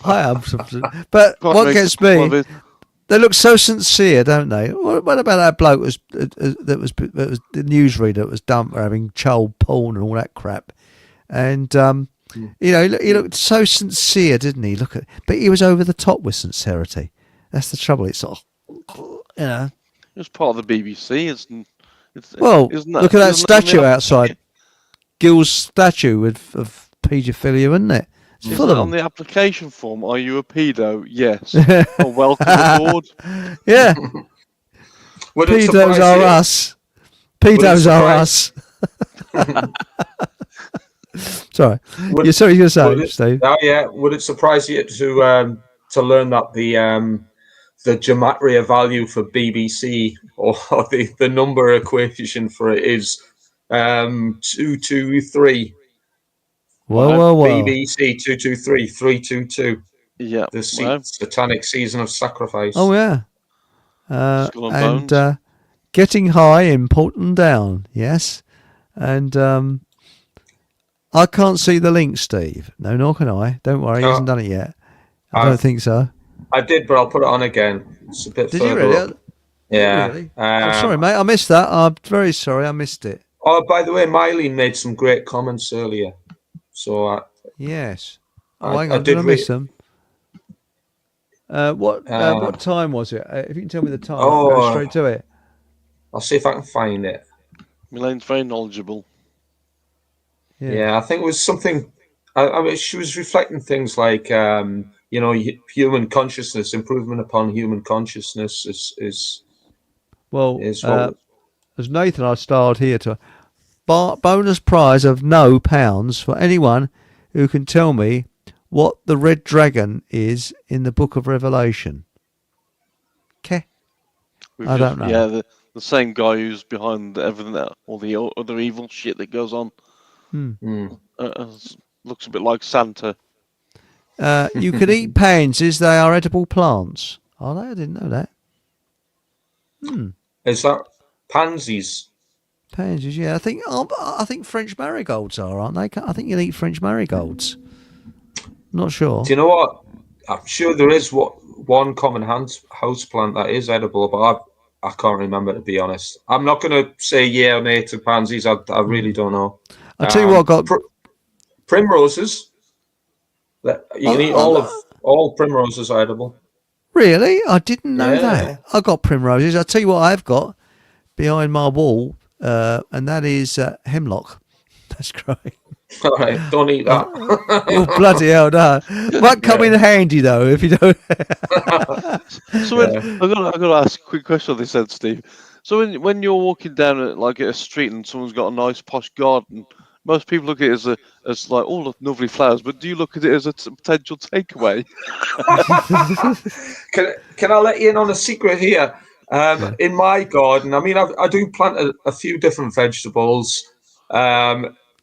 I am, but what gets me, they look so sincere, don't they? What about that bloke that was the newsreader that was dumped for having child porn and all that crap? And he looked so sincere, didn't he? But he was over the top with sincerity. That's the trouble. It's sort of, it was part of the BBC. Look at that statue outside. Gill's statue of paedophilia, isn't it? It's full of on the application form, are you a pedo? Yes. Well, welcome aboard. Yeah. Pedos are us. Pedos are us. Sorry. You're going to say, Steve? Oh, yeah. Would it surprise you to learn that the gematria value for BBC or the number equation for it is 223? Well. BBC 223 322. Yeah. The satanic season of sacrifice. Oh yeah. And getting high in Portland Down, yes. And I can't see the link, Steve. No, nor can I. Don't worry, he hasn't done it yet. I don't think so. I did, but I'll put it on again. It's a bit further. Did you really? Up. Yeah. Really? I'm sorry, mate. I missed that. I'm very sorry. I missed it. Oh, by the way, Miley made some great comments earlier. So yes. Hang on, did I miss them? What time was it? If you can tell me the time, I'll go straight to it. I'll see if I can find it. Elaine's very knowledgeable. Yeah, I think it was something. I mean, she was reflecting things like, human consciousness, improvement upon human consciousness is. Well, as Nathan, I starred here to. Bonus prize of £no for anyone who can tell me what the red dragon is in the Book of Revelation. Okay, I don't know. Yeah, the same guy who's behind everything that all the other evil shit that goes on. Looks a bit like Santa. You can eat pansies. They are edible plants. Are they? I didn't know that. Is that pansies? Pansies, yeah. I think French marigolds aren't they? I think you can eat French marigolds. Not sure. Do you know what? I'm sure there is one common house plant that is edible, but I can't remember, to be honest. I'm not going to say yeah or nay to pansies. I really don't know. I'll tell you what I got. Primroses. You can eat all primroses are edible. Really? I didn't know that. I got primroses. I'll tell you what I've got behind my wall, and that is hemlock. That's great. All right, don't eat that. Oh, bloody hell, no. Might come in handy, though, if you don't. So I've got to ask a quick question on this then, Steve. So when you're walking down at a street and someone's got a nice posh garden, most people look at it as like all the lovely flowers, but do you look at it as a potential takeaway? Can I let you in on a secret here? In my garden, I mean, I do plant a few different vegetables,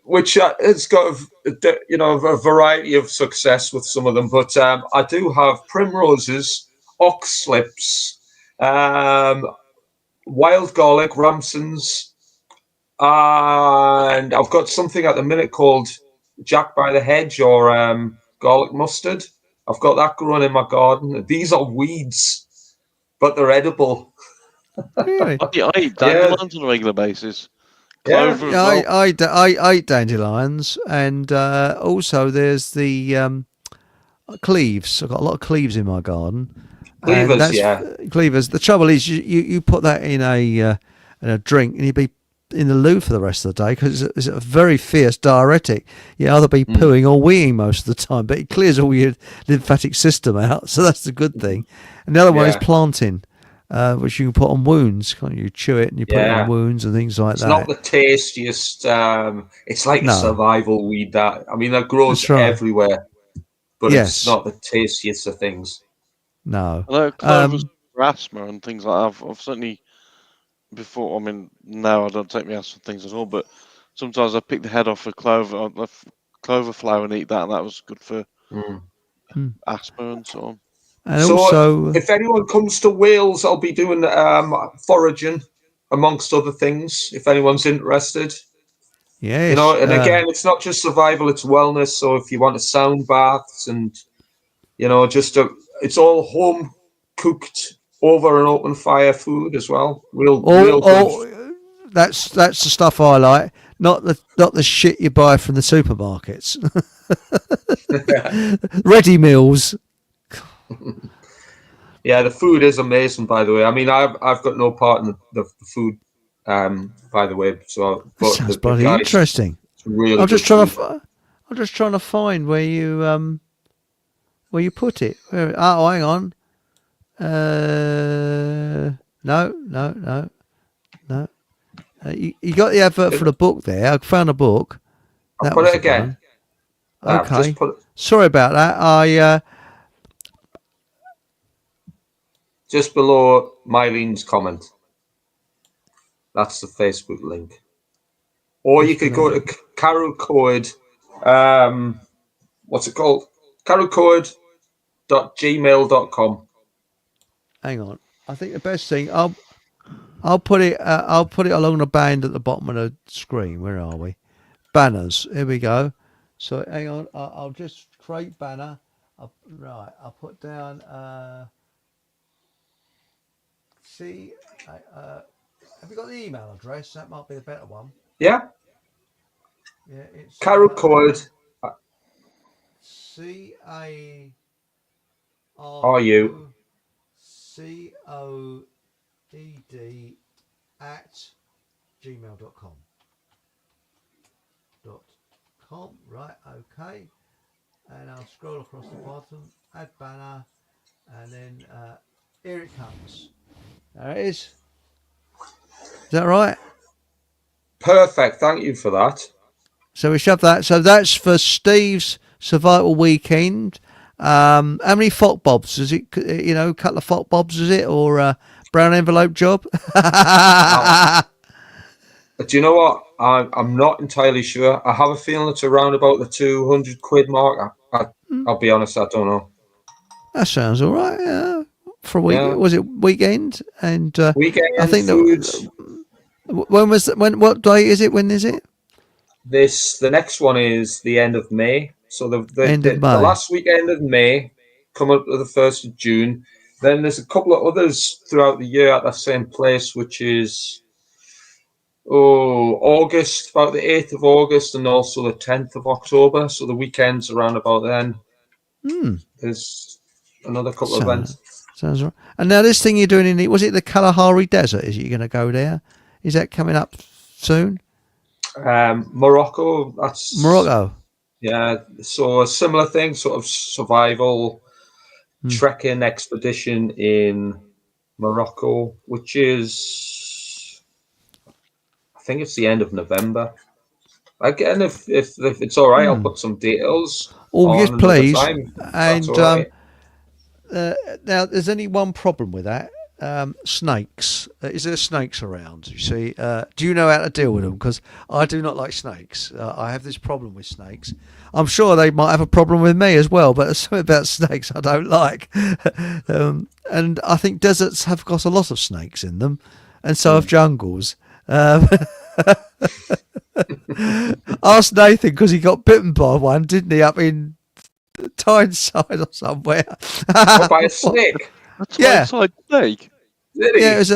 which it's got a variety of success with some of them. But I do have primroses, oxlips, wild garlic, ramsons. And I've got something at the minute called Jack by the Hedge or garlic mustard. I've got that growing in my garden. These are weeds, but they're edible. Really? I eat dandelions on a regular basis. Clover as well. I eat dandelions, and also there's the cleaves. I've got a lot of cleaves in my garden. Cleavers, cleavers. The trouble is, you put that in a drink, and you'd be in the loo for the rest of the day because it's a very fierce diuretic. You either be pooing or weeing most of the time, but it clears all your lymphatic system out, so that's the good thing. And the other one is plantain, which you can put on wounds. Can't you? Chew it and you put it on wounds and things like that. It's not the tastiest. It's like a survival weed. That grows everywhere, but it's not the tastiest of things. No. Clovers for asthma and things like that. I've certainly. Before, now I don't take my asthma things at all, but sometimes I pick the head off a clover flower and eat that, and that was good for asthma and so on. And also, if anyone comes to Wales, I'll be doing foraging, amongst other things, if anyone's interested. Yes. And again, it's not just survival, it's wellness. So if you want a sound baths and, it's all home cooked over an open fire food as well. Real good. That's the stuff I like. Not the shit you buy from the supermarkets. Ready meals. Yeah, the food is amazing, by the way. I've got no part in the food, by the way. So, but sounds bloody interesting. Really I'm just trying to find where you put it. Oh, hang on. No. You got the advert for the book there. I found a book. I'll put it again. Okay. Sorry about that. Just below Mylene's comment. That's the Facebook link. Or you could go to carocode. What's it called? carocode.gmail.com. Hang on. I think the best thing I'll put it along the band at the bottom of the screen. Where are we? Banners. Here we go. So hang on. I'll just create banner. I'll put down. Have you got the email address? That might be the better one. Yeah. Yeah. It's carocode. CARUCOED @gmail.com. Right, okay. And I'll scroll across the bottom, add banner, and then here it comes. There it is. Is that right? Perfect. Thank you for that. So we shove that. So that's for Steve's Survival Weekend. How many fock bobs is it? A couple of fock bobs is it, or brown envelope job? Do you know what? I'm not entirely sure. I have a feeling it's around about the 200 quid mark. I'll be honest, I don't know. That sounds all right. Yeah. For a week, Yeah. was it weekend? And Weekend I think food. What day is it? When is it? The next one is the end of May. So End of May. the last weekend of May, come up to the 1st of June. Then there's a couple of others throughout the year at that same place, which is August, about the 8th of August, and also the 10th of October. So the weekends around about then. There's another couple of events. Sounds right. And now this thing you're doing was it the Kalahari Desert? Is it you're going to go there? Is that coming up soon? Morocco. That's Morocco. Yeah. So a similar thing, sort of survival trekking expedition in Morocco, which is, I think it's the end of November. Again, if it's all right, I'll put some details. Oh yes, please. Time, and right. Now, there's only one problem with that. Snakes. Is there snakes around? You see, do you know how to deal with them? Because I do not like snakes. I have this problem with snakes. I'm sure they might have a problem with me as well, but there's something about snakes I don't like. And I think deserts have got a lot of snakes in them, and so have jungles. Ask Nathan, because he got bitten by one, didn't he, up in Tyneside or somewhere? By a snake. Yeah. Snake. Yeah, it was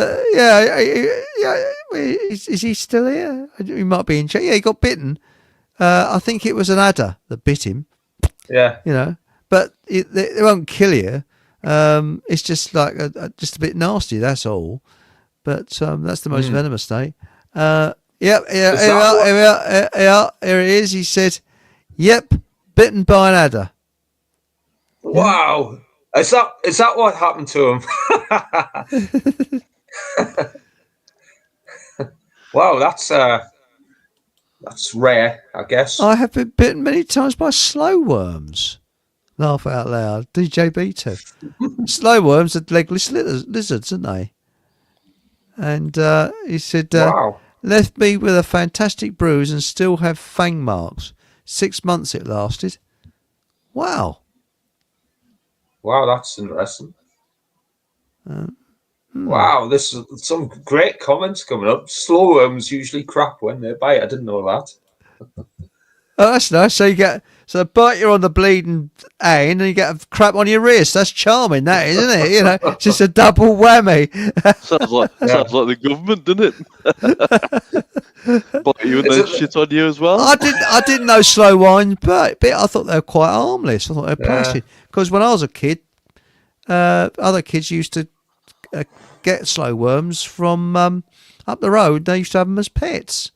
Is he still here? He might be in check. Yeah, he got bitten. I think it was an adder that bit him. Yeah. You know, but they won't kill you. It's just like just a bit nasty. That's all. But that's the most venomous snake. Here it is. He said, "Yep, bitten by an adder." Wow. Yeah. Is that what happened to him? Wow, that's rare, I guess. I have been bitten many times by slow worms. Laugh out loud. DJ Beta. Slow worms are legless lizards, aren't they? And he said, wow. Left me with a fantastic bruise and still have fang marks. 6 months it lasted. Wow. Wow, that's interesting. Wow, there's some great comments coming up. Slow worms usually crap when they bite. I didn't know that. Oh, that's nice. So they bite you on the bleeding end, and you get a crap on your wrist. That's charming, that isn't it? You know, it's just a double whammy. sounds like the government, doesn't it? Bite you and then shit on you as well. I didn't know slow worms bit. I thought they were quite harmless. I thought they were placid. Because when I was a kid, other kids used to get slow worms from up the road. They used to have them as pets.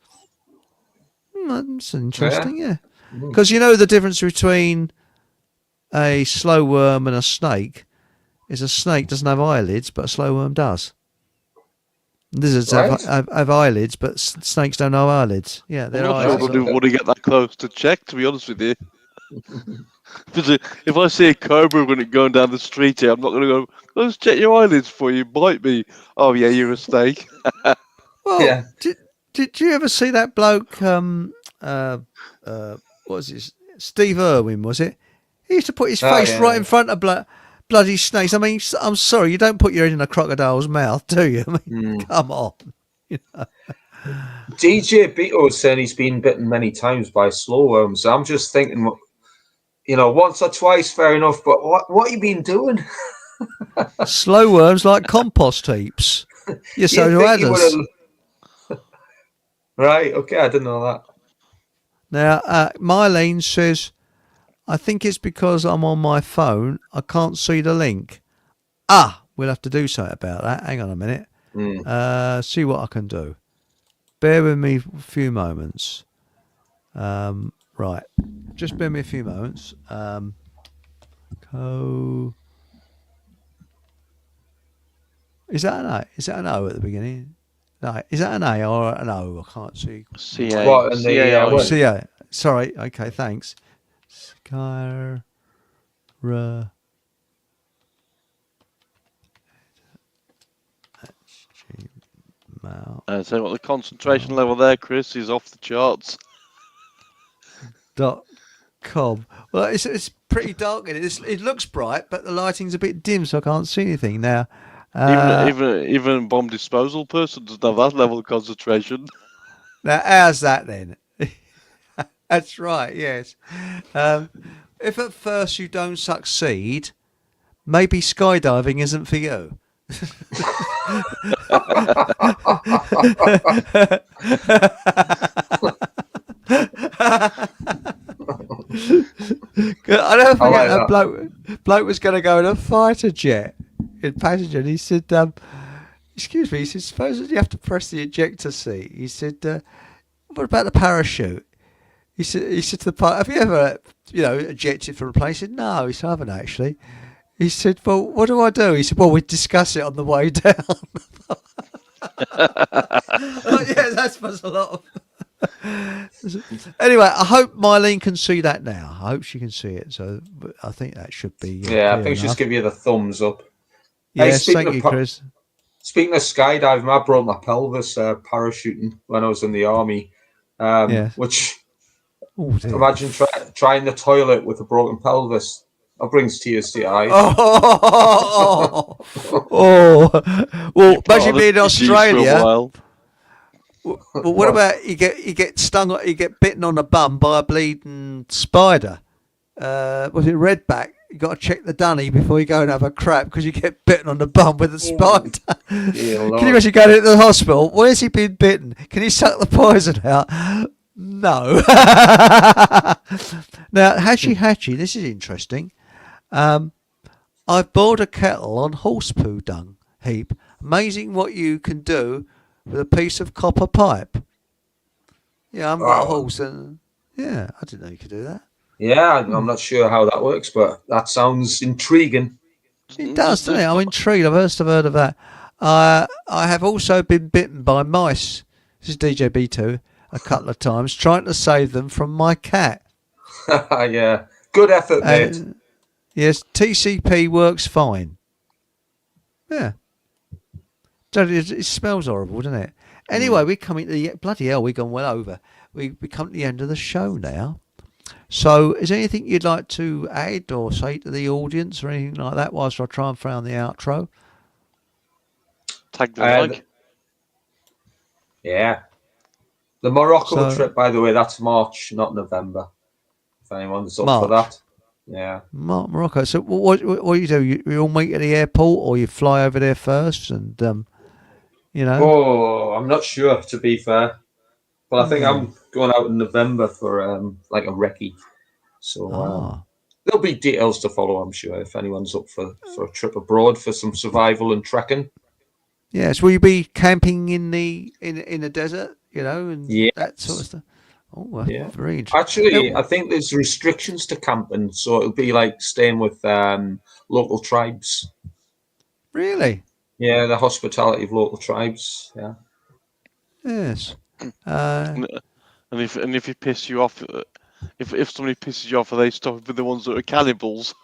That's interesting, yeah. Because you know the difference between a slow worm and a snake is a snake doesn't have eyelids, but a slow worm does. Lizards have eyelids, but snakes don't have eyelids. Yeah, I'm not sure I don't want to get that close to check, to be honest with you. If I see a cobra when it's going down the street here, I'm not going to go, let's check your eyelids before you bite me. Oh, yeah, you're a snake. Well, yeah. Did you ever see that bloke, what was it, Steve Irwin, was it? He used to put his face right in front of bloody snakes. I mean, I'm sorry, you don't put your head in a crocodile's mouth, do you? I mean, come on. You know? DJ Beto was saying he's been bitten many times by slow worms. I'm just thinking, you know, once or twice, fair enough, but what have you been doing? Slow worms like compost heaps. Yes, so do adders. Right, okay, I didn't know that. Now, Mylene says, I think it's because I'm on my phone. I can't see the link. We'll have to do something about that. Hang on a minute. See what I can do. Bear with me a few moments. Right. Just bear me a few moments. Is that an A? Is that an O at the beginning? No. Is that an A or an O? I can't see. C-A. C-A. Sorry. Okay, thanks. Skyra. Wow. So what the concentration level there, Chris, is off the charts. .com. Well, it's pretty dark in it. It looks bright, but the lighting's a bit dim, so I can't see anything now. Even a bomb disposal person doesn't have that level of concentration. Now, how's that then? That's right. Yes. If at first you don't succeed, maybe skydiving isn't for you. I don't forget that bloke was going to go in a fighter jet in passenger, and he said, excuse me, he said, suppose you have to press the ejector seat. He said, what about the parachute? He said to the pilot, have you ever, ejected from a plane? He said, no. He said, I haven't actually. He said, well, what do I do? He said, well, we discuss it on the way down. Yeah, that was a lot of... Anyway, I hope Mylene can see that now. I hope she can see it. So I think that should be... yeah, I think she'll just give you the thumbs up. Yes, thank you, Chris. Speaking of skydiving, I broke my pelvis parachuting when I was in the army. Which, imagine trying the toilet with a broken pelvis. That brings tears to your eyes. Well, imagine being in Australia. Well, what about you get stung, you get bitten on the bum by a bleeding spider? Was it redback? You got to check the dunny before you go and have a crap because you get bitten on the bum with a spider. Can you imagine going into the hospital? Where's he been bitten? Can he suck the poison out? No. Now, Hatchy, this is interesting. I've boiled a kettle on horse poo dung heap. Amazing what you can do with a piece of copper pipe. Yeah, I'm not a horse, and I didn't know you could do that. Yeah, I'm not sure how that works, but that sounds intriguing. It does, doesn't it? I'm intrigued. I've heard of that. I have also been bitten by mice. This is DJB2 a couple of times, trying to save them from my cat. Yeah, good effort, mate. Yes, TCP works fine. Yeah. It smells horrible, doesn't it? Anyway, we're coming to the... Bloody hell, we've gone well over. We come to the end of the show now. So, is there anything you'd like to add or say to the audience or anything like that whilst I try and find the outro? Tag the like. Yeah. The Morocco trip, by the way, that's March, not November. If anyone's up for that. Yeah. Morocco. So what do? You all meet at the airport or you fly over there first and, Oh, I'm not sure, to be fair. But I think I'm going out in November for like a recce. So there'll be details to follow, I'm sure, if anyone's up for a trip abroad for some survival and trekking. Yes. Will you be camping in the desert, and that sort of stuff? Oh, yeah. Very interesting. Actually, I think there's restrictions to camping, so it'll be like staying with local tribes. Really? Yeah, the hospitality of local tribes. Yeah. Yes. And if it pisses you off, if somebody pisses you off, are they stopping with the ones that are cannibals?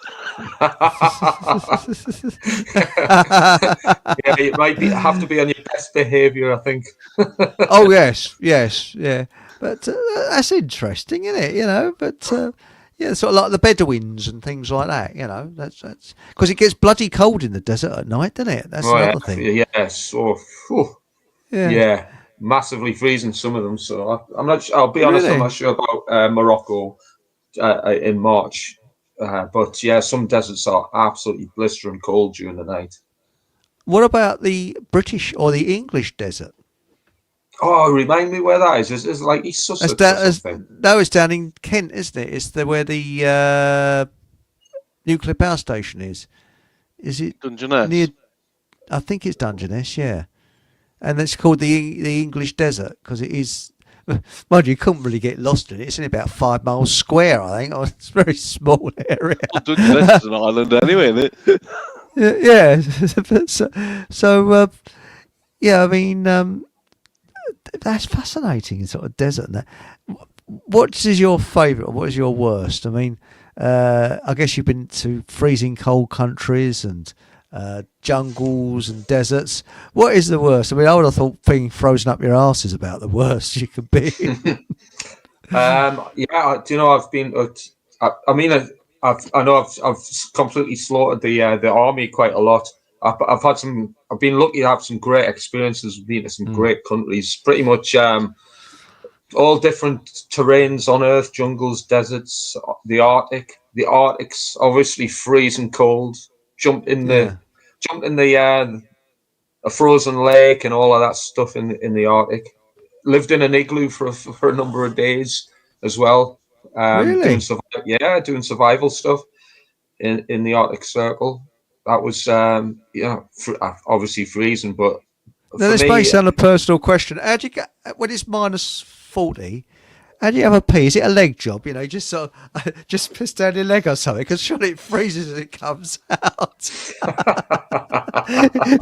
Yeah, it might have to be on your best behaviour, I think. Oh yes, yeah. But that's interesting, isn't it? But sort of like the Bedouins and things like that. That's because it gets bloody cold in the desert at night, doesn't it? That's another thing. Yes. Yeah, massively freezing some of them. So I'm not. I'll be honest. I'm not sure about Morocco in March, but yeah, some deserts are absolutely blistering cold during the night. What about the British or the English desert? Oh, remind me where that is. Is it like East Sussex or something? No, it's down in Kent, isn't it? It's where the nuclear power station is. Is it Dungeness? I think it's Dungeness, yeah. And it's called the English desert because it is... Mind you couldn't really get lost in it. It's only about 5 miles square, I think. It's a very small area. Well, Dungeness is an island anyway, isn't it? Yeah. So, I mean... that's fascinating, sort of desert. And that. What is your favourite? What is your worst? I mean, I guess you've been to freezing cold countries and jungles and deserts. What is the worst? I mean, I would have thought being frozen up your arse is about the worst you could be. Yeah, do you know I've been? I mean, I've completely slaughtered the army quite a lot. I've been lucky to have some great experiences. Been to some great countries. Pretty much all different terrains on Earth: jungles, deserts, the Arctic. The Arctic's obviously freezing cold. Jumped in the a frozen lake and all of that stuff in the Arctic. Lived in an igloo for a number of days as well. Really? Doing survival stuff in the Arctic Circle. That was obviously freezing, but now this may sound a personal question. How do you get when it's minus 40? How do you have a pee? Is it a leg job? You know, just sort of, just piss down your leg or something? Because surely it freezes as it comes out.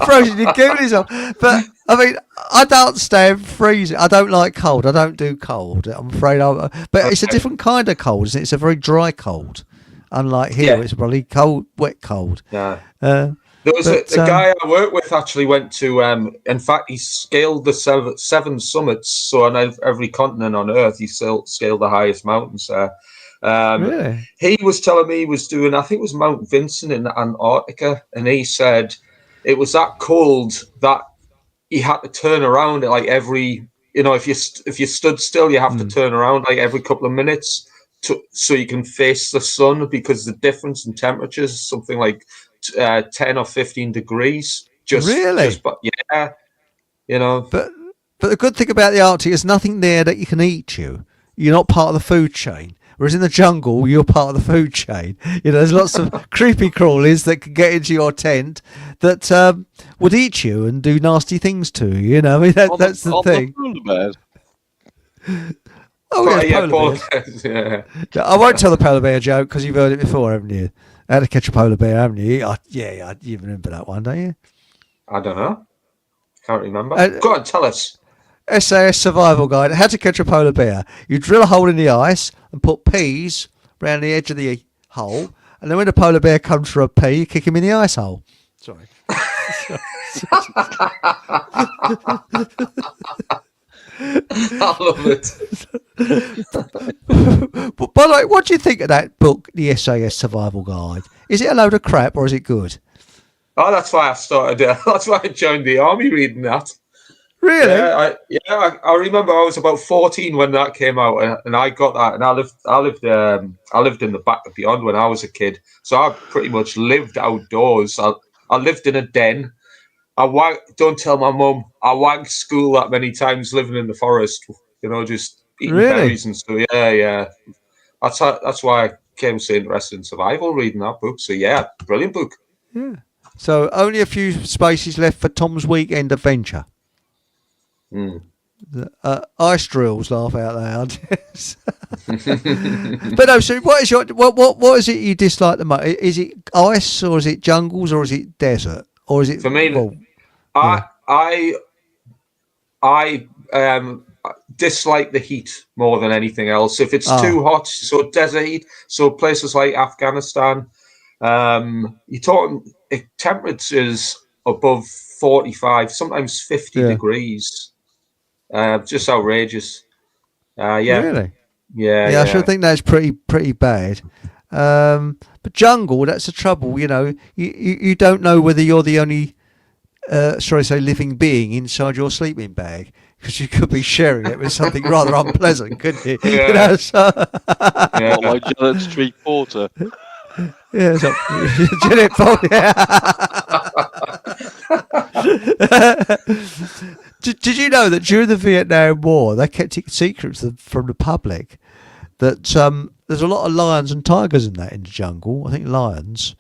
Frozen, you're giving yourself. But I mean, I don't stand freezing. I don't like cold. I don't do cold. I'm afraid. But it's a different kind of cold, isn't it? It's a very dry cold. Unlike here, it's probably cold, wet cold. Yeah. There was a guy I worked with actually went to, in fact, he scaled the seven summits. So on every continent on Earth, he scaled the highest mountains there. Really? He was telling me he was doing, I think it was Mount Vincent in Antarctica. And he said it was that cold that he had to turn around like every, if you stood still, you have to turn around like every couple of minutes so you can face the sun, because the difference in temperatures is something like 10 or 15 degrees. But the good thing about the Arctic is nothing there that you can eat you. You're not part of the food chain. Whereas in the jungle, you're part of the food chain. There's lots of creepy crawlies that can get into your tent that would eat you and do nasty things to you. I mean, that's the thing. Polar bears. Yeah. I won't tell the polar bear joke because you've heard it before, haven't you? How to catch a polar bear, haven't you? You remember that one, don't you? I don't know. Can't remember. Go on, tell us. SAS Survival Guide. How to catch a polar bear. You drill a hole in the ice and put peas around the edge of the hole, and then when the polar bear comes for a pee, you kick him in the ice hole. Sorry. I love it. By the way, what do you think of that book, the SAS Survival Guide? Is it a load of crap or is it good? Oh, that's why I started. That's why I joined the army reading that. Really? I remember I was about 14 when that came out, and I got that, and I lived in the back of beyond when I was a kid, so I pretty much lived outdoors. I lived in a den. Don't tell my mum. I wagged school that many times living in the forest, just eating berries and stuff. Yeah. That's why I came so interested in survival reading that book. So yeah, brilliant book. Yeah. So only a few spaces left for Tom's weekend adventure. Ice drills, laugh out loud. But no, so what is it you dislike the most? Is it ice, or is it jungles, or is it desert, or is it? For me, I dislike the heat more than anything else. If it's too hot, so desert heat, so places like Afghanistan, you're talking temperatures above 45, sometimes 50 degrees. Just outrageous. Really? Yeah. I should think that's pretty bad. But jungle, that's the trouble. You don't know whether you're the only, living being inside your sleeping bag, because you could be sharing it with something rather unpleasant, couldn't you? Yeah. Like Janet Street Porter. Yeah, so, Janet Porter. Did you know that during the Vietnam War they kept it secret from the public that there's a lot of lions and tigers in the jungle? I think lions,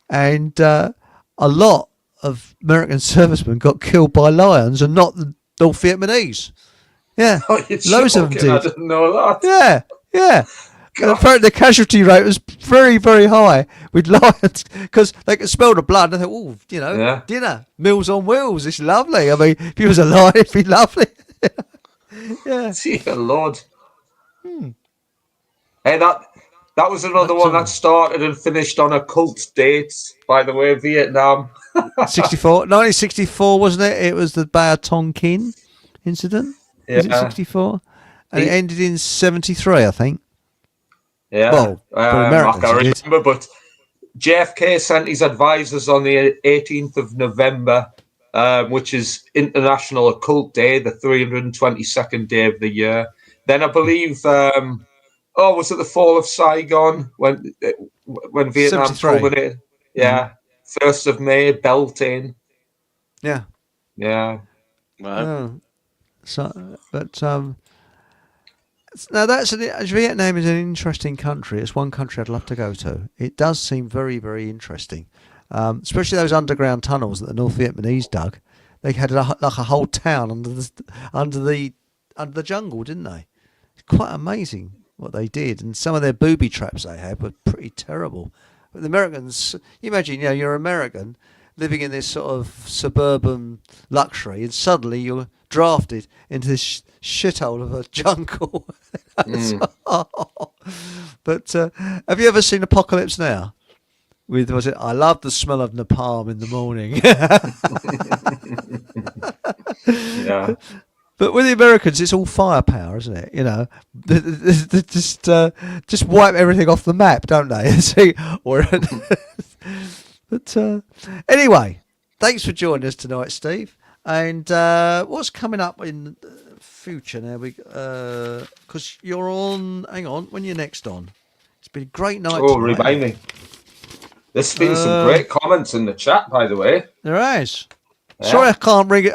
and a lot of American servicemen got killed by lions and not the North Vietnamese. Yeah, loads of them did. I didn't know that. Yeah. And apparently the casualty rate was very, very high with lions because they could smell the blood and they thought, dinner, Meals on Wheels, it's lovely. I mean, if he was a lion, it'd be lovely. Yeah. Dear Lord. Hey, That was another one that started and finished on a cult date, by the way, Vietnam. 1964, wasn't it? It was the Bao Tonkin incident. Yeah. Was it 64? And it ended in 73, I think. Yeah. Well, for Americans, I can't remember, but JFK sent his advisors on the 18th of November, which is International Occult Day, the 322nd day of the year. Then I believe, was it the fall of Saigon when Vietnam 73. culminated? Yeah, 1st of May, Beltane. Yeah. Yeah. Wow. So, but now Vietnam is an interesting country. It's one country I'd love to go to. It does seem very, very interesting, especially those underground tunnels that the North Vietnamese dug. They had like a whole town under the jungle, didn't they? It's quite amazing what they did, and some of their booby traps they had were pretty terrible. But the Americans, you imagine, you're American living in this sort of suburban luxury, and suddenly you're drafted into this shithole of a jungle. But have you ever seen Apocalypse Now? I love the smell of napalm in the morning. Yeah. But with the Americans, it's all firepower, isn't it? They just wipe everything off the map, don't they? But anyway, thanks for joining us tonight, Steve. And what's coming up in the future now? Because you're on. Hang on, when you're next on? It's been a great night. Oh, remind me. There's been some great comments in the chat, by the way. There is. Yeah. Sorry, I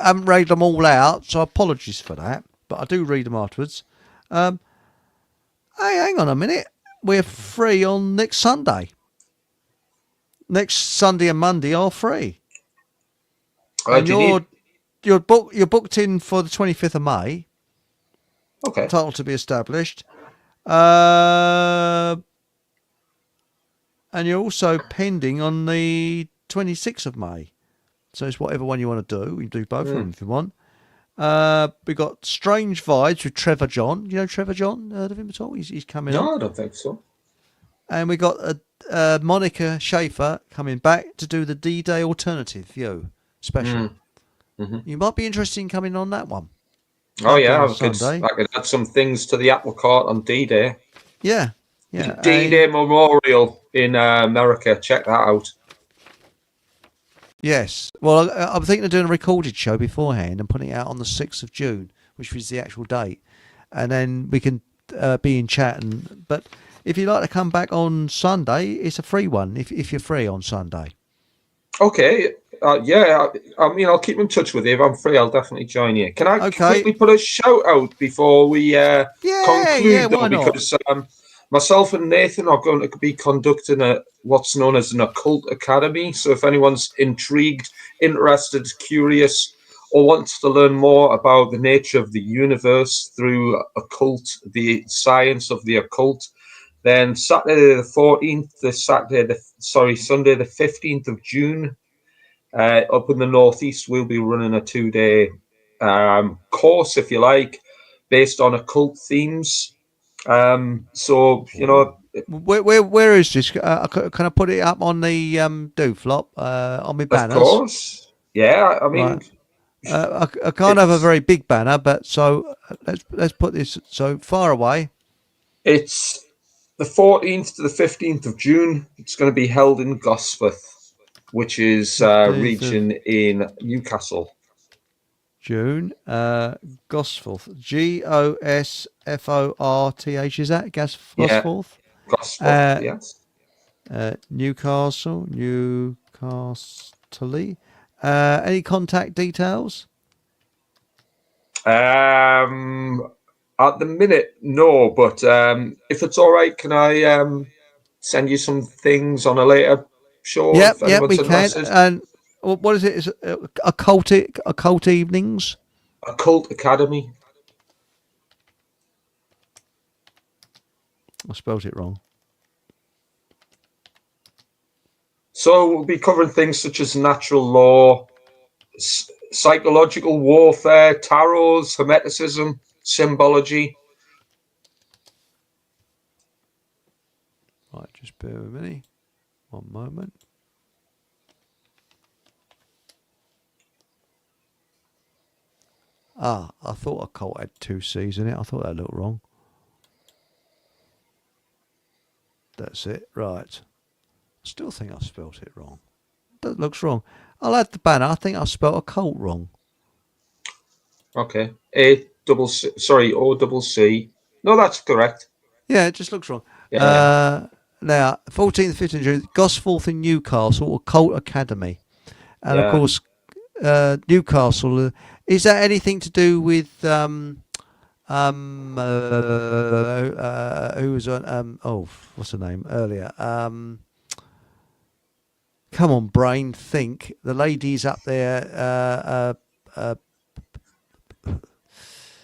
haven't read them all out, so apologies for that. But I do read them afterwards. Hey, hang on a minute. We're free on next Sunday. Next Sunday and Monday are free. And you're booked in for the 25th of May. Okay. Title to be established. And you're also pending on the 26th of May. So it's whatever one you want to do. You can do both of them if you want. We've got Strange Vibes with Trevor John. You know Trevor John? Heard of him at all? He's coming on. No, I don't think so. And we got Monica Schaefer coming back to do the D-Day Alternative View special. Mm-hmm. You might be interested in coming on that one. Oh, yeah. I could add some things to the apple cart on D-Day. Yeah. D-Day Memorial in America. Check that out. Yes. Well, I'm thinking of doing a recorded show beforehand and putting it out on the 6th of June, which was the actual date. And then we can be in chat. But if you'd like to come back on Sunday, it's a free one if you're free on Sunday. Okay. Yeah. I mean, I'll keep in touch with you. If I'm free, I'll definitely join you. Can I quickly put a shout out before we conclude? Yeah, why not? Because myself and Nathan are going to be conducting what's known as an occult academy. So if anyone's intrigued, interested, curious, or wants to learn more about the nature of the universe through the science of the occult, then Sunday the 15th of June, up in the Northeast, we'll be running a 2-day course, if you like, based on occult themes. So, where is this? Can I put it up on the dooflop on my banners? Of course. Yeah, I mean, right. I can't have a very big banner, but so let's put this so far away. It's the 14th to the 15th of June. It's going to be held in Gosforth, which is a region in Newcastle. June, Gosforth, Gosforth, is that Gosforth? Yeah, Gosforth, yes. Newcastle. Any contact details? At the minute, no. But if it's all right, can I send you some things on a later show? Yep, we can. And what is it? Is it occult evenings? Occult Academy. I spelled it wrong. So we'll be covering things such as natural law, psychological warfare, tarots, hermeticism, symbology. Right, just bear with me. One moment. Ah, I thought a cult had 2 C's in it. I thought that looked wrong. That's it. Right. I still think I spelt it wrong. That looks wrong. I'll add the banner. I think I spelt a cult wrong. Okay. O double C. No, that's correct. Yeah, it just looks wrong. Yeah. Now, 14th, 15th June, Gosforth in Newcastle, a cult academy. And of course, Newcastle, is that anything to do with who was on what's her name earlier? Come on, brain, think. The ladies up there.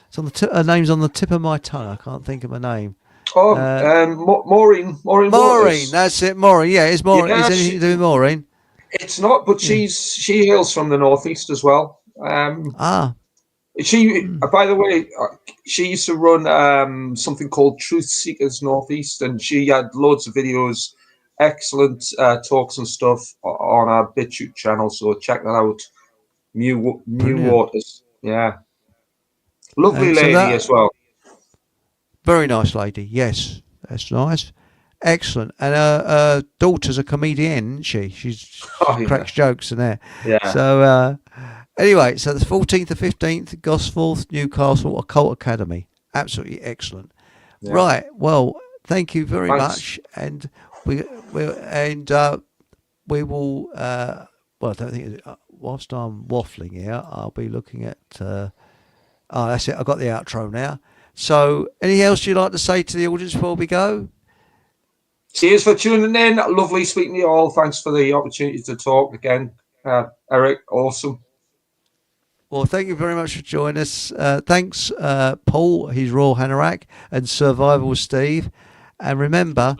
It's on the her name's on the tip of my tongue. I can't think of her name. Maureen Maureen, Waters. that's it. Maureen, yeah, is Maureen? Yeah, is anything to do with Maureen? It's not, but she hails from the northeast as well. She, by the way, she used to run something called Truth Seekers Northeast, and she had loads of videos, excellent talks and stuff on our BitChute channel. So check that out. Mew Waters, yeah, lovely lady as well. Very nice lady. Yes, that's nice. Excellent. And her daughter's a comedian, isn't she? She cracks jokes in there. Yeah. So anyway, so the 14th to 15th, Gosforth, Newcastle, Occult Academy. Absolutely excellent. Yeah. Right. Well, thank you very much. And we will. Well, I don't think. Whilst I'm waffling here, I'll be looking at. That's it. I've got the outro now. So, anything else you'd like to say to the audience before we go? Cheers for tuning in. Lovely speaking to you all. Thanks for the opportunity to talk again, Eric. Awesome. Well, thank you very much for joining us. Thanks, Paul, his Royal Hanorak, and Survival Steve. And remember,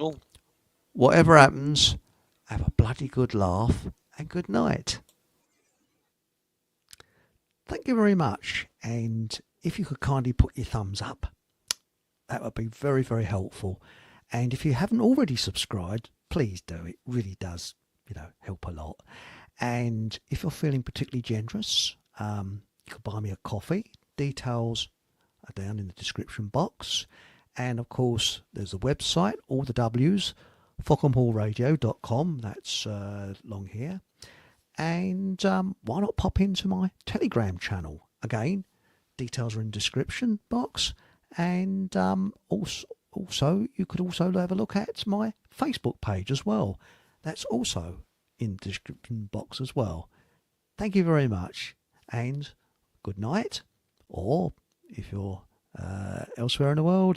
whatever happens, have a bloody good laugh and good night. Thank you very much. And if you could kindly put your thumbs up, that would be very, very helpful. And if you haven't already subscribed, please do. It really does, help a lot. And if you're feeling particularly generous, you could buy me a coffee. Details are down in the description box. And of course, there's a website, all the W's, FockhamHallRadio.com. That's long here. And why not pop into my Telegram channel? Again, details are in the description box. And also, you could also have a look at my Facebook page as well. That's also in the description box as well. Thank you very much. And good night. Or if you're elsewhere in the world,